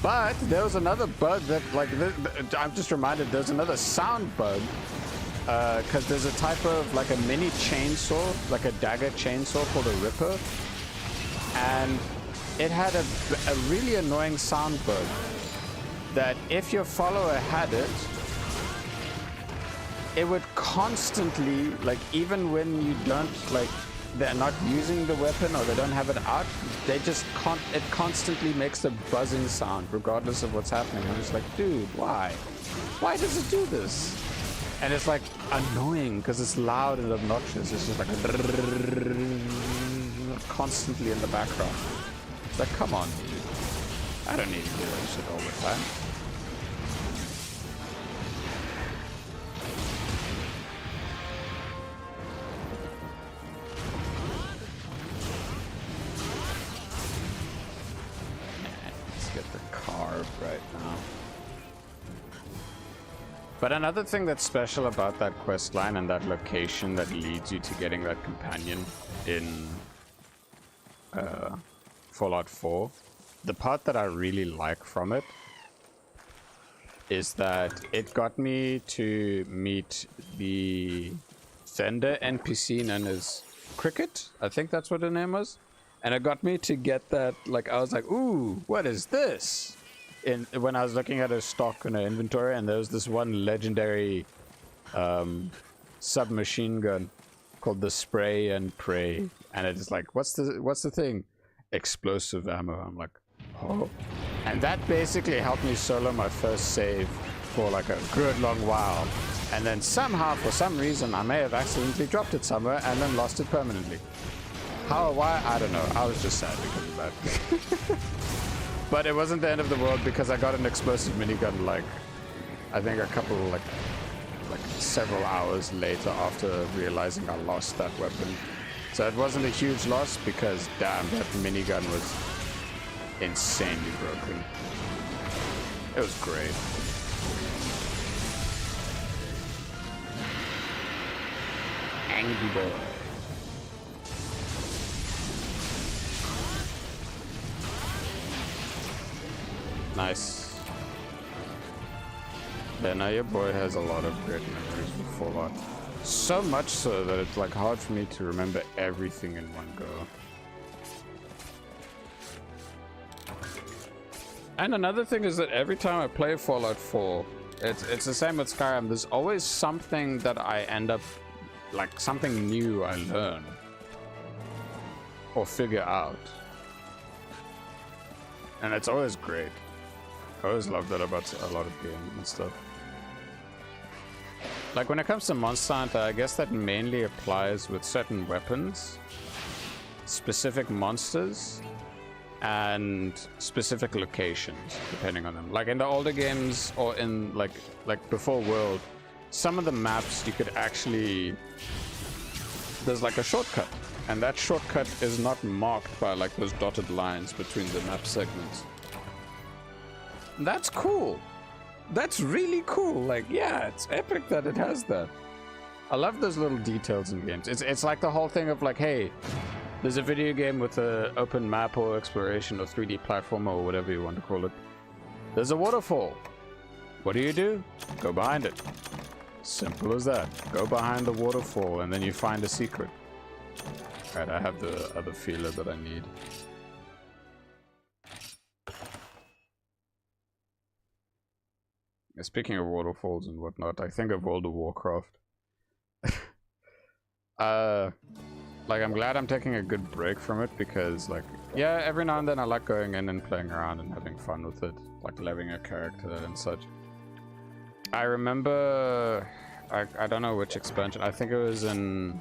But there was another bug that, like, I'm just reminded there's another sound bug because there's a type of like a mini chainsaw, like a dagger chainsaw called a Ripper, and it had a really annoying sound bug that if your follower had it, it would constantly, like, even when you don't, like, they're not using the weapon or they don't have it out, they just can't, it constantly makes a buzzing sound regardless of what's happening. I'm just like, dude, why? Why does it do this? And it's like annoying because it's loud and obnoxious. It's just like constantly in the background. It's like, come on, dude. I don't need to do that shit all the time. Right now. But another thing that's special about that quest line and that location that leads you to getting that companion in Fallout 4, the part that I really like from it is that it got me to meet the vendor NPC known as Cricket. I think that's what her name was. And it got me to get that, like, I was like, ooh, what is this? When I was looking at her stock in her inventory, and there was this one legendary submachine gun called the Spray and Pray, and it's like, what's the thing? Explosive ammo. I'm like, oh, and that basically helped me solo my first save for like a good long while, and then somehow, for some reason, I may have accidentally dropped it somewhere and then lost it permanently. How or why? I don't know. I was just sad because of that. But it wasn't the end of the world because I got an explosive minigun, like, I think a couple, like several hours later after realizing I lost that weapon. So it wasn't a huge loss because, damn, that minigun was insanely broken. It was great. Angry boy. Nice. Yeah, now your boy has a lot of great memories with Fallout. So much so that it's like hard for me to remember everything in one go. And another thing is that every time I play Fallout 4, it's the same with Skyrim. There's always something that I end up, like something new I learn or figure out. And it's always great. I always love that about a lot of games and stuff. Like when it comes to Monster Hunter, I guess that mainly applies with certain weapons, specific monsters, and specific locations, depending on them. Like in the older games, or in like before World, some of the maps you could actually, there's like a shortcut, and that shortcut is not marked by like those dotted lines between the map segments. That's cool. That's really cool. Like, yeah, it's epic that it has that. I love those little details in games. It's like the whole thing of like, hey, there's a video game with an open map or exploration or 3D platformer or whatever you want to call it. There's a waterfall. What do? Go behind it. Simple as that. Go behind the waterfall and then you find a secret. Alright, I have the other feeler that I need. Speaking of waterfalls and whatnot, I think of World of Warcraft. Like, I'm glad I'm taking a good break from it because, like, yeah, every now and then I like going in and playing around and having fun with it, like leveling a character and such. I remember, I don't know which expansion, I think it was in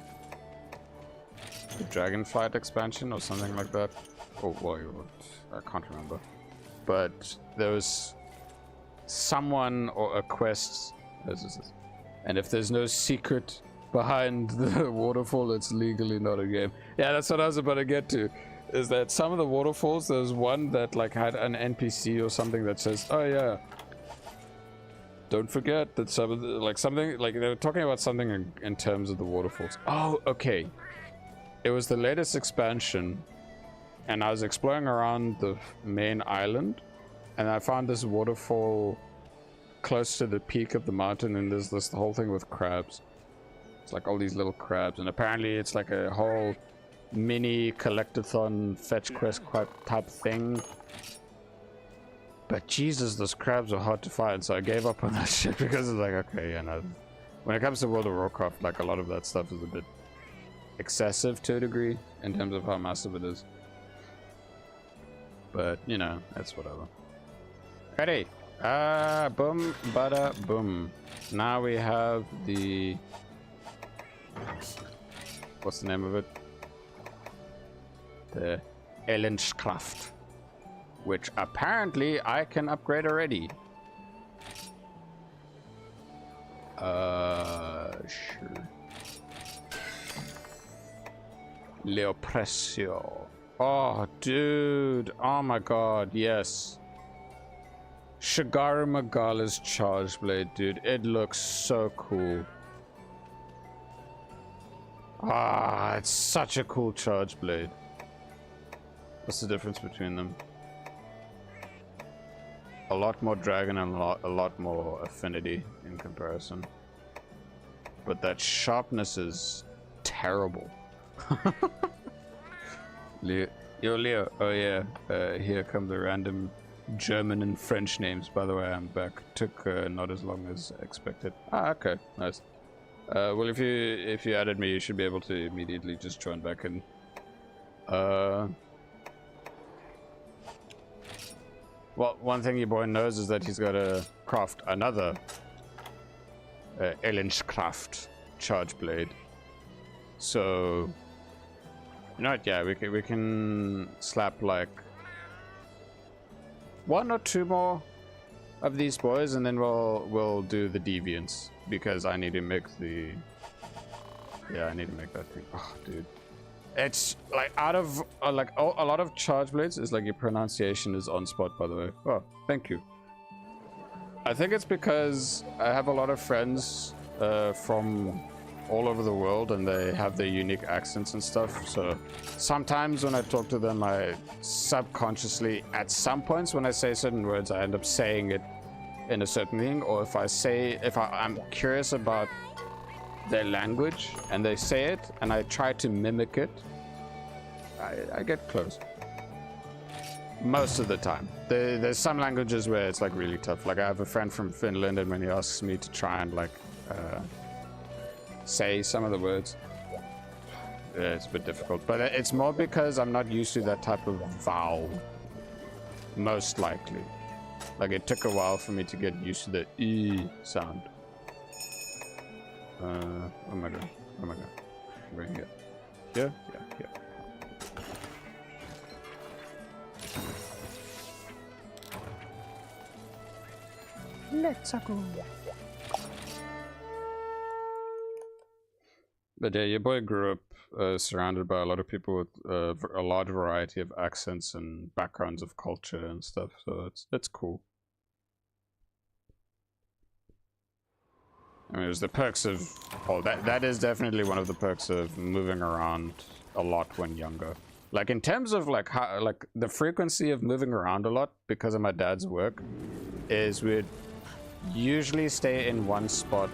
the Dragonflight expansion or something like that. Oh, well, I can't remember. But there was someone or a quest, and if there's no secret behind the waterfall, it's legally not a game. Yeah, that's what I was about to get to, is that some of the waterfalls, there's one that like had an NPC or something that says, oh yeah, don't forget that some of the, like something, like they were talking about something in terms of the waterfalls. Oh, okay. It was the latest expansion, and I was exploring around the main island, and I found this waterfall close to the peak of the mountain, and there's this whole thing with crabs. It's like all these little crabs, and apparently it's like a whole mini collectathon fetch quest type thing. But Jesus, those crabs are hard to find, so I gave up on that shit because it's like, okay, yeah, no. When it comes to World of Warcraft, like a lot of that stuff is a bit excessive to a degree in terms of how massive it is. But, you know, that's whatever. Ready. Boom, bada, boom. Now we have the... What's the name of it? The Elenskraft. Which apparently I can upgrade already. Sure. Leopressio. Oh, dude. Oh my god, yes. Shigaru Magala's chargeblade, dude. It looks so cool. Ah, it's such a cool chargeblade. What's the difference between them? A lot more dragon and a lot more affinity in comparison. But that sharpness is terrible. Leo. Yo, Leo. Oh, yeah. Here come the random German and French names. By the way, I'm back. Took not as long as expected. Ah, okay. Nice. Well, if you added me, you should be able to immediately just join back in. Well, one thing your boy knows is that he's got to craft another Elenskraft charge blade. So, you know what? Yeah, we can slap like 1 or 2 more of these boys, and then we'll do the deviants because I need to make the. Yeah, I need to make that thing. Oh, dude. It's like out of a lot of charge blades is like your pronunciation is on spot, by the way. Oh, thank you. I think it's because I have a lot of friends from all over the world, and they have their unique accents and stuff. So sometimes when I talk to them, I subconsciously, at some points when I say certain words, I end up saying it in a certain thing. Or if I'm curious about their language and they say it and I try to mimic it, I get close. Most of the time. There's some languages where it's like really tough. Like I have a friend from Finland, and when he asks me to try and like say some of the words, it's a bit difficult. But it's more because I'm not used to that type of vowel. Most likely. Like it took a while for me to get used to the E sound. Oh my god. Oh my god. Right here. Here? Yeah, here. Let's go. But yeah, your boy grew up surrounded by a lot of people with a large variety of accents and backgrounds of culture and stuff, so it's cool. I mean, there's the perks of... Oh, that is definitely one of the perks of moving around a lot when younger. Like, in terms of, like, how, like, the frequency of moving around a lot because of my dad's work is we'd usually stay in one spot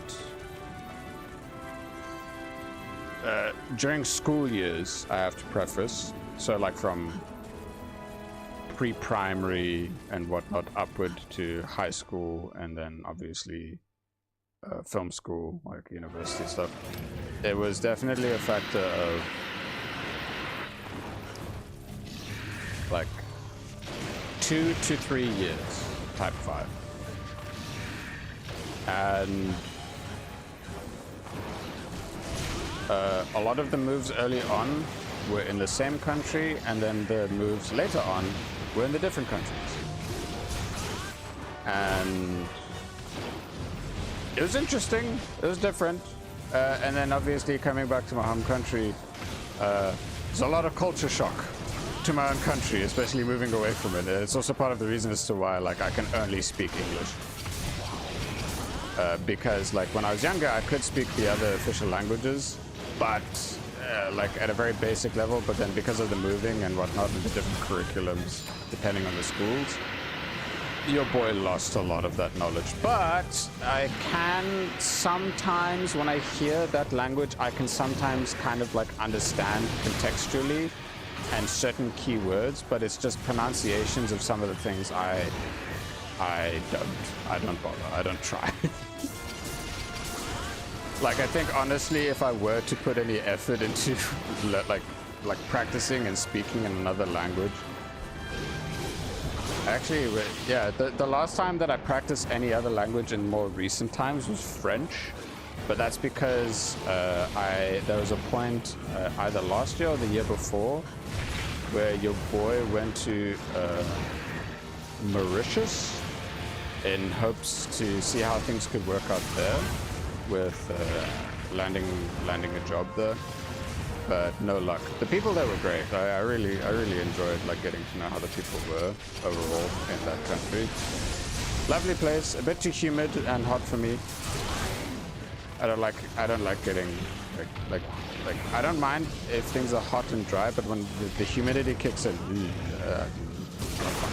during school years, I have to preface. So, like, from pre-primary and whatnot upward to high school, and then, obviously... film school, like university stuff. It was definitely a factor of like 2 to 3 years, type 5. And a lot of the moves early on were in the same country, and then the moves later on were in the different countries. And it was interesting. It was different. And then obviously coming back to my home country, there's a lot of culture shock to my own country, especially moving away from it. It's also part of the reason as to why like I can only speak English. Because like when I was younger, I could speak the other official languages, but like at a very basic level. But then because of the moving and whatnot and the different curriculums, depending on the schools, your boy lost a lot of that knowledge, but I can sometimes, when I hear that language, I can sometimes kind of like understand contextually and certain keywords, but it's just pronunciations of some of the things I don't bother. I don't try. Like, I think honestly, if I were to put any effort into like practicing and speaking in another language, actually, yeah, the last time that I practiced any other language in more recent times was French, but that's because there was a point either last year or the year before where your boy went to Mauritius in hopes to see how things could work out there with landing a job there, but no luck. The people there were great. I really enjoyed like getting to know how the people were overall in that country. Lovely place, a bit too humid and hot for me. I don't like getting like I don't mind if things are hot and dry, but when the humidity kicks in, not fun.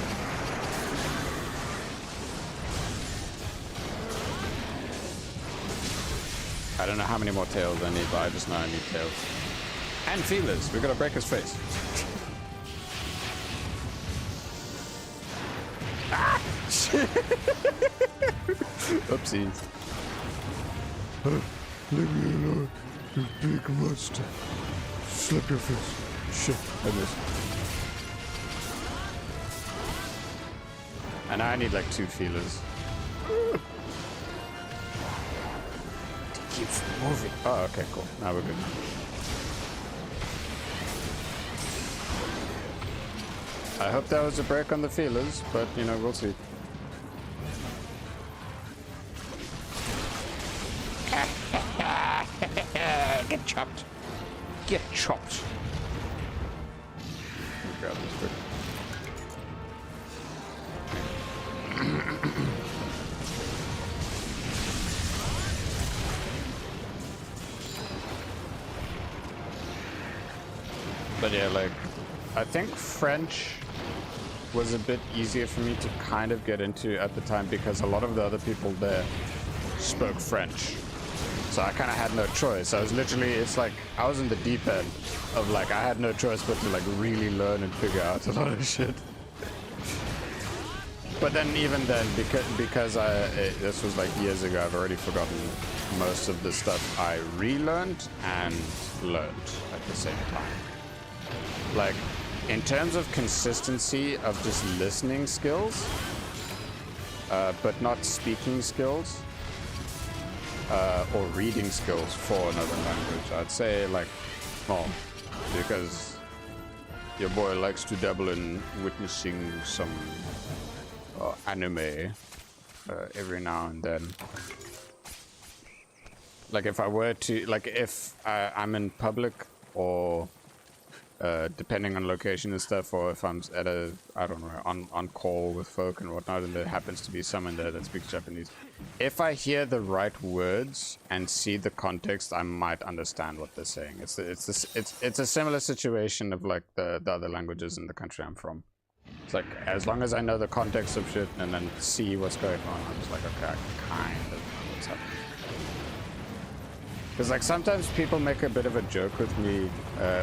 I don't know how many more tails I need, but I just know I need tails. And feelers. We're gonna break his face. Ah! Oopsies. Leave me alone, you big monster. Slap your face. Shit, I missed. And I need like 2 feelers. Keeps moving. Oh, okay, cool. Now we're good. I hope that was a break on the feelers, but you know, we'll see. Get chopped. Get chopped. Grab this quick. But yeah, like, I think French was a bit easier for me to kind of get into at the time because a lot of the other people there spoke French. So I kind of had no choice. I was literally, it's like, I was in the deep end of like, I had no choice but to like really learn and figure out a lot of shit. But then even then, because this was like years ago, I've already forgotten most of the stuff I relearned and learned at the same time. Like, in terms of consistency of just listening skills, but not speaking skills, or reading skills for another language, I'd say like, well, because your boy likes to dabble in witnessing some anime every now and then. Like if I were to, like if I'm in public or depending on location and stuff, or if I'm at a, I don't know, on call with folk and whatnot, and there happens to be someone there that speaks Japanese, if I hear the right words and see the context, I might understand what they're saying. It's a similar situation of like the other languages in the country I'm from. It's like, as long as I know the context of shit and then see what's going on, I'm just like, okay, I kind of know what's happening. Because like sometimes people make a bit of a joke with me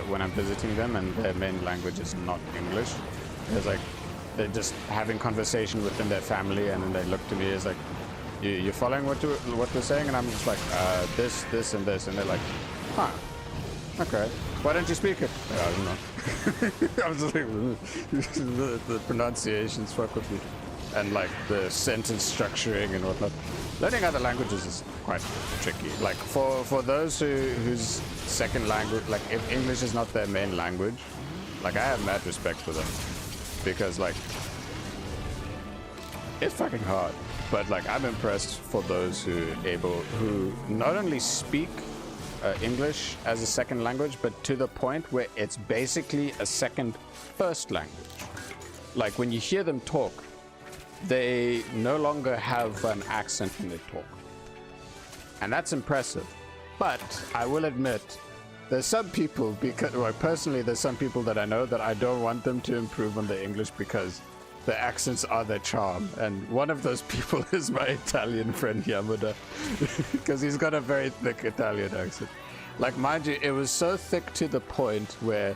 when I'm visiting them and their main language is not English. It's like they're just having conversation within their family and then they look to me as like, you're following what we're saying? And I'm just like, this and this. And they're like, huh, okay. Why don't you speak it? I don't know. I was just like, the pronunciations fuck with me. And like the sentence structuring and whatnot. Learning other languages is quite tricky. Like for those whose second language, like if English is not their main language, like I have mad respect for them, because like it's fucking hard. But like I'm impressed for those who not only speak English as a second language, but to the point where it's basically a second first language. Like when you hear them talk, they no longer have an accent when they talk. And that's impressive. But I will admit, there's some people, because, well, personally, there's some people that I know that I don't want them to improve on their English because The accents are their charm, and one of those people is my Italian friend Yamada, because he's got a very thick Italian accent. Like, mind you, it was so thick to the point where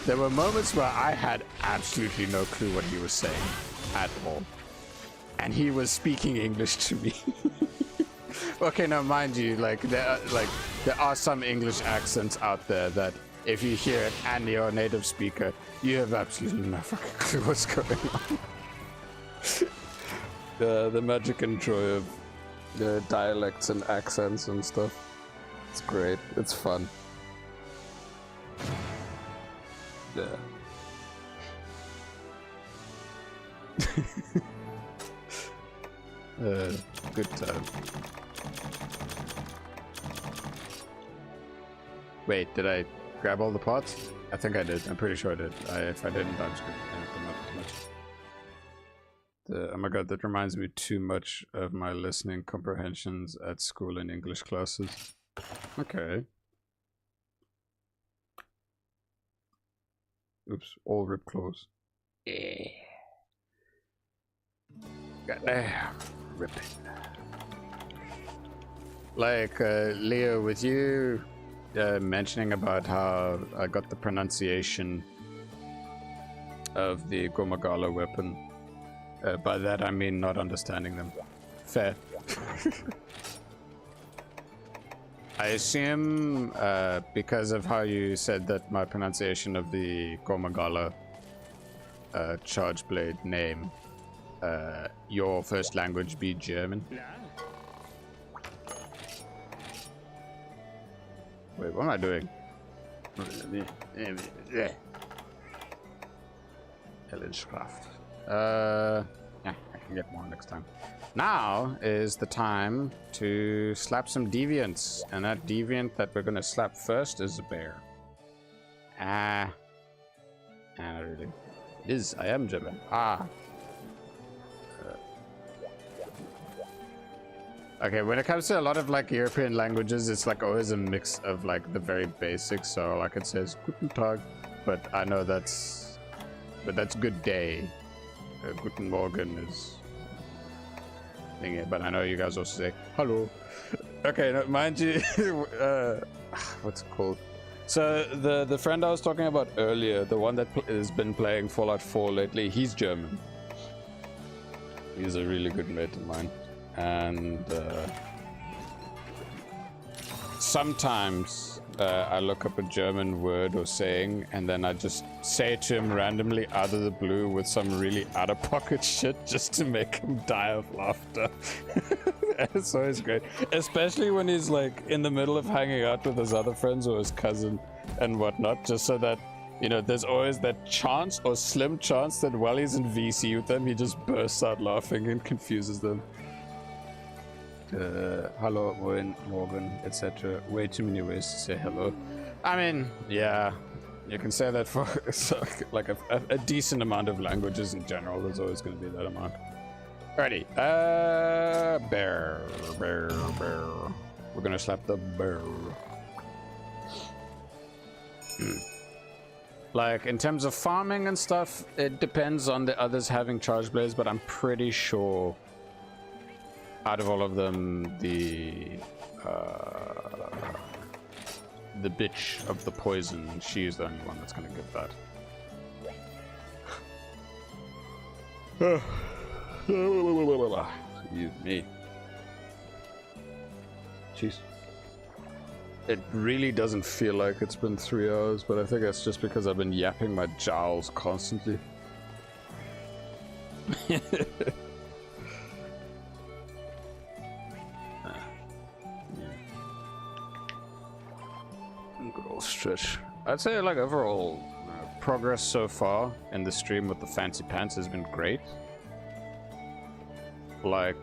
there were moments where I had absolutely no clue what he was saying at all, and he was speaking English to me. Okay, now mind you, there are some English accents out there that if you hear it and you're a native speaker, you have absolutely no fucking clue what's going on. The magic and joy of the dialects and accents and stuff. It's great. It's fun. Yeah. Good time. Wait, did I grab all the pots? I think I did. I'm pretty sure I did. If I didn't, I'm just gonna them up too much. Oh my god, that reminds me too much of my listening comprehensions at school in English classes. Okay. Oops, all rip claws. Yeah. Goddamn, rip it. Like, Leo, with you mentioning about how I got the pronunciation of the Gomagala weapon. By that I mean not understanding them. Fair. I assume because of how you said that my pronunciation of the Gomagala chargeblade name, your first language be German? Wait, what am I doing? Ellenschraft. Yeah, I can get more next time. Now is the time to slap some deviants, and that deviant that we're gonna slap first is a bear. Not really. It is. I am German. Okay, when it comes to a lot of like European languages, it's like always a mix of like the very basics. So like it says Guten Tag, but I know that's good day. Guten Morgen is thingy, but I know you guys also say hello. Okay, no, mind you, what's it called? So the friend I was talking about earlier, the one that has been playing Fallout 4 lately, he's German. He's a really good mate of mine. And sometimes I look up a German word or saying, and then I just say it to him randomly out of the blue with some really out-of-pocket shit just to make him die of laughter. It's always great, especially when he's like in the middle of hanging out with his other friends or his cousin and whatnot, just so that, you know, there's always that chance or slim chance that while he's in VC with them, he just bursts out laughing and confuses them. Hello, moin, morgen, etc. Way too many ways to say hello. I mean, yeah, you can say that for like a decent amount of languages in general. There's always going to be that amount. Alrighty, bear. We're gonna slap the bear. Like, in terms of farming and stuff, it depends on the others having charge blades, but I'm pretty sure out of all of them, the bitch of the poison, she's the only one that's gonna get that. Excuse me. Jeez. It really doesn't feel like it's been 3 hours, but I think that's just because I've been yapping my jowls constantly. Good old stretch. I'd say, like, overall progress so far in the stream with the fancy pants has been great. Like,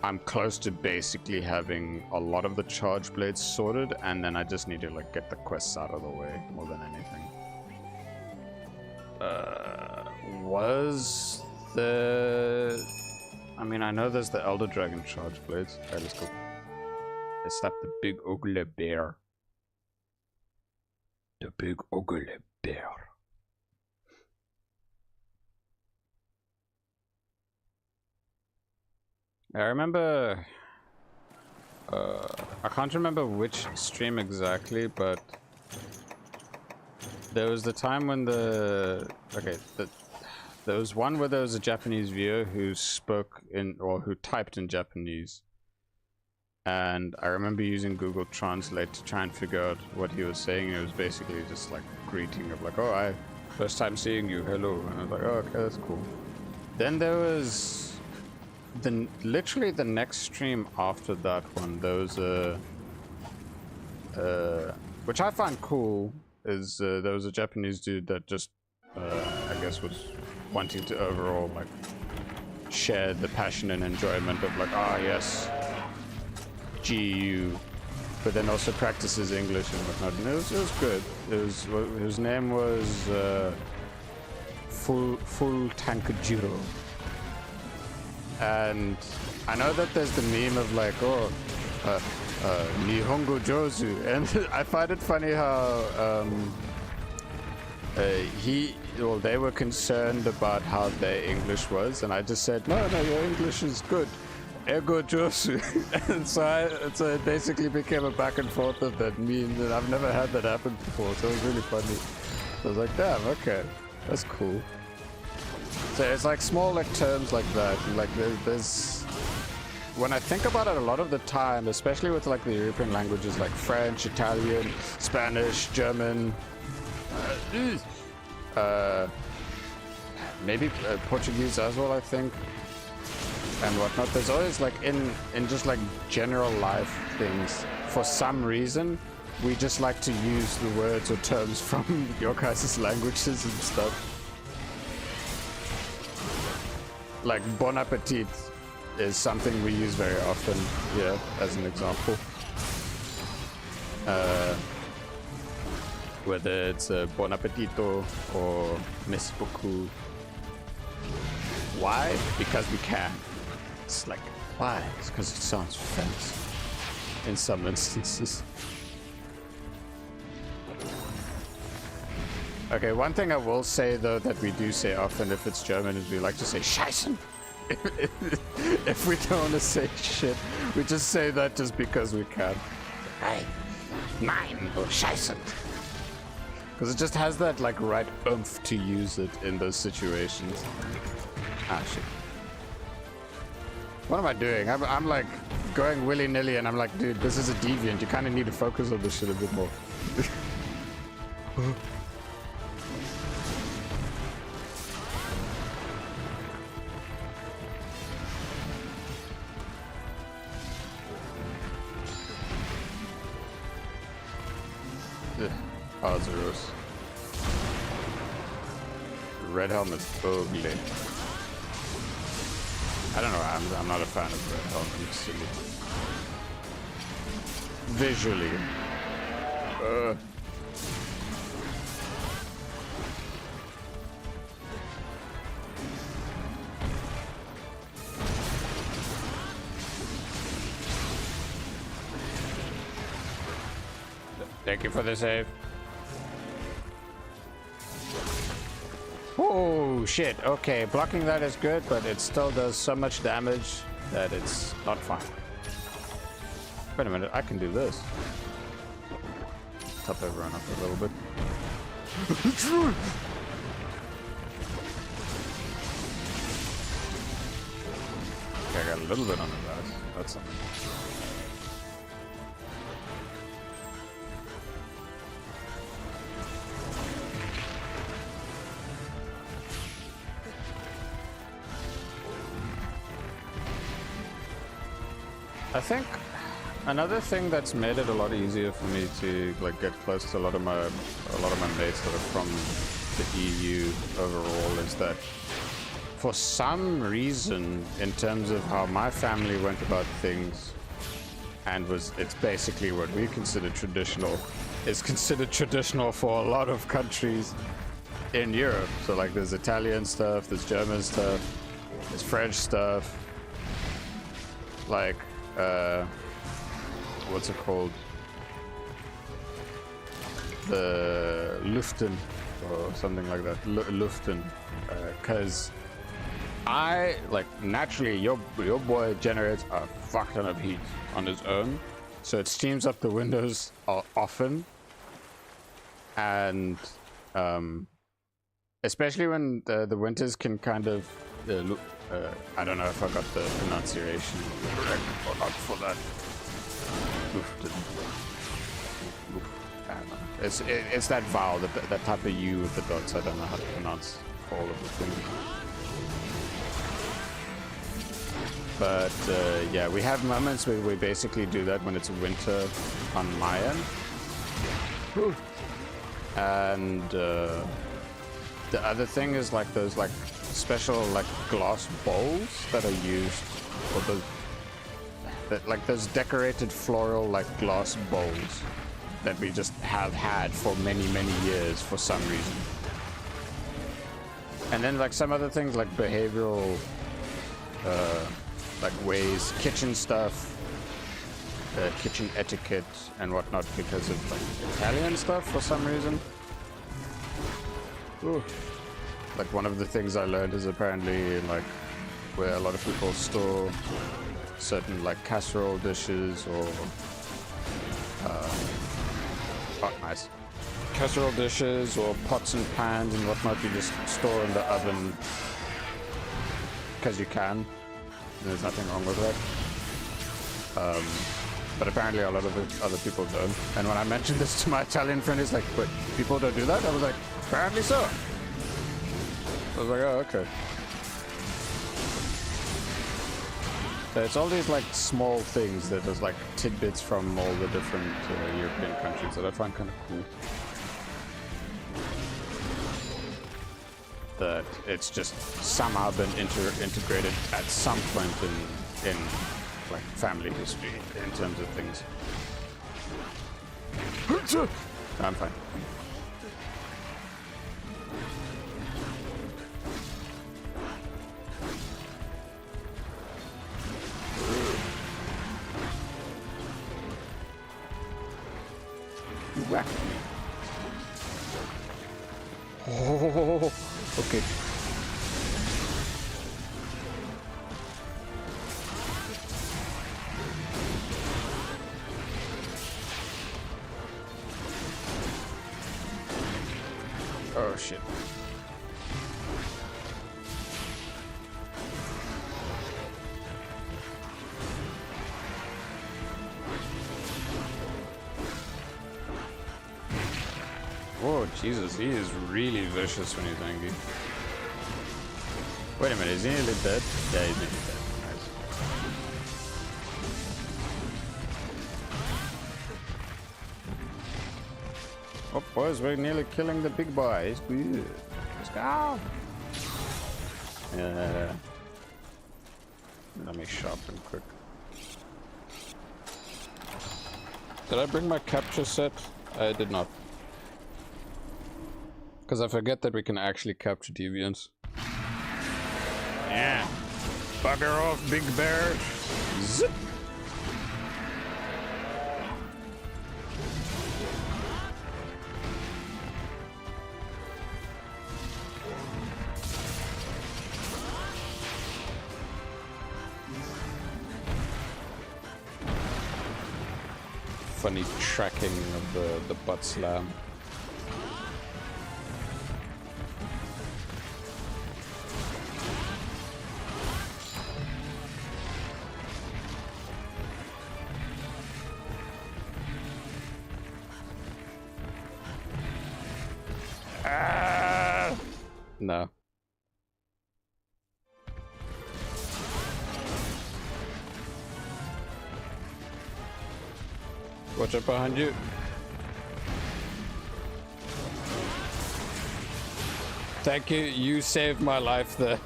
I'm close to basically having a lot of the charge blades sorted, and then I just need to like get the quests out of the way more than anything. Was the... I mean, I know there's the Elder Dragon charge blades. Okay, let's go. Let's slap the big ugly bear. The big ugly bear. I remember. I can't remember which stream exactly, but there was the time when there was one where there was a Japanese viewer who spoke in, or who typed in Japanese, and I remember using Google Translate to try and figure out what he was saying. It was basically just like greeting of like, oh, first time seeing you, hello, and I was like, oh, okay, that's cool. Then there was literally the next stream after that one, there was a which I find cool, is there was a Japanese dude that just I guess was wanting to overall like share the passion and enjoyment of like, ah, yes, GU, but then also practices English and whatnot, and it was good. His name was Full Tankajiro. And I know that there's the meme of like, oh, Nihongo Jozu, and I find it funny how they were concerned about how their English was, and I just said, no, your English is good, Ego Josu. And so it basically became a back and forth of that meme, and I've never had that happen before, so it was really funny. So I was like, damn, okay, that's cool. So it's like small like terms like that, like there's when I think about it a lot of the time, especially with like the European languages like French, Italian, Spanish, German, maybe Portuguese as well, I think, and whatnot. There's always like in just like general life things, for some reason we just like to use the words or terms from your guys' languages and stuff. Like bon appetit is something we use very often, yeah, as an example. Whether it's bon appetito or merci beaucoup. Why? Because we can. It's like, why? It's because it sounds fancy in some instances. Okay, one thing I will say though that we do say often if it's German is we like to say Scheißen. If we don't want to say shit, we just say that just because we can. Hey, nein, du Scheißen. Because it just has that like right oomph to use it in those situations. Ah shit. What am I doing? I'm like going willy-nilly and I'm like, dude, this is a deviant. You kind of need to focus on this shit a bit more. Ozeros. Red helmet's ugly. I don't know, I'm not a fan of red helmet, it's silly. Visually. Thank you for the save. Oh shit, okay, blocking that is good, but it still does so much damage that it's not fine. Wait a minute, I can do this. Top everyone up a little bit. Okay, I got a little bit on the back. That's something. I think another thing that's made it a lot easier for me to like get close to a lot of my mates that are from the EU overall is that for some reason, in terms of how my family went about things, and it's basically what we consider traditional, is considered traditional for a lot of countries in Europe. So like there's Italian stuff, there's German stuff, there's French stuff, like what's it called? The Luften or something like that. Luften, because like naturally your boy generates a fuck ton of heat on his own, so it steams up the windows often, and especially when the winters can kind of I don't know if I got the pronunciation correct or not for that. I don't know. It's that vowel, that type of U with the dots. I don't know how to pronounce all of the things. But yeah, we have moments where we basically do that when it's winter on my end. And the other thing is like those like special like glass bowls that are used for like those decorated floral like glass bowls that we just have had for many years for some reason. And then like some other things like behavioral like ways, kitchen stuff, kitchen etiquette and whatnot because of like Italian stuff for some reason. Ooh. Like one of the things I learned is apparently like where a lot of people store certain like casserole dishes or oh nice, casserole dishes or pots and pans and whatnot you just store in the oven because you can. There's nothing wrong with that. But apparently a lot of other people don't. And when I mentioned this to my Italian friend, he's like, "But people don't do that?" I was like, "Apparently so." I was like, "Oh, okay." So it's all these like small things that is like tidbits from all the different European countries that I find kind of cool. That it's just somehow been integrated at some point in like family history in terms of things. I'm fine. You whacked me. Oh, okay. Oh shit. Oh Jesus, he is really vicious when he's angry. Wait a minute, is he nearly dead? Yeah, he's nearly dead. Nice. Oh boys, we're nearly killing the big boy. He's good. Let's go. Let me sharpen quick. Did I bring my capture set? I did not. Because I forget that we can actually capture deviants. Yeah. Bugger off, big bear. Zip. Funny tracking of the butt slam. No. Watch out behind you. Thank you, you saved my life there.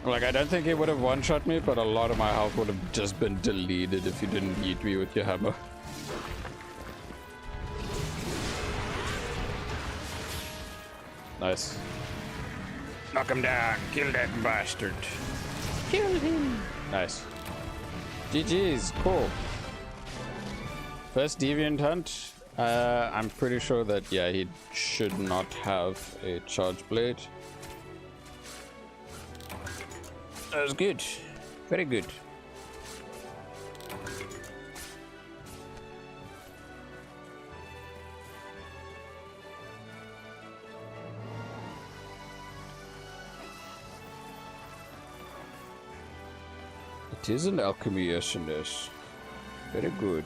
Like, I don't think he would have one-shot me, but a lot of my health would have just been deleted if you didn't eat me with your hammer. Nice. Knock him down. Kill that bastard. Kill him. Nice. GG's. Cool. First deviant hunt. I'm pretty sure that, yeah, he should not have a charge blade. That was good. Very good. It is an alchemy, yes, and yes. Very good.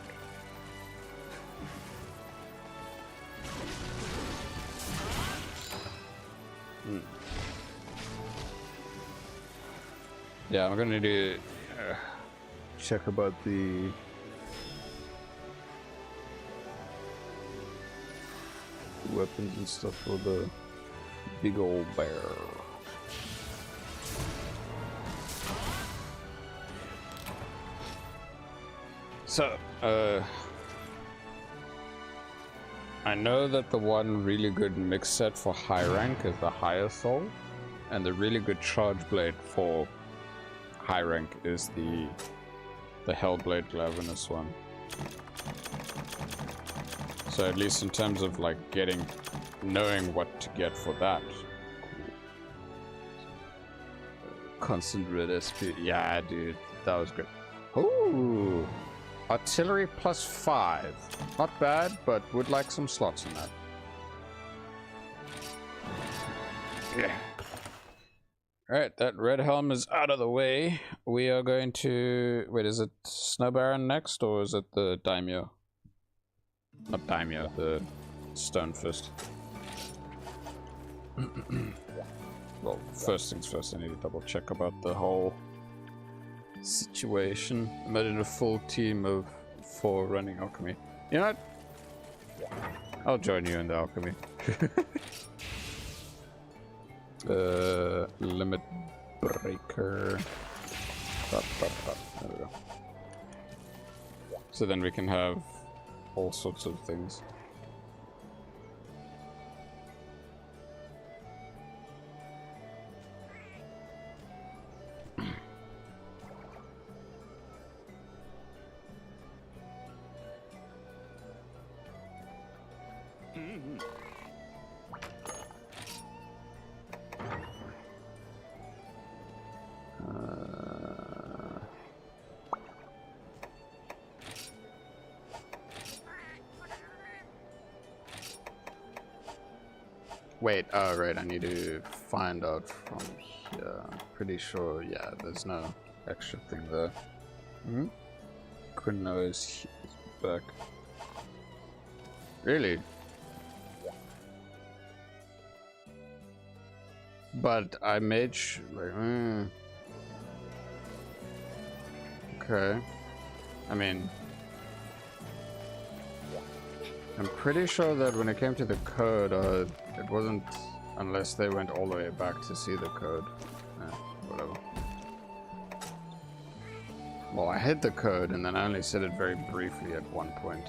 Yeah, I'm gonna do check about the weapons and stuff for the big old bear. So, I know that the one really good mix set for high rank is the Higher Soul, and the really good charge blade for high rank is the Hellblade Glavenus one. So at least in terms of like knowing what to get for that. Constant red SP, yeah, dude, that was good. Ooh. Artillery +5. Not bad, but would like some slots in that. Yeah. Alright, that red helm is out of the way. We are going to... Wait, is it Snow Baron next, or is it the Daimyo? Not Daimyo, the Stone Fist. Well, first things first, I need to double check about the whole situation. Imagine a full team of 4 running alchemy. You know what? I'll join you in the alchemy. Limit breaker. There we go. So then we can have all sorts of things. Wait, oh right, I need to find out from here. I'm pretty sure, yeah, there's no extra thing there. Quinno is back. Really? But I made okay. I mean, I'm pretty sure that when it came to the code, it wasn't unless they went all the way back to see the code. Whatever. Well, I hid the code and then I only said it very briefly at one point.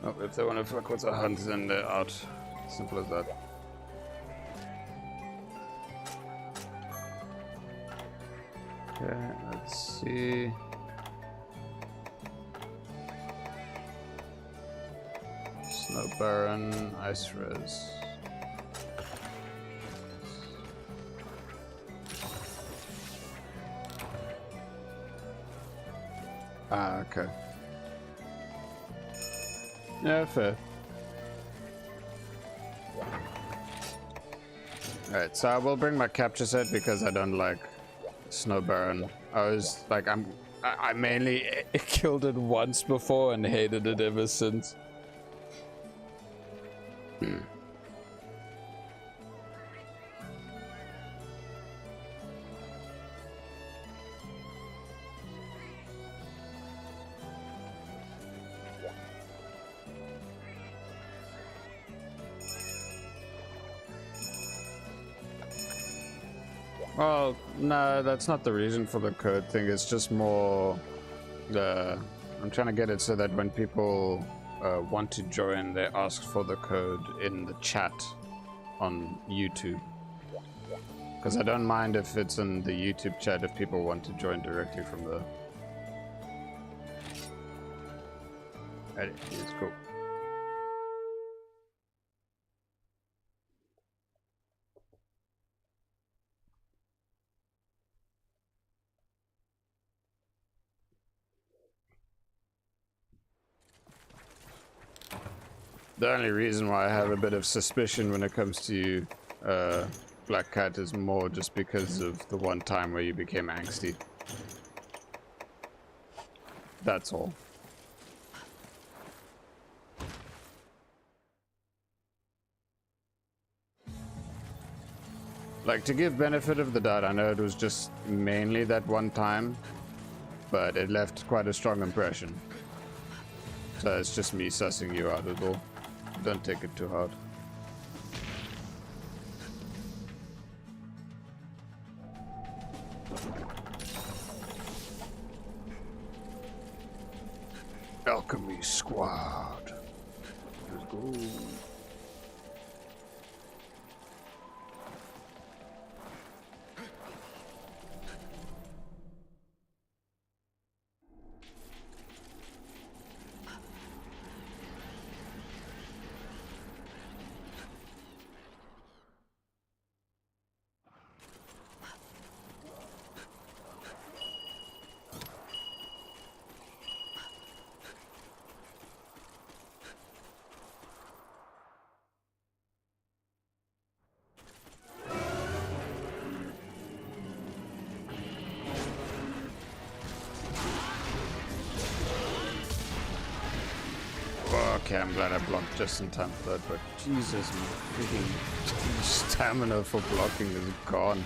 Oh, if they want to fuck with the hunt, then they're out. Simple as that. Okay, let's see. Snow Baron, Ice Res. Ah, okay. Yeah, fair. Alright, so I will bring my capture set because I don't like Snow Baron. I was like, I mainly killed it once before and hated it ever since. Well, no, that's not the reason for the code thing. It's just more I'm trying to get it so that when people want to join, they ask for the code in the chat on YouTube. Because I don't mind if it's in the YouTube chat if people want to join directly from there. It's cool. The only reason why I have a bit of suspicion when it comes to Black Cat is more just because of the one time where you became angsty. That's all. Like, to give benefit of the doubt, I know it was just mainly that one time, but it left quite a strong impression. So it's just me sussing you out at all. Don't take it too hard. Alchemy Squad. Let's go. Okay, I'm glad I blocked just in time for that, but Jesus, my freaking stamina for blocking is gone.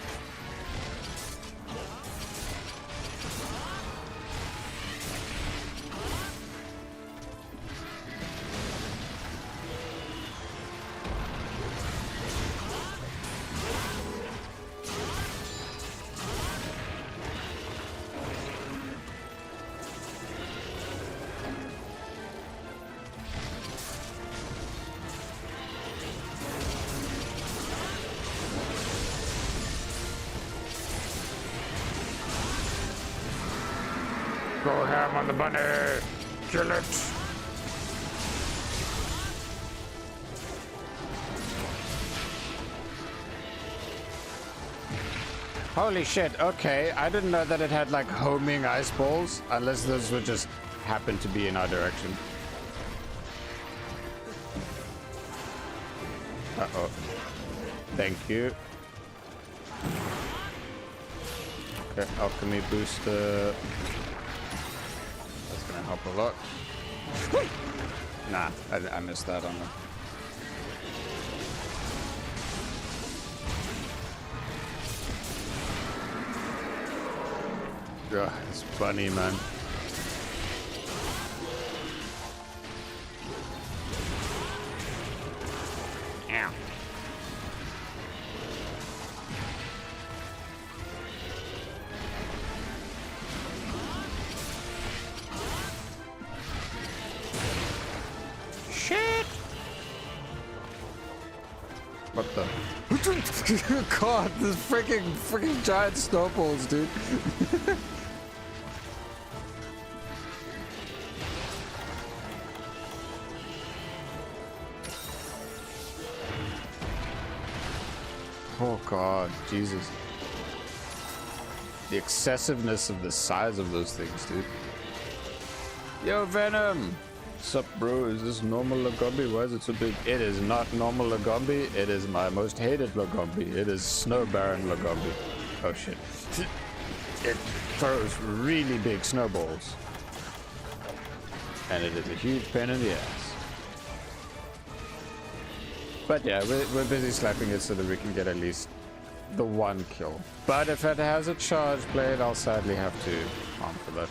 Go ham on the bunny. Kill it. Holy shit, okay. I didn't know that it had like homing ice balls, unless those would just happen to be in our direction. Uh-oh. Thank you. Okay, alchemy booster. That's gonna help a lot. Nah, I missed that on the... God, it's funny, man. Ow. Shit. What the? God, this freaking giant snowballs, dude. Oh God, Jesus. The excessiveness of the size of those things, dude. Yo, Venom! Sup, bro? Is this normal Lagombi? Why is it so big? It is not normal Lagombi. It is my most hated Lagombi. It is Snow Baron Lagombi. Oh shit. It throws really big snowballs. And it is a huge pain in the ass. But yeah, we're busy slapping it so that we can get at least the one kill. But if it has a charge blade, I'll sadly have to farm for that.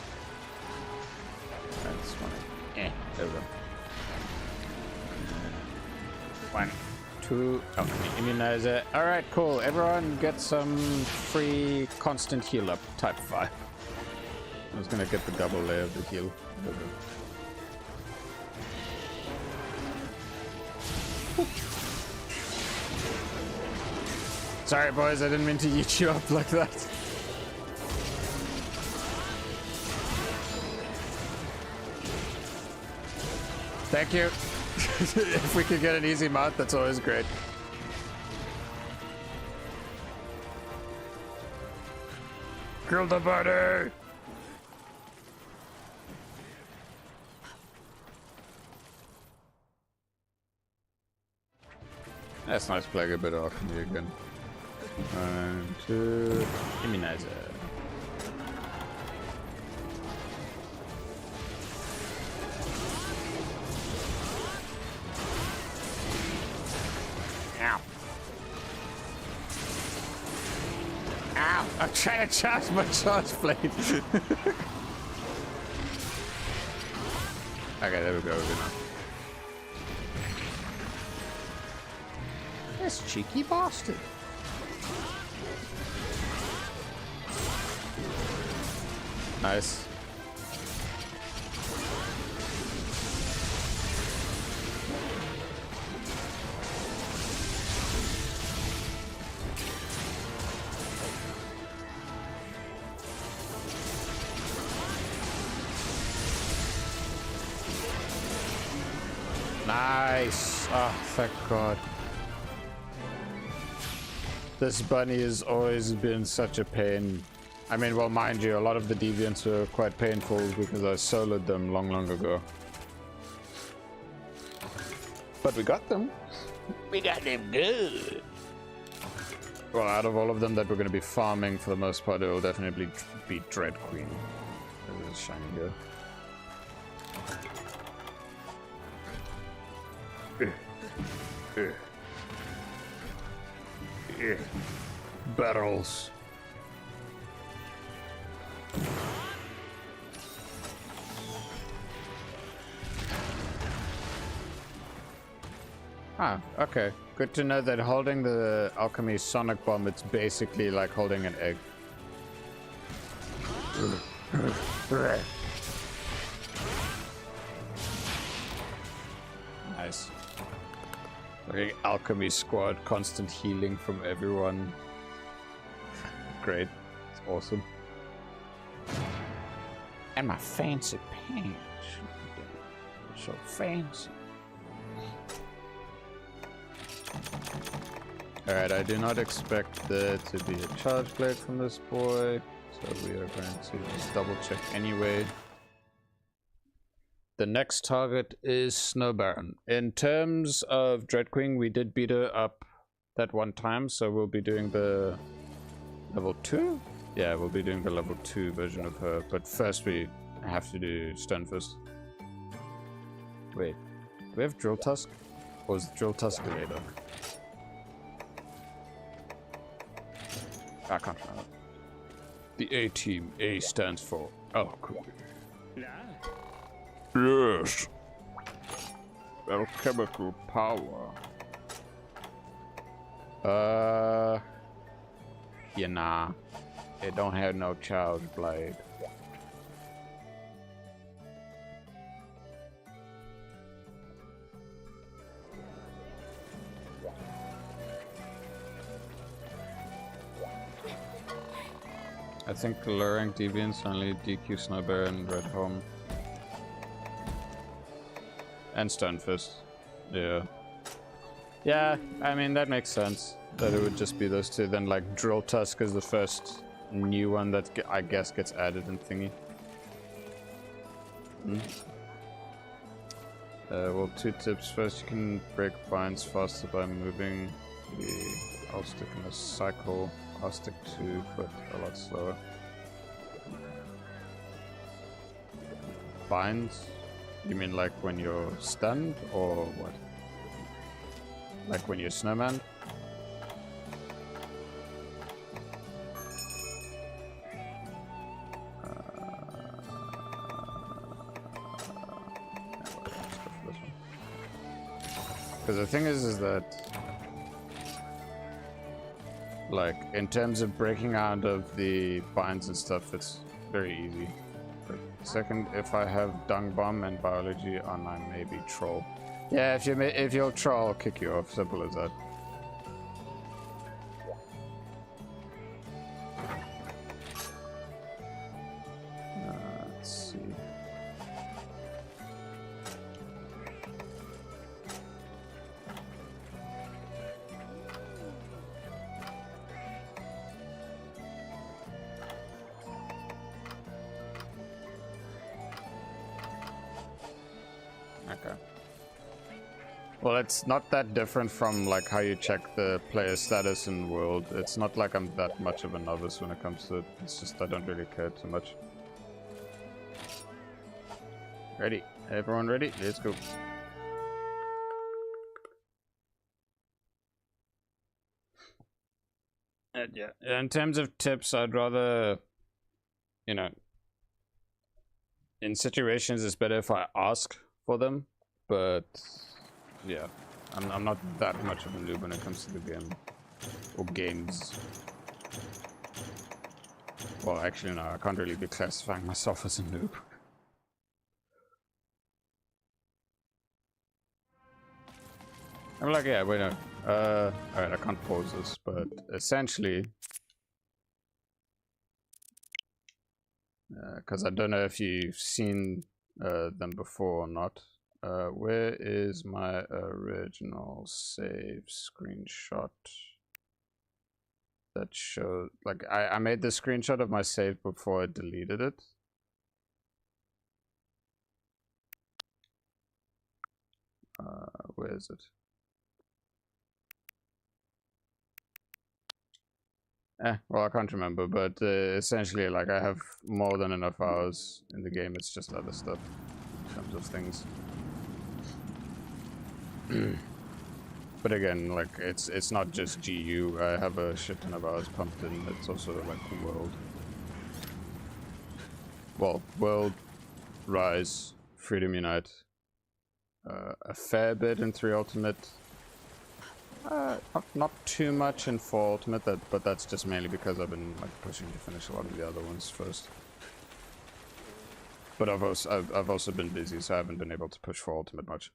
That's funny. There we go. 1, 2, alchemy immunizer. Alright, cool. Everyone get some free constant heal up, type 5. I was gonna get the double layer of the heal. There we go. Sorry boys, I didn't mean to eat you up like that. Thank you. If we could get an easy mount, that's always great. Kill the bunny. That's nice playing a bit of alchemy again. 1, 2, immunizer. Ow. Ow. I'm trying to charge my charge blade. Okay, there we go. This cheeky bastard. Nice. Nice. Oh, thank God. This bunny has always been such a pain. I mean, well, mind you, a lot of the deviants were quite painful because I soloed them long ago. But we got them. We got them good. Well, out of all of them that we're going to be farming, for the most part, it will definitely be Dread Queen. There's a shiny girl. Battles. Ah, okay. Good to know that holding the alchemy sonic bomb, it's basically like holding an egg. Nice. Like alchemy squad, constant healing from everyone. Great. It's awesome. And my fancy pants. So fancy. Alright, I do not expect there to be a charge blade from this boy, so we are going to just double check anyway. The next target is Snow Baron. In terms of Dread Queen, we did beat her up that one time, so we'll be doing the level 2? Yeah, we'll be doing the level 2 version of her, but first we have to do Stunfist. Wait, do we have Drill Tusk? Or is it Drill Tusk later? I can't remember. The A team. A stands for alchemy. Yes. Alchemical power. Yeah, nah. It don't have no charge blade. I think luring deviants only DQ Snowbear and Red Home. And Stunfist. Yeah. Yeah, I mean, that makes sense. That it would just be those two. Then, like, Drill Tusk is the first new one that I guess gets added in thingy. Well, 2 tips. First, you can break binds faster by moving the... I'll stick in a cycle. I'll stick 2, but a lot slower. Binds? You mean like when you're stunned, or what? Like when you're snowman? Because the thing is that, like, in terms of breaking out of the binds and stuff, it's very easy. But second, if I have Dung Bomb and Biology on, I maybe Troll. Yeah, if you'll Troll, I'll kick you off. Simple as that. Let's see. Okay. Well, it's not that different from like how you check the player status in World. It's not like I'm that much of a novice when it comes to it. It's just I don't really care too much. Ready? Everyone ready? Let's go. Yeah. In terms of tips, I'd rather, you know, in situations it's better if I ask for them, but yeah, I'm not that much of a noob when it comes to the game or games. Well, actually, no, I can't really be classifying myself as a noob. I'm like, yeah, wait, no. Alright, I can't pause this, but essentially, because I don't know if you've seen them before or not. Where is my original save screenshot? That shows, like, I made the screenshot of my save before I deleted it. Where is it? Well, I can't remember, but essentially, like, I have more than enough hours in the game. It's just other stuff in terms of things. But again, like, it's not just GU. I have a shit ton of hours pumped in. It's also like World. Well, World, Rise, Freedom Unite, a fair bit in 3 Ultimate. Not too much in 4 Ultimate, but that's just mainly because I've been like pushing to finish a lot of the other ones first. But I've also been busy, so I haven't been able to push 4 Ultimate much.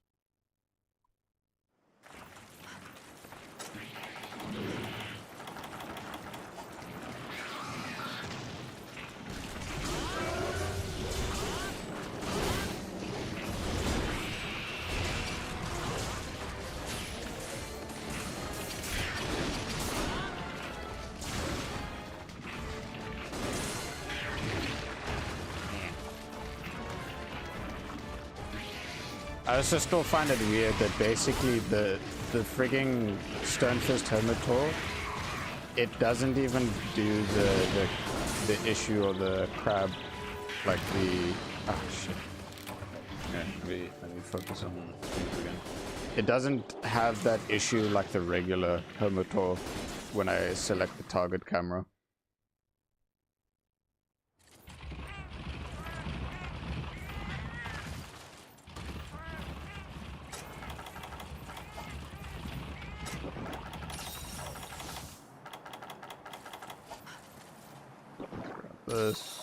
I also still find it weird that basically the frigging Stonefist Hermitor, it doesn't even do the issue or the crab, like the, oh shit. Yeah, let me focus on things again. It doesn't have that issue like the regular Hermitor when I select the target camera. This.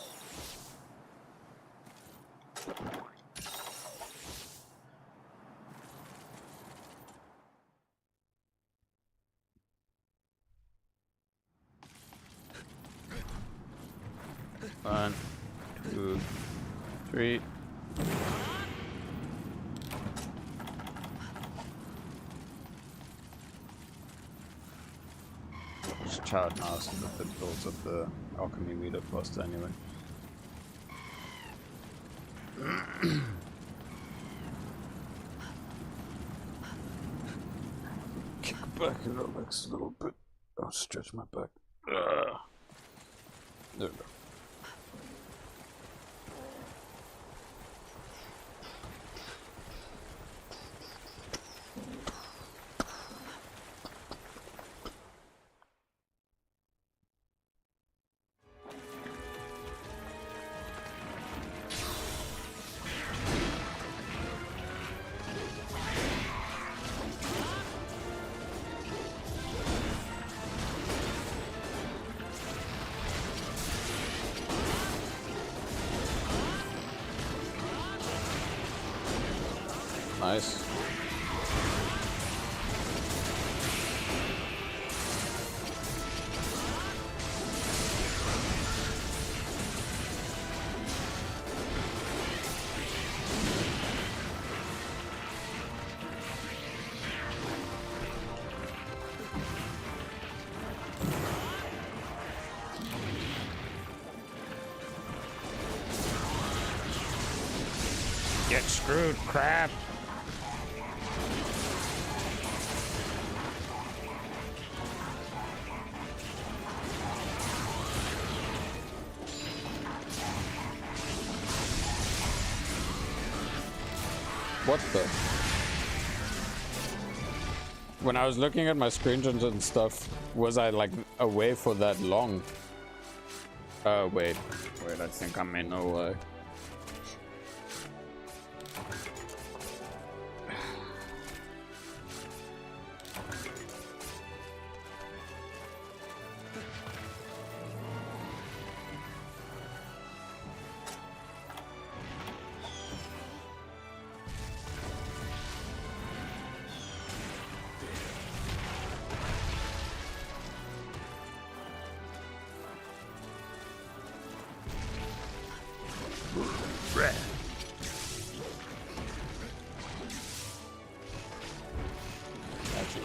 One, two, three. Just chart now so that it builds up the alchemy meter faster anyway. Kick back and relax a little bit. I'll stretch my back. There we go. Nice. Get screwed, crap. What the? When I was looking at my screenshots and stuff, was I like away for that long? Wait, I think I may know why.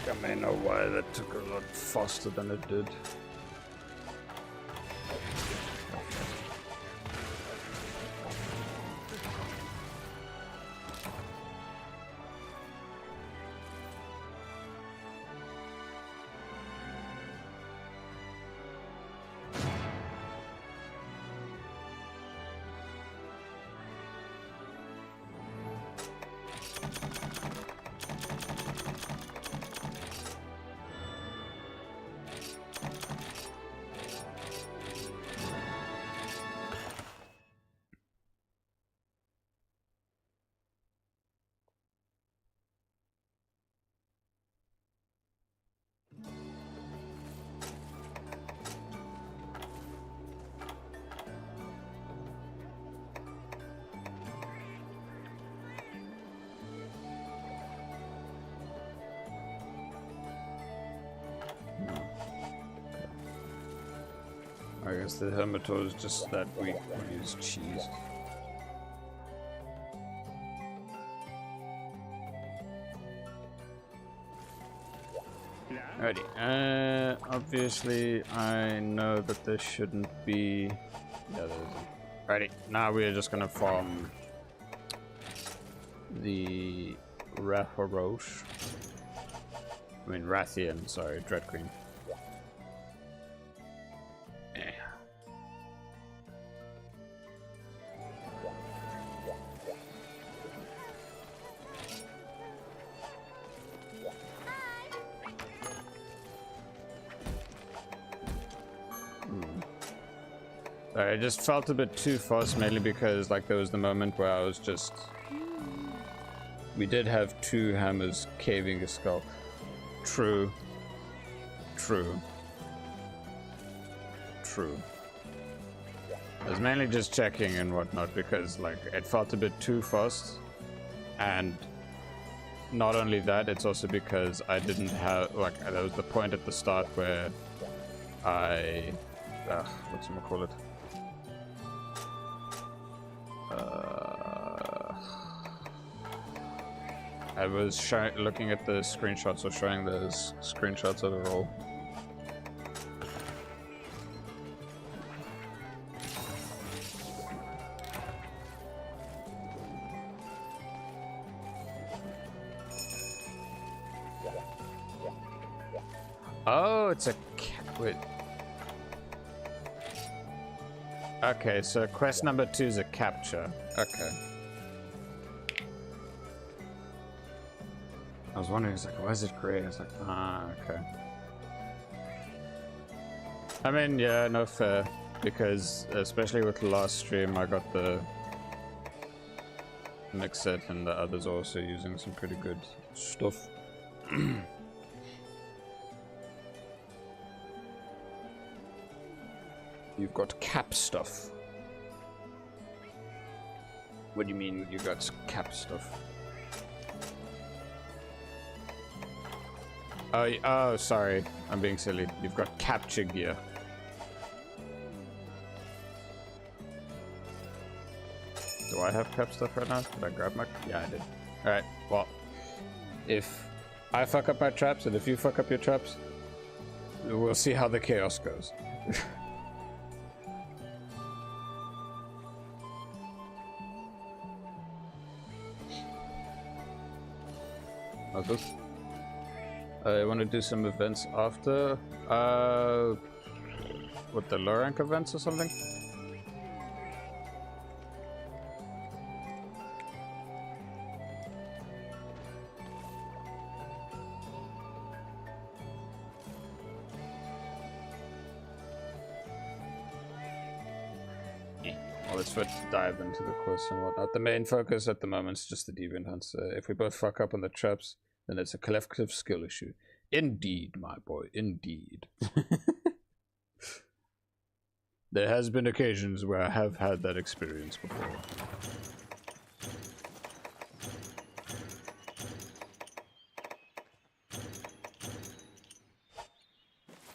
I may know why that took a lot faster than it did. I guess the Hermitaur is just that weak when you use cheese. Alrighty, obviously I know that there shouldn't be... Yeah, there isn't. Alrighty, now we're just gonna farm the Ratharosh. I mean Rathian, sorry, Dread Queen. I just felt a bit too fast, mainly because like there was the moment where I was just... We did have two hammers caving a skull. True. I was mainly just checking and whatnot because like it felt a bit too fast, and not only that, it's also because I didn't have like there was the point at the start where I whatchamacallit? I was looking at the screenshots or showing those screenshots of the roll. Oh, it's a wait. Okay, so quest number 2 is a capture. Okay. I was wondering, it's like, why is it gray? I was like, okay. I mean, yeah, no fair. Because, especially with the last stream, I got the mix set and the others also using some pretty good stuff. You've got cap stuff. What do you mean you got cap stuff? Oh, sorry. I'm being silly. You've got capture gear. Do I have cap stuff right now? Did I grab my... Yeah, I did. Alright, well. If I fuck up my traps and if you fuck up your traps, we'll see how the chaos goes. How's this? I want to do some events after. What, the low rank events or something? Well, let's dive into the quest and whatnot. The main focus at the moment is just the deviant hunts. If we both fuck up on the traps, then it's a collective skill issue. Indeed, my boy, indeed. There has been occasions where I have had that experience before.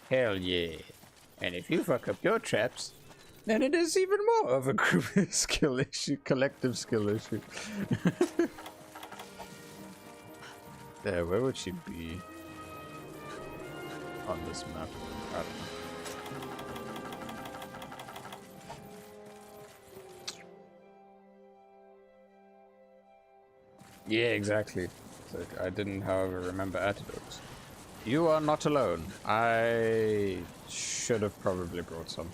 Hell yeah. And if you fuck up your traps, then it is even more of a group skill issue, collective skill issue. There, where would she be on this map? I don't know. Yeah, exactly. So I didn't, however, remember antidotes. You are not alone. I should have probably brought some.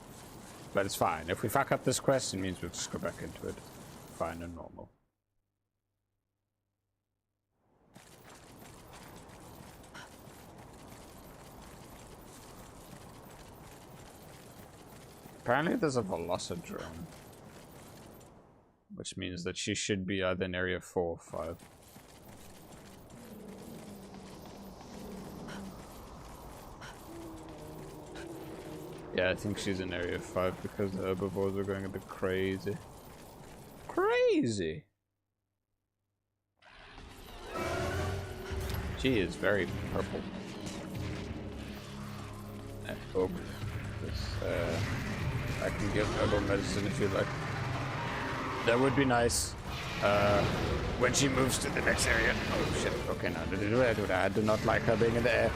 But it's fine. If we fuck up this quest, it means we'll just go back into it. Fine and normal. Apparently there's a Velocidrome. Which means that she should be either in area 4 or 5. Yeah, I think she's in area 5 because the herbivores are going a bit crazy. Crazy! She is very purple. Oh, this, I can give herbal medicine if you like. That would be nice. When she moves to the next area. Oh shit, okay, now I do not like her being in the air.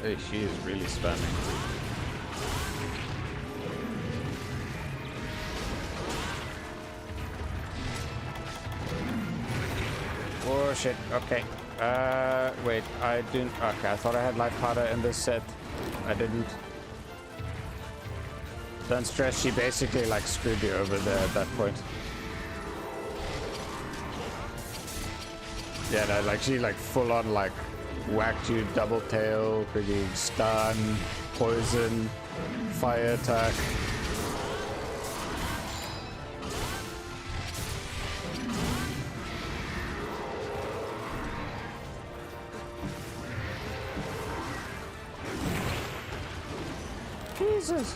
Hey, she is really spamming. Oh shit, okay. Wait, I didn't. Okay, I thought I had life powder in this set. I didn't. Don't stress, she basically like screwed you over there at that point. Yeah, no, like she like full on like whacked you double tail, freaking stun, poison, fire attack. Jesus.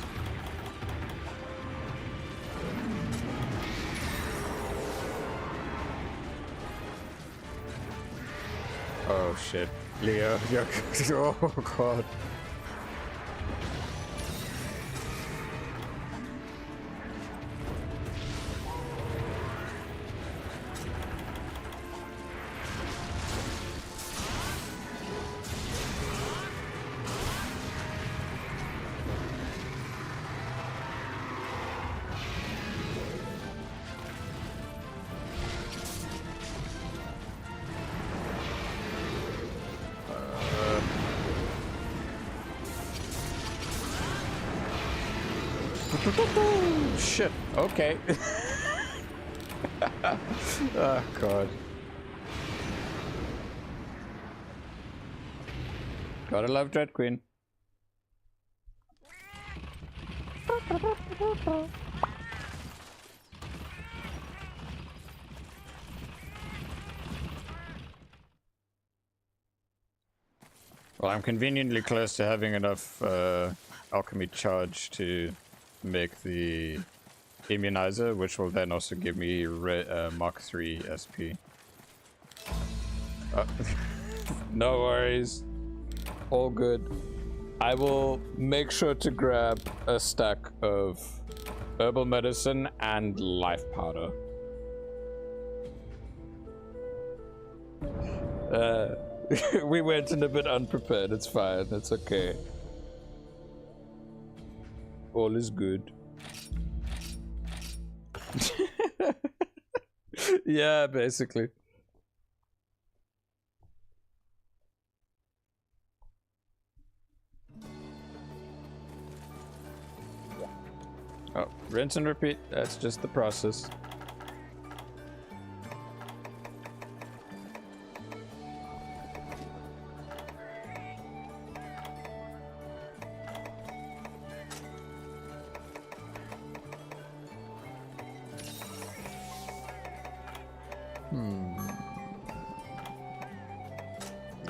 Oh shit. Leo, you're oh god. Shit, okay. Oh god. Gotta love Dread Queen. Well, I'm conveniently close to having enough alchemy charge to make the immunizer, which will then also give me Mark 3 SP. No worries. All good. I will make sure to grab a stack of herbal medicine and life powder. We went in a bit unprepared. It's fine. It's okay. All is good. Yeah, basically. Oh, rinse and repeat. That's just the process.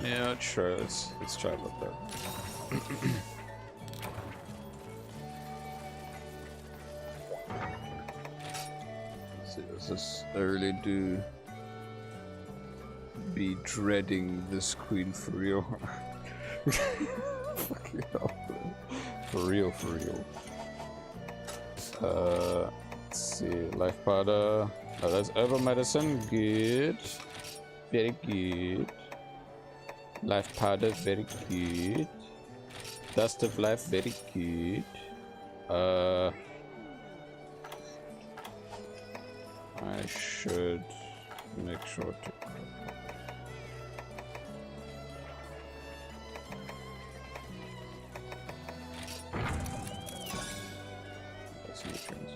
Yeah, sure. Let's try about that. See, does this? I really do be dreading this queen for real. Fucking hell, man. For real, for real. Let's see. Life powder. Oh, that's herbal medicine. Good. Very good. Life powder, very good. Dust of life, very good. I should make sure to. That's nutrients.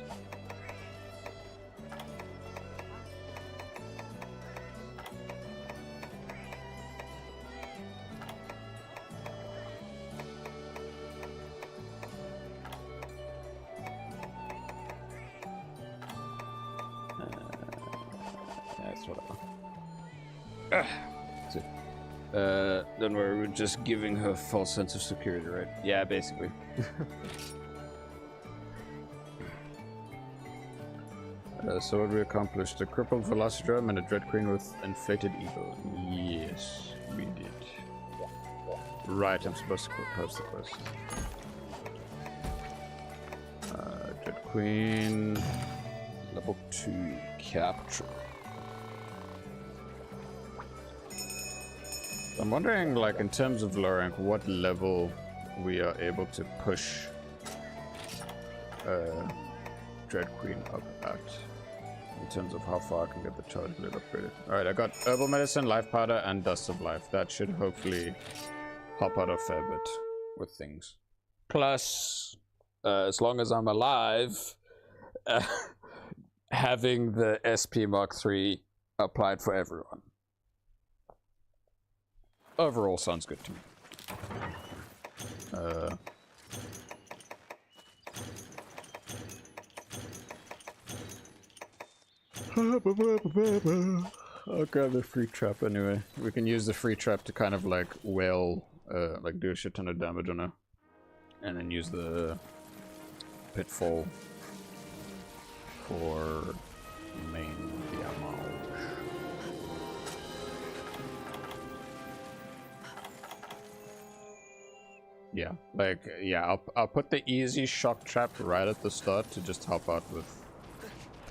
Don't worry, we're just giving her a false sense of security, right? Yeah, basically. So what we accomplished? A crippled Velociraptor and a Dread Queen with inflated ego. Yes, we did. Right, I'm supposed to post the quest. Dread Queen, level 2, capture. I'm wondering, like, in terms of low rank, what level we are able to push Dread Queen up at, in terms of how far I can get the chargeblade upgraded. Alright, I got herbal medicine, life powder, and dust of life. That should hopefully help out a fair bit with things. Plus, as long as I'm alive, having the SP Mark III applied for everyone. Overall, sounds good to me. I'll grab the free trap anyway. We can use the free trap to kind of like wail, like do a shit ton of damage on her. And then use the pitfall for main damage. Yeah, like, yeah, I'll put the easy shock trap right at the start to just help out with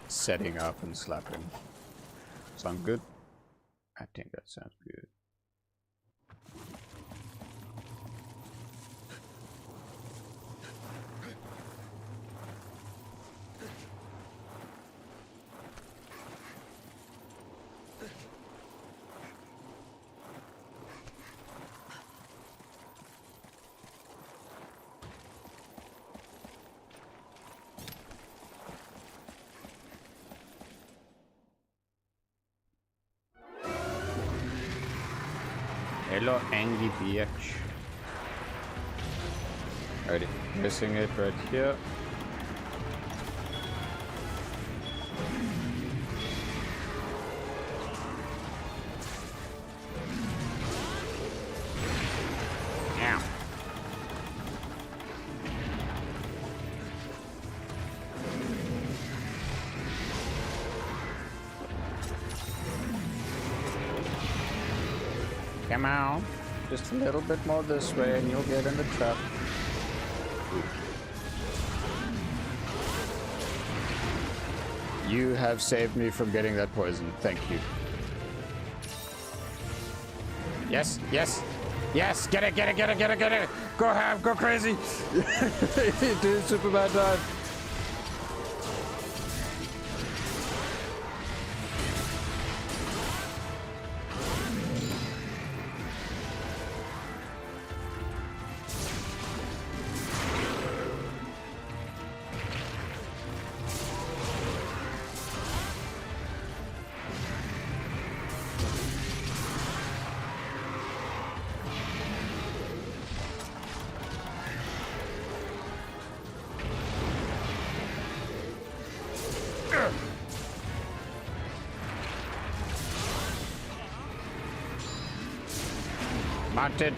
setting up and slapping. Sound good? I think that sounds good. Hello, angry bitch. Alrighty, missing it right here. Ow. Come on. Just a little bit more this way and you'll get in the trap. You have saved me from getting that poison. Thank you. Yes, yes, yes! Get it, get it, get it, get it, get it! Go ham, go crazy! Do Superman dive! Mounted.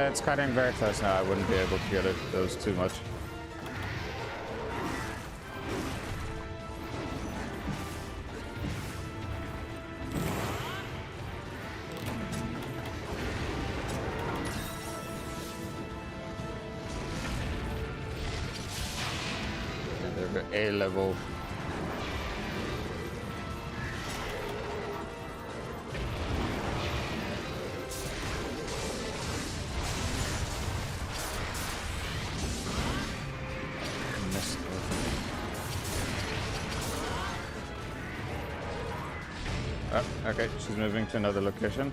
It's cutting very close now. I wouldn't be able to get it. That was too much. A level. Missed it. Oh, okay, she's moving to another location.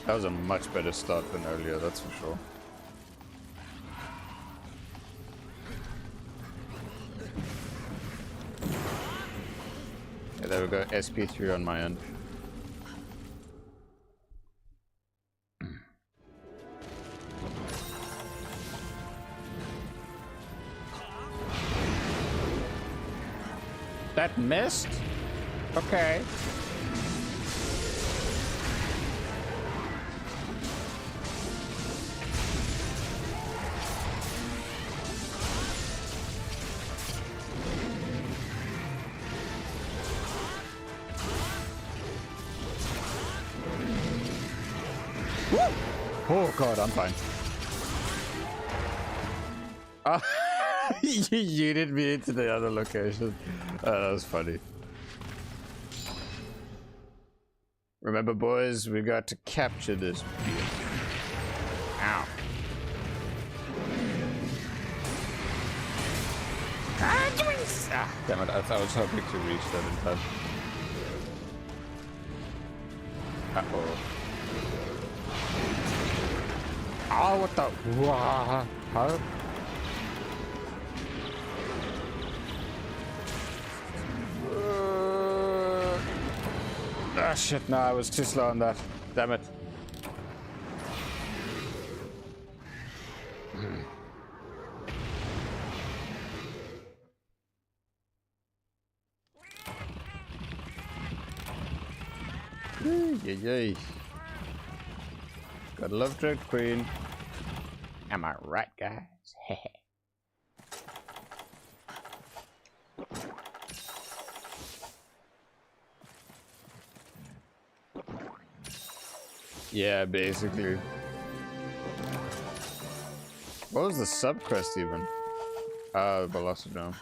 That was a much better start than earlier, that's for sure. Yeah, there we go, SP3 on my end. That missed? Okay. Oh god, I'm fine. You yeeted me into the other location. That was funny. Remember, boys, we got to capture this bitch. Ow. Ah, damn it, I was hoping to reach that in time. Uh-oh. Oh, what the? Wow. Huh? Ah, shit, no, I was too slow on that. Damn it. Yay. Gotta love Drag Queen. Am I right, guys? Yeah, basically. What was the sub-quest even? The Velocodrome.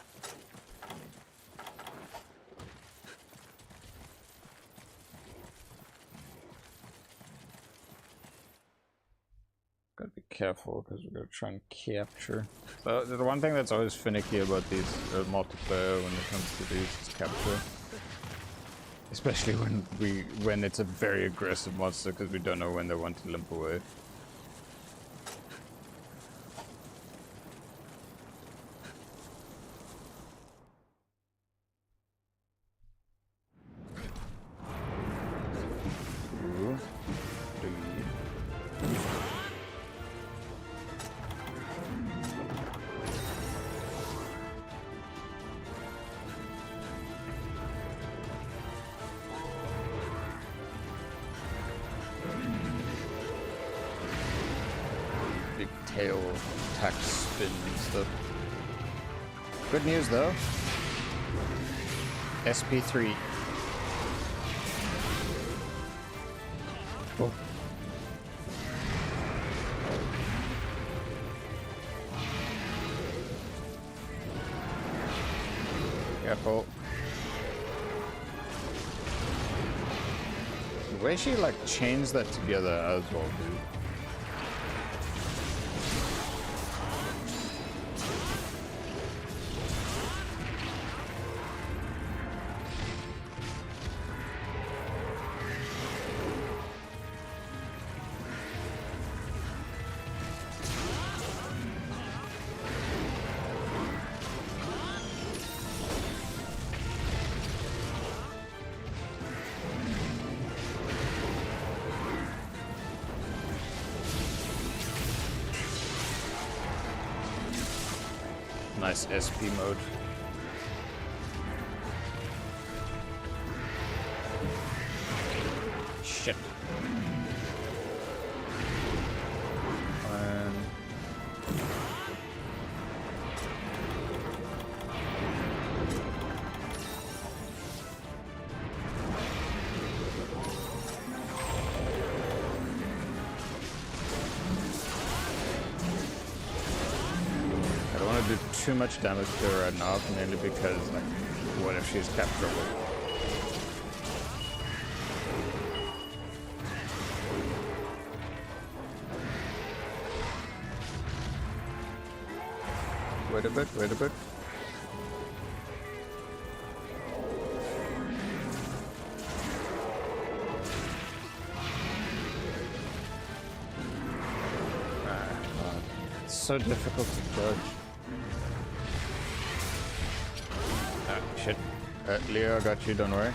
Gotta be careful because we're gonna try and capture. The one thing that's always finicky about these multiplayer when it comes to these is capture. Especially when it's a very aggressive monster because we don't know when they want to limp away. Tail attack spin and stuff. Good news though. SP3. Oh. Careful. The way she like chains that together as well, dude. Nice SP mode. Shit. Do too much damage to her right now, mainly because, like, what if she's capturable? Wait a bit, wait a bit. It's so difficult to dodge. Shit. Leo, I got you, don't worry.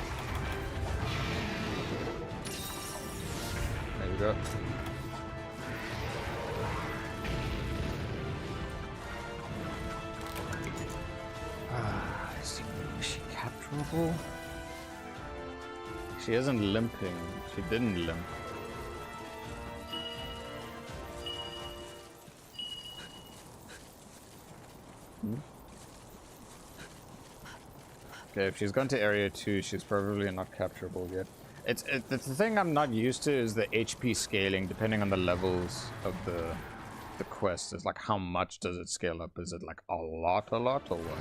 There you go. Is she capturable? She isn't limping. She didn't limp. Okay, if she's gone to area 2, she's probably not capturable yet. It's the thing I'm not used to is the HP scaling, depending on the levels of the quest. Is like, how much does it scale up? Is it like a lot, or what?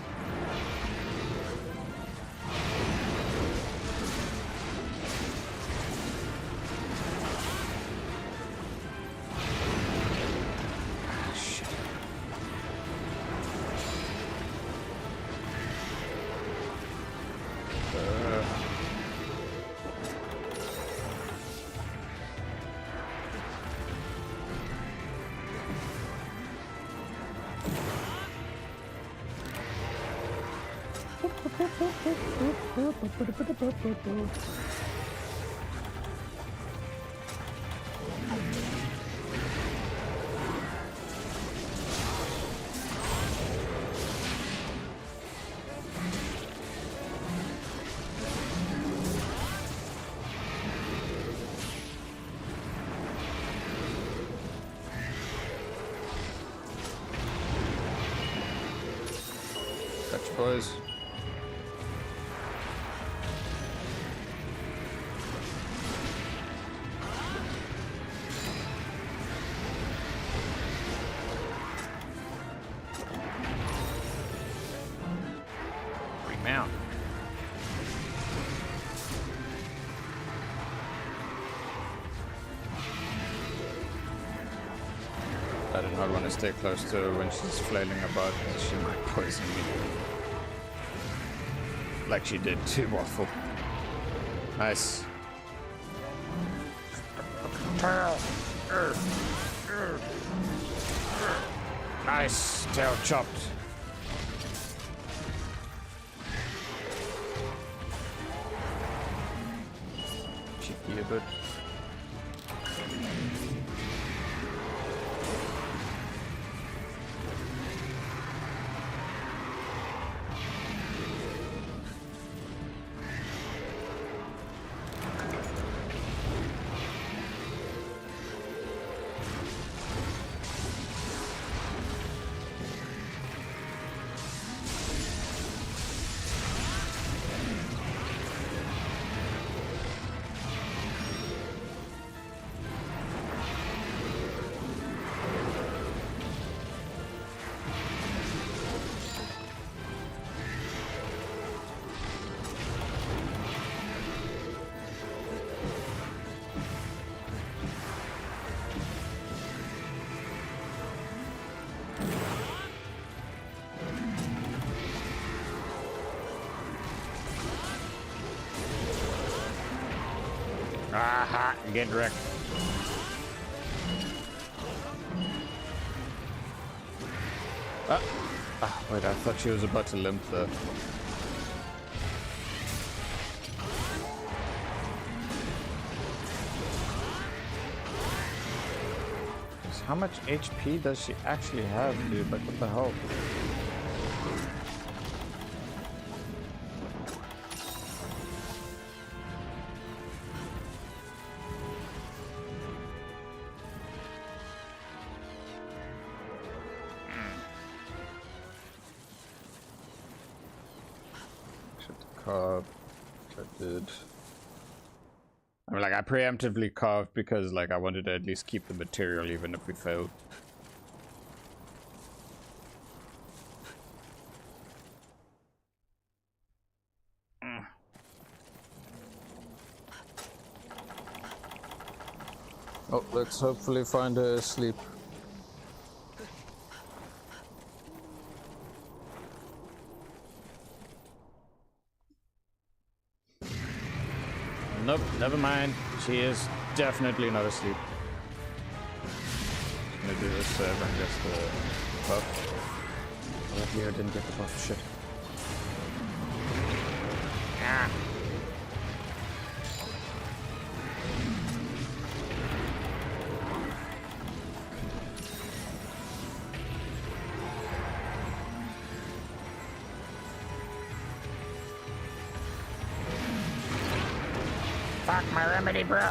Catch, boys. Remount. I do not want to stay close to her when she's flailing about, because she might poison me. Like she did to Waffle. Nice. Nice. Tail chopped. Cheeky a bit. Aha, get wrecked. Wait, I thought she was about to limp though. How much HP does she actually have, dude? Like, what the hell? carved. I did. I mean, like, I preemptively carved because, like, I wanted to at least keep the material even if we failed. Oh, let's hopefully find her asleep. Nope, never mind. She is definitely not asleep. Just gonna do this so everyone gets the buff. Oh, here, didn't get the buff. Shit. Ah. Fuck my remedy, bro.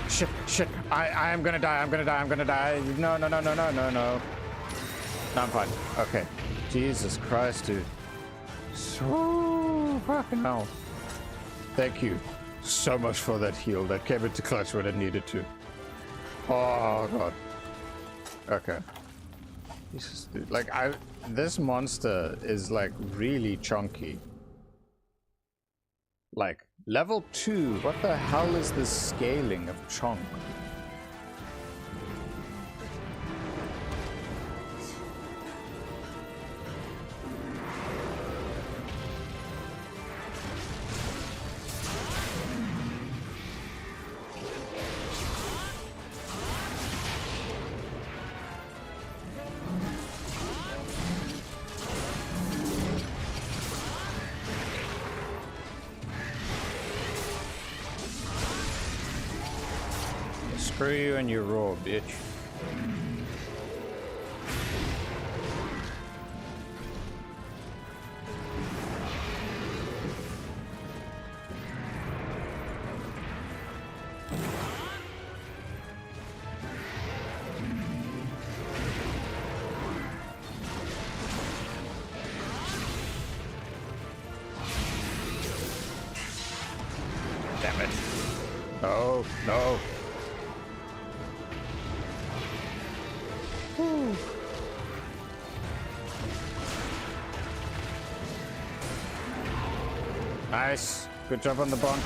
Shit. I am gonna die. I'm gonna die. No. No, I'm fine. Okay. Jesus Christ, dude. So fucking hell. Thank you so much for that heal. That came into clutch when it needed to. Oh, God. Okay. Jesus, dude. Like, this monster is, like, really chunky. Like, level 2. What the hell is this scaling of chunk? Screw you and your raw, bitch. Damn it. No, no. Nice. Good job on the bunk.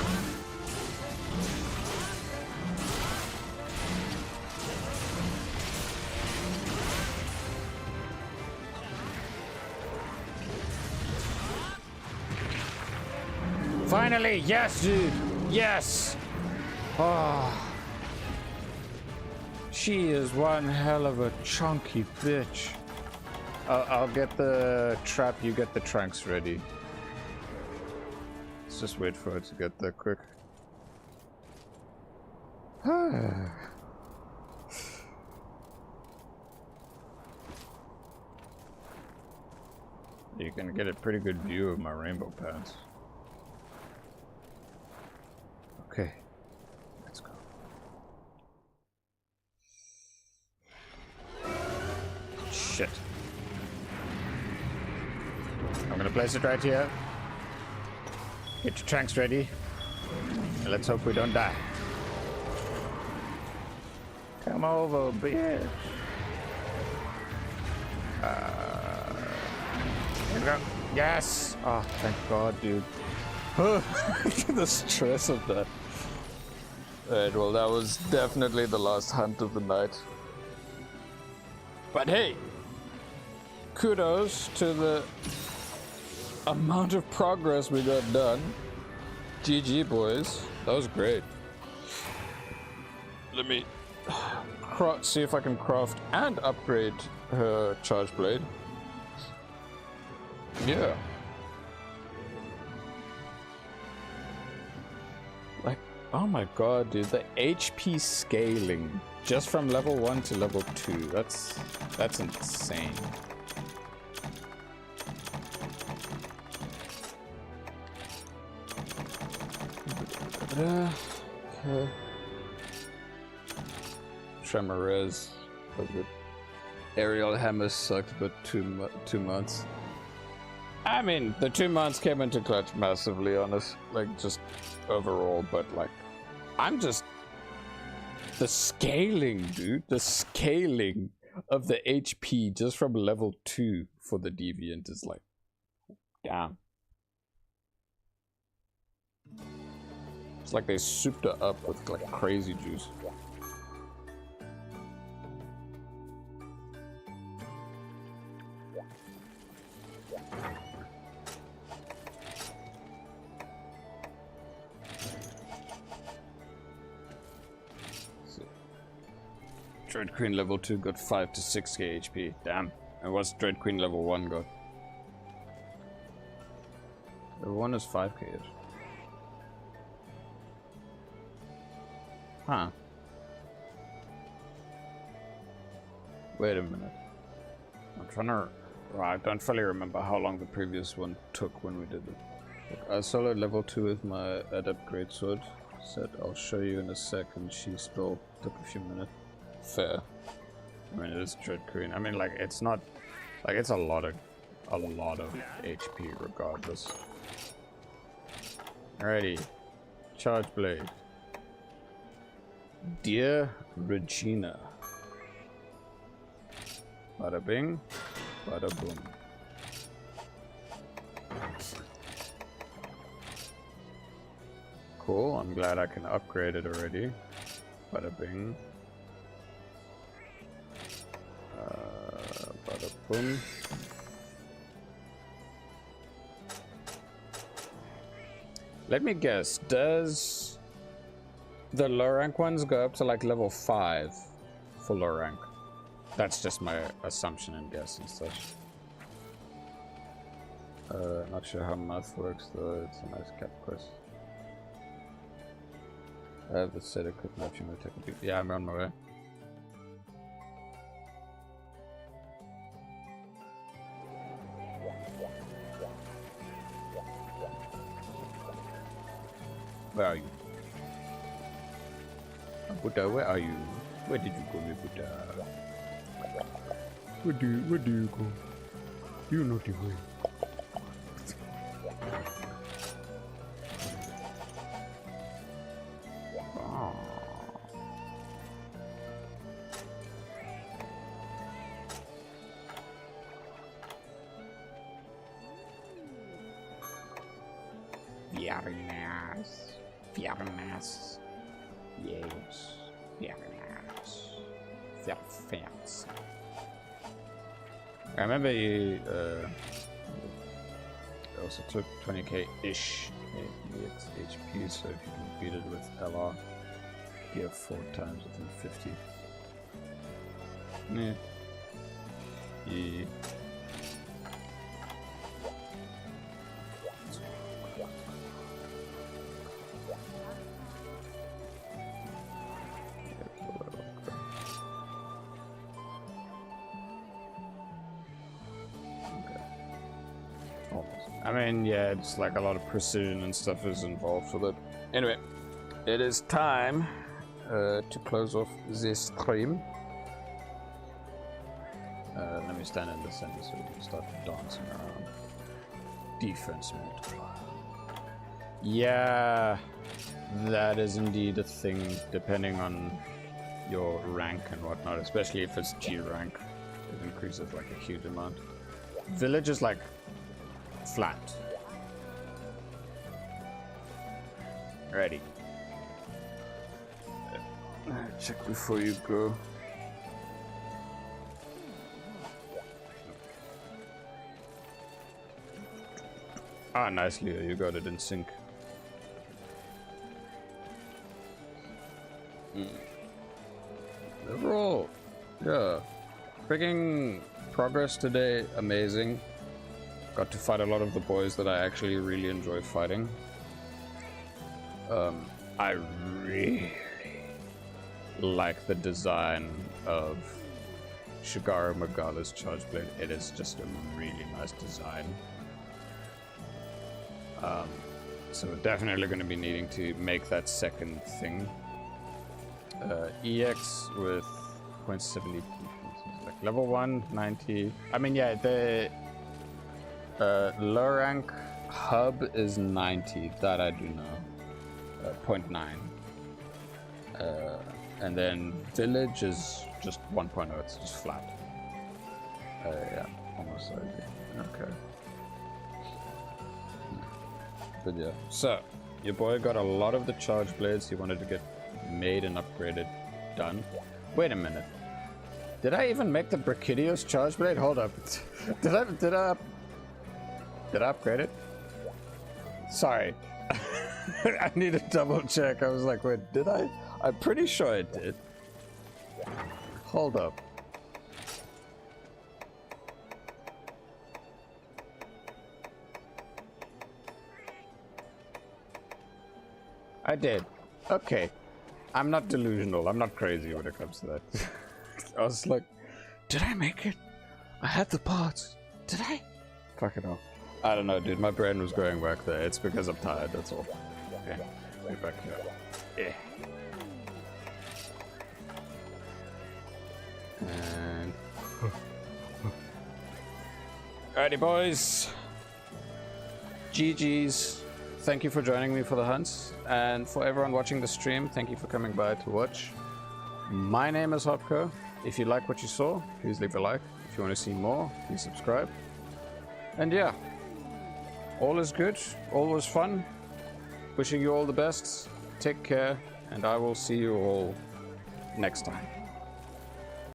Finally, yes, dude. Yes. Oh. She is one hell of a chunky bitch. I'll get the trap, you get the trunks ready. Let's just wait for it to get there quick. You can get a pretty good view of my rainbow pants. Okay, let's go. Shit. I'm gonna place it right here. Get your tanks ready. And let's hope we don't die. Come over, bitch. Here we go. Yes! Oh, thank God, dude. The stress of that. Alright, well, that was definitely the last hunt of the night. But hey, kudos to the amount of progress we got done. GG, boys. That was great. Let me see if I can craft and upgrade her charge blade. Yeah. Like, oh my god, dude, the HP scaling just from level 1 to level 2. That's insane. Okay. Tremor res. That's good. Aerial hammer sucked, but 2 months. I mean, the 2 months came into clutch massively on us, like just overall, but like, I'm just the scaling, dude. The scaling of the HP just from level 2 for the deviant is like, damn. It's like they souped her up with like crazy juice. Dread Queen level 2 got 5 to 6k HP. Damn. And what's Dread Queen level 1 got? Level 1 is 5k. Huh. Wait a minute. I'm trying to... Well, I don't fully remember how long the previous one took when we did it. Look, I soloed level 2 with my Adept Greatsword. Said I'll show you in a second. She still took a few minutes. Fair. I mean, it is Dread Queen. I mean, like, it's not... Like, it's a lot of HP regardless. Alrighty. Chargeblade. Dear Regina. Bada bing, bada boom. Cool, I'm glad I can upgrade it already. Bada bing. Bada boom. Let me guess, does the low rank ones go up to like level 5 for low rank? That's just my assumption and guess and such. Not sure how math works though, it's a nice cap quest. I have the set equipment if you want to take a peek. Yeah, I'm on my way. Where are you? Buddha, where are you? Where did you go, my Buddha? Where do you go? You know the way. Oh. Very nice. Very nice. Yes. Very nice. Very fancy. I remember you also took 20k-ish HP, so if you can beat it with LR, you have 4 times within 50. Yeah. Yeah. I mean, yeah, it's like a lot of precision and stuff is involved with it. Anyway, it is time to close off this stream. Let me stand in the center so we can start dancing around. Defense multiplier. Yeah, that is indeed a thing, depending on your rank and whatnot, especially if it's G rank. It increases like a huge amount. Village is like flat. Ready. Check before you go. Ah, nice, Leo. You got it in sync. Overall, yeah. Freaking progress today, amazing. Got to fight a lot of the boys that I actually really enjoy fighting. I really like the design of Shigaru Magala's Chargeblade. It is just a really nice design. So we're definitely going to be needing to make that second thing. EX with 0.70 defense. Like level 1, 90. I mean, yeah, the low rank hub is 90. That I do know. 0.9. And then village is just 1.0. It's just flat. Yeah, almost like okay. But yeah, so your boy got a lot of the charge blades he wanted to get made and upgraded done. Wait a minute. Did I even make the Brachydios charge blade? Hold up. Did I upgrade it? Sorry. I need to double check. I was like, wait, did I? I'm pretty sure I did. Hold up. I did. Okay. I'm not delusional. I'm not crazy when it comes to that. I was like, did I make it? I had the parts. Did I? Fucking hell. I don't know, dude. My brain was going back there. It's because I'm tired, that's all. Okay. Get back here. Yeah. And... Alrighty, boys. GG's. Thank you for joining me for the hunts. And for everyone watching the stream, thank you for coming by to watch. My name is Hopko. If you like what you saw, please leave a like. If you want to see more, please subscribe. And yeah, all is good. All was fun. Wishing you all the best. Take care. And I will see you all next time.